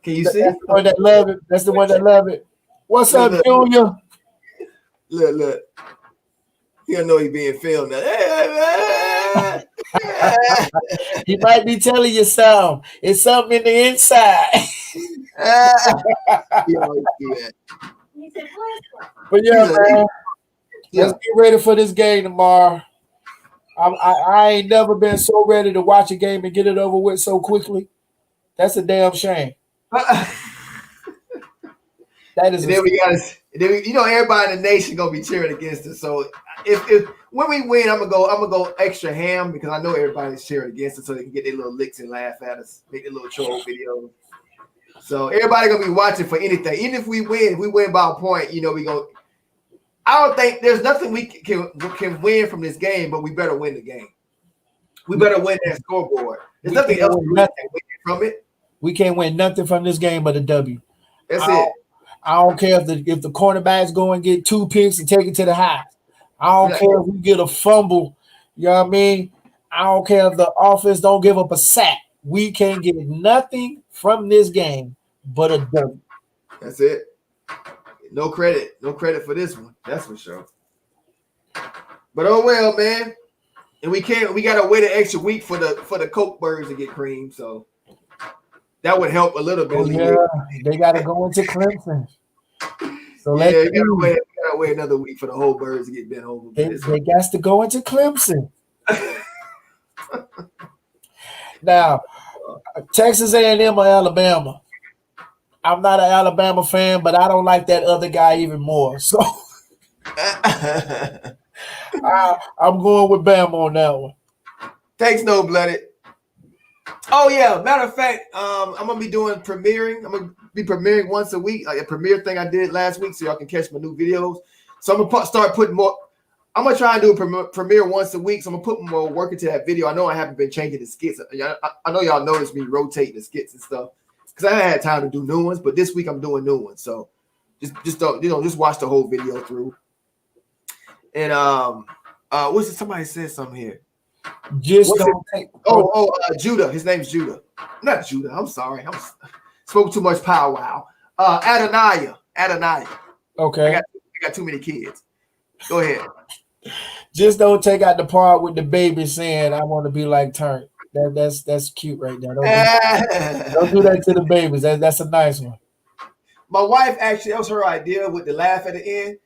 Can you see? That's the one that love it. That's the one that love it. What's up, Junior? Look. He don't know he's being filmed now. He might be telling you something. It's something in the inside. He always do that. But yeah, man. Let's get ready for this game tomorrow. I ain't never been so ready to watch a game and get it over with so quickly. That's a damn shame. That is. And then we got everybody in the nation gonna be cheering against us. So if when we win, I'm gonna go extra ham because I know everybody's cheering against us, so they can get their little licks and laugh at us, make their little troll video. So everybody gonna be watching for anything. Even if we win by a point, we go. I don't think there's nothing we can win from this game, but we better win the game. We better win that scoreboard. There's nothing else we can win from it. We can't win nothing from this game but a W. That's it. I don't care if the cornerbacks go and get 2 picks and take it to the house. I don't care if we get a fumble. You know what I mean? I don't care if the offense don't give up a sack. We can't get nothing from this game but a W. That's it. No credit for this one. That's for sure. But oh well, man. And we gotta wait an extra week for the Coke birds to get creamed. So that would help a little bit. Oh, yeah, they gotta go into Clemson. So we gotta wait another week for the whole birds to get bent over. They got to go into Clemson. Now, Texas A&M or Alabama. I'm not an Alabama fan, but I don't like that other guy even more. So I'm going with Bama on that one. Thanks, No Blooded. Oh yeah, matter of fact, I'm gonna be doing premiering. I'm gonna be premiering once a week, like a premiere thing I did last week, so y'all can catch my new videos. So I'm gonna start putting more. I'm gonna try and do a premiere once a week. So I'm gonna put more work into that video. I know I haven't been changing the skits. I know y'all noticed me rotating the skits and stuff because I haven't had time to do new ones. But this week I'm doing new ones. So just watch the whole video through. And what's it? Somebody said something here. Judah. His name's Judah. Not Judah. I'm sorry. I spoke too much powwow. Adonai. Okay. I got too many kids. Go ahead. Just don't take out the part with the baby saying, "I want to be like Turnt." That's cute right there. Don't do that to the babies. That's a nice one. My wife actually, that was her idea with the laugh at the end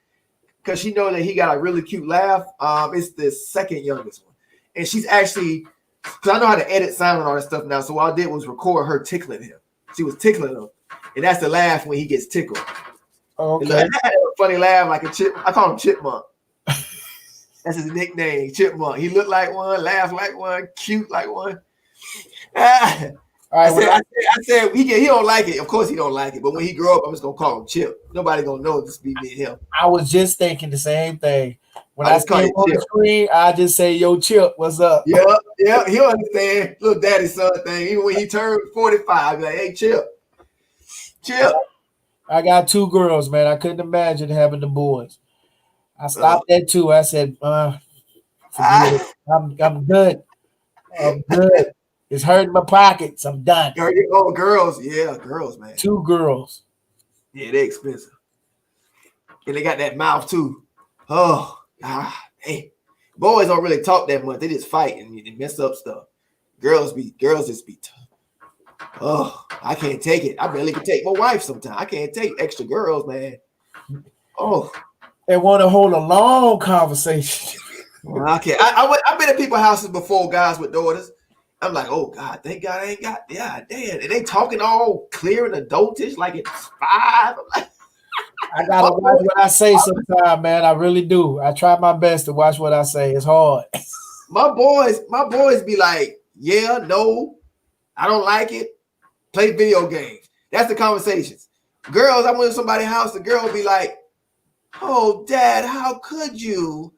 because she knows that he got a really cute laugh. It's the second youngest one. And she's actually, because I know how to edit sound and all that stuff now. So what I did was record her tickling him. She was tickling him. And that's the laugh when he gets tickled. Okay. I had a funny laugh like a chip. I call him Chipmunk. That's his nickname, Chipmunk. He looked like one, laughed like one, cute like one. I said he don't like it. Of course he don't like it. But when he grow up, I'm just going to call him Chip. Nobody going to know it. Just be me and him. I was just thinking the same thing. When I see him on the screen, I just say, "Yo, Chip, what's up?" Yeah, he'll understand. Little daddy son thing. Even when he turned 45, like, "Hey, Chip." I got 2 girls, man. I couldn't imagine having the boys. I stopped at 2. I said, forget it. I'm good. I'm good. It's hurting my pockets. I'm done. Oh, girls. Yeah, girls, man. 2 girls. Yeah, they're expensive. And they got that mouth, too. Oh. Hey, boys don't really talk that much. They just fight and mess up stuff. Girls just be tough. Oh, I can't take it. I barely can take my wife sometimes. I can't take extra girls, man. Oh, they want to hold a long conversation. Okay, I've been at people's houses before, guys with daughters. I'm like, oh God, thank God I ain't got. Yeah, damn, and they talking all clear and adultish like it's 5. I'm like, I gotta watch what I say sometimes, man. I really do. I try my best to watch what I say. It's hard. My boys be like, yeah, no, I don't like it. Play video games. That's the conversations. Girls, I went to somebody's house. The girl will be like, "Oh, Dad, how could you?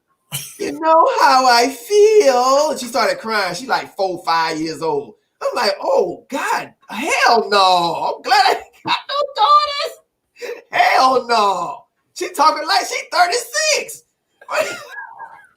You know how I feel." And she started crying. She's like 4, 5 years old. I'm like, "Oh God, hell no! I'm glad I got no daughters. Hell no!" She talking like she 36.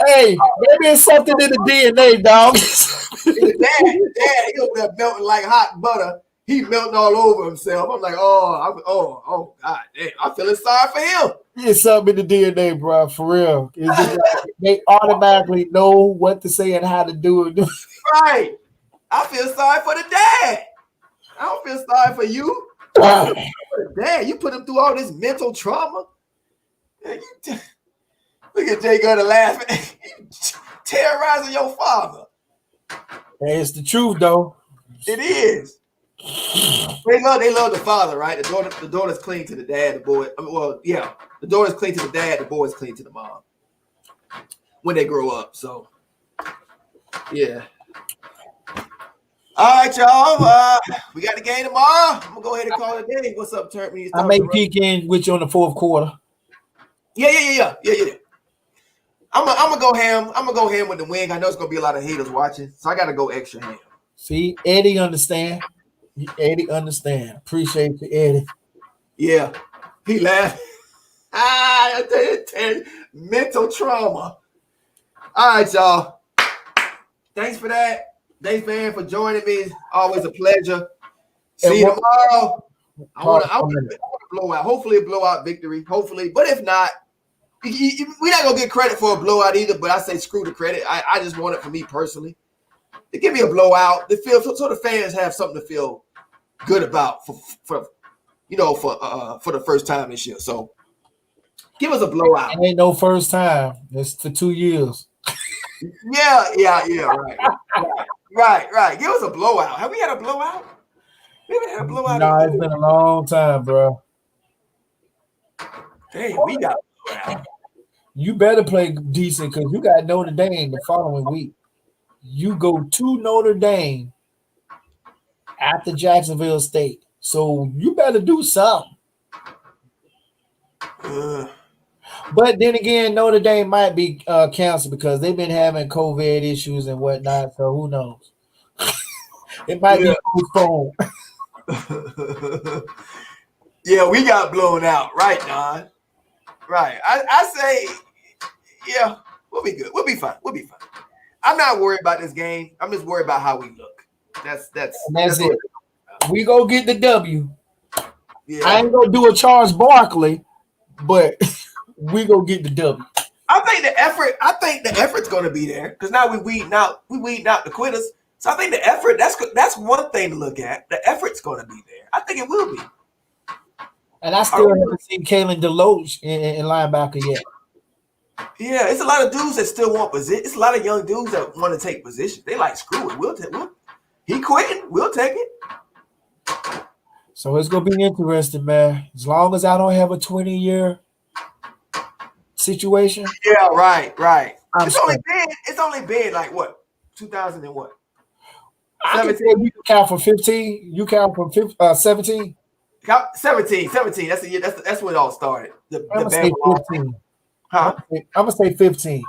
Hey, maybe it's something in the DNA, dog. The dad, he over there melting like hot butter. He melting all over himself. I'm like, oh, God, damn, I'm feeling sorry for him. It's something in the DNA, bro, for real. It's just like they automatically know what to say and how to do it. Right. I feel sorry for the dad. I don't feel sorry for you. Dad, you put him through all this mental trauma. Look at Jay Gunner laughing. Terrorizing your father. Hey, it's the truth, though. It is. They love the father, right? The daughter's clean to the dad. The boy, the daughter's clean to the dad. The boy's clean to the mom when they grow up. So, yeah. All right, y'all. We got the game tomorrow. I'm gonna go ahead and call it a day. What's up, Turk? I may peek in with you on the fourth quarter. Yeah. I'm gonna go ham. I'm gonna go ham with the wing. I know it's gonna be a lot of haters watching, so I gotta go extra ham. See, Eddie understand. Eddie understand. Appreciate you, Eddie. Yeah, he laughed. I tell you, mental trauma. All right, y'all. Thanks for that. Thanks, man, for joining me. Always a pleasure. See you tomorrow. I want a blowout. Hopefully a blowout victory. Hopefully, but if not, we're not gonna get credit for a blowout either. But I say screw the credit. I just want it for me personally. To give me a blowout, to feel so the fans have something to feel good about for the first time this year. So give us a blowout. It ain't no first time. It's for 2 years. Yeah. Right. Give us a blowout. Have we had a blowout? We haven't had a blowout. No, it's been a long time, bro. Hey, we got a blowout. You better play decent because you got Notre Dame the following week. You go to Notre Dame after Jacksonville State. So you better do something. But then again, Notre Dame might be canceled because they've been having COVID issues and whatnot. So who knows? It might be postponed. Yeah, we got blown out. Right, Don. Right. I say, yeah, we'll be good. We'll be fine. I'm not worried about this game. I'm just worried about how we look. That's it. We go get the W. Yeah. I ain't gonna do a Charles Barkley, but we go get the W. I think the effort's gonna be there because now we weeding out the quitters. So I think the effort, that's one thing to look at. The effort's gonna be there. I think it will be. And I still haven't seen Kalen DeLoach in linebacker yet. Yeah, it's a lot of dudes that still want position. It's a lot of young dudes that want to take position. They like, screw it. He quitting. We'll take it. So it's gonna be interesting, man. As long as I don't have a 20-year situation. Yeah, right. It's only been like what, 2000 and what? I can say you count from 15. You count from 17. 17. That's the year. That's when it all started. I'm gonna say 15. Huh? I'm gonna say 15.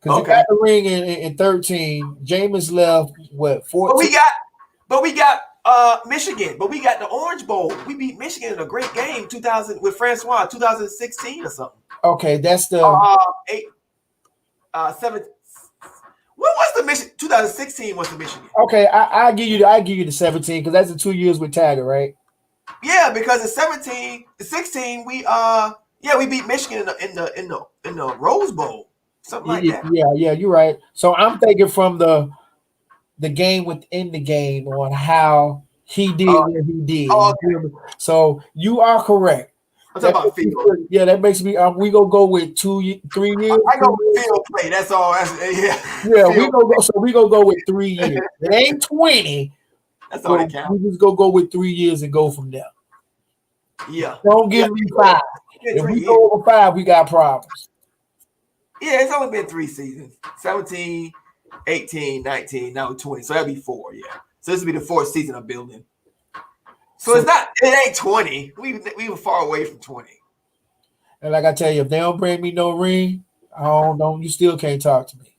Because you got the ring in 13. Jameis left 14. But we got Michigan. But we got the Orange Bowl. We beat Michigan in a great game 2000 with Francois 2016 or something. Okay, that's the 7. What was the Michigan? 2016 was the Michigan. Okay, I give you the 17 because that's the 2 years with Taggart, right? Yeah, because in 16 we beat Michigan in the Rose Bowl, something like that. Yeah, you're right. So I'm thinking from the game within the game on how he did what he did. So you are correct. I'm talking about field. Yeah, that makes me. We gonna go with 3 years. I go with field play. That's all. Yeah, we gonna go with 3 years. It ain't 20. That's all that counts. We just go with 3 years and go from there. Yeah. Don't give me 5. If we go over 5, we got problems. Yeah, it's only been 3 seasons. 17, 18, 19, now 20. So that'll be 4, yeah. So this will be the 4th season of building. So it's not. It ain't 20. We were far away from 20. And like I tell you, if they don't bring me no ring, I don't. You still can't talk to me.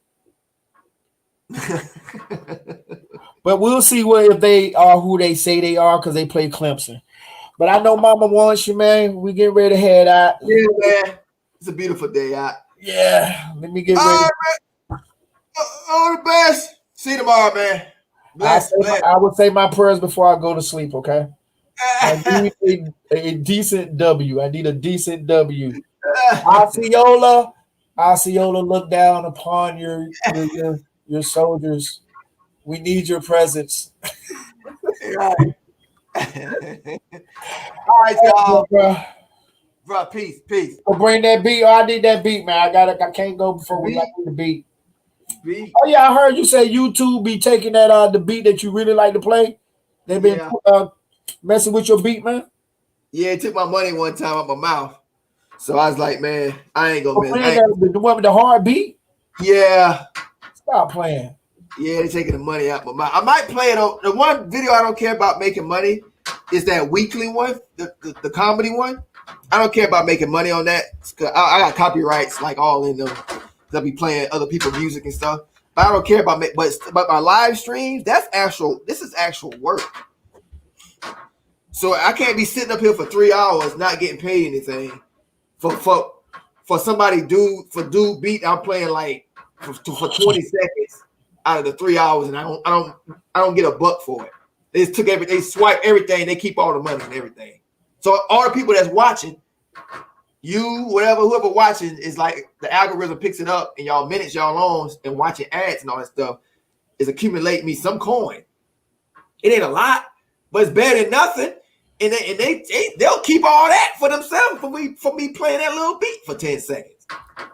But we'll see if they are who they say they are because they play Clemson. But I know Mama wants you, man. We get ready to head out. Yeah, man. It's a beautiful day out. Yeah. Let me get ready. All right, all the best. See you tomorrow, man. Bless. I would say my prayers before I go to sleep, okay? I need a decent W. I need a decent W. Osceola, look down upon your soldiers. We need your presence. Right. All right, y'all. Bro, peace. Well, bring that beat. Oh, I need that beat, man. I can't go before we like the beat. Oh yeah, I heard you say YouTube be taking that the beat that you really like to play. They've been messing with your beat, man. Yeah, it took my money one time out my mouth. So I was like, man, I ain't gonna miss the one with the hard beat? Yeah. Stop playing. Yeah, they're taking the money out my mouth. I might play it on the one video I don't care about making money is that weekly one, the comedy one. I don't care about making money on that. I got copyrights like all in them. They'll be playing other people's music and stuff. But I don't care about but my live streams, this is actual work. So I can't be sitting up here for 3 hours not getting paid anything for somebody dude beat I'm playing like for 20 seconds out of the 3 hours, and I don't get a buck for it. They just took everything, they swipe everything, they keep all the money and everything. So all the people that's watching, whoever watching is like the algorithm picks it up and y'all minutes y'all on and watching ads and all that stuff is accumulating me some coin. It ain't a lot, but it's better than nothing. And they'll keep all that for themselves for me playing that little beat for 10 seconds.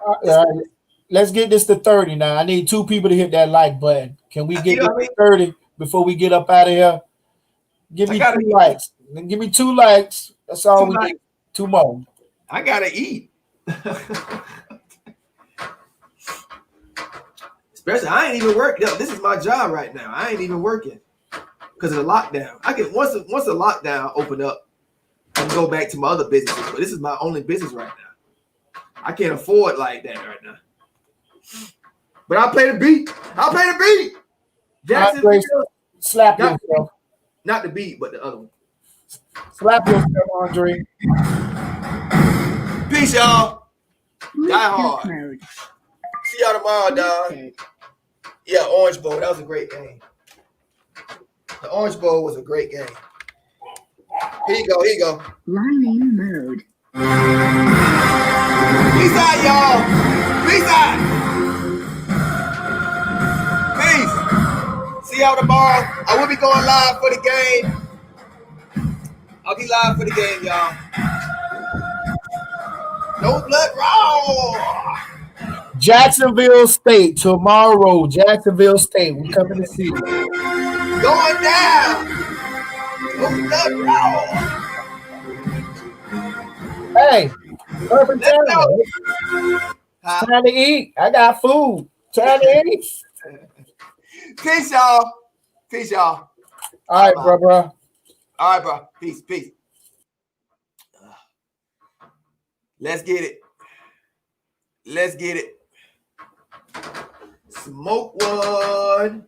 All right. Let's get this to 30 now. I need 2 people to hit that like button. Can we get this to 30 before we get up out of here? Give me 2 likes. Give me 2 likes. That's all we need. 2 more. I gotta eat. Especially, I ain't even working. This is my job right now. I ain't even working because of the lockdown. I can once the lockdown open up, I can go back to my other businesses. But this is my only business right now. I can't afford like that right now. But I'll play the beat. Jacksonville, slap yourself. Not the beat, but the other one. Slap yourself, Andre. Peace, y'all. Die hard. See y'all tomorrow, dog. Yeah, Orange Bowl. That was a great game. The Orange Bowl was a great game. Here you go. Lining mode. Peace out, y'all. Peace out. Peace. See y'all tomorrow. I will be going live for the game. I'll be live for the game, y'all. No blood raw. Jacksonville State tomorrow. Jacksonville State. We're coming to see you. Going down. No blood raw. Hey, perfect time. It's time to eat. I got food. Time to eat. Peace, y'all. Peace, y'all. All right, bro. All right, bro. Peace. Let's get it. Smoke one.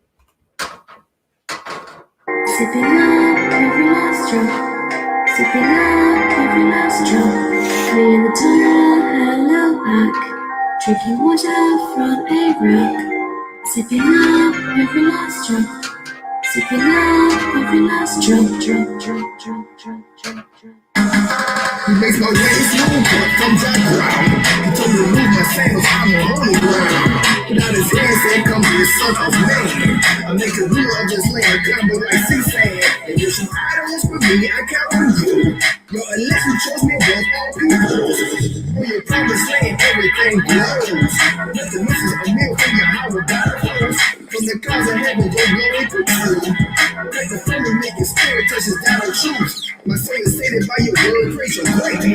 Sipping up every last drop. Sipping up every last drop. Me and the hello pack. Drinking water from a rock. Sipping up every last drop. Sipping up every last drop. He makes my way smooth, but comes out ground. He told me to move my sandals, I'm on the ground. Without his hands, there comes his son of man. I make a rule, I just lay a combo like C-Sand. And there's some idols for me, I count on you. Yo, unless you trust me above all people. For your promised land, everything grows. Nothing misses a meal from your house without a close. From the clouds of heaven, go glory to you. Let the family make your spirit touches down on truth. My soul is stated by your word, praise your greatness.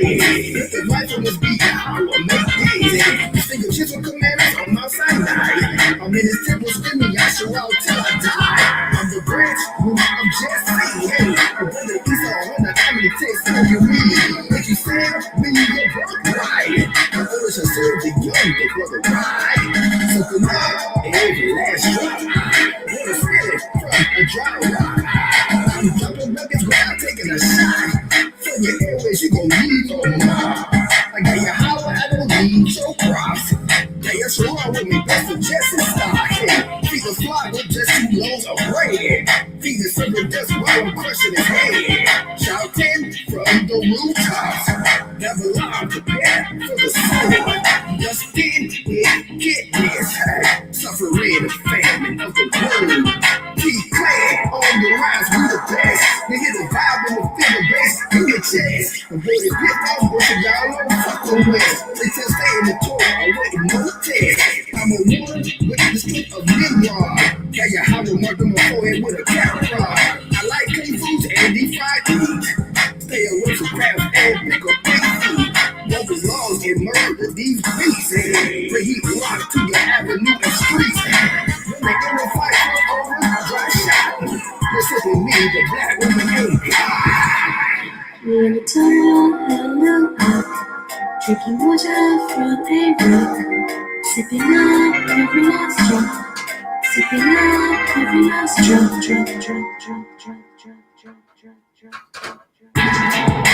If the life of this beat, I will make days. You think your shit will commandments on Mount Sinai. I'm in his temple screaming, I shall out till I die. I'm the branch, I'm just saying, hey, I run the east, I run the I'm jumping up and grab, taking a shot. For your airways, you gon' need your mom. I got your holler, I don't need your props. Yeah, it's wrong with me, that's a Jesse stock. Feet are fly with just 2 loads of bread. Feet is serving just while I'm crushing his head. Shouting from the rooftops. Never lie, prepare for the sword. Just in with kidneys. Suffering the famine of the world. Keep playing on the rise, we the best. They hit the vibe and the feel the bass in your chest. The boy is hit off, worship y'all on fuck the west. They just stay in the tour, I'm waiting no test. I'm a woman with the strength of Nimrod. Yeah, yeah, I will mark on my forehead with a carrot rod. I like clean foods and deep fried meat. Stay away from crabs and pick up big food. Broken laws and murder these beasts. Bring heat rock to your avenue and streets. When they in a fight for over, dry shot. Listen to me, the black woman ain't We're in the tunnel, hello up. Drinking water from a rock. Sipping up every last drop. Sipping up every last drop. Drop, drop, drop, drop, drop, drop, drop, drop, drop.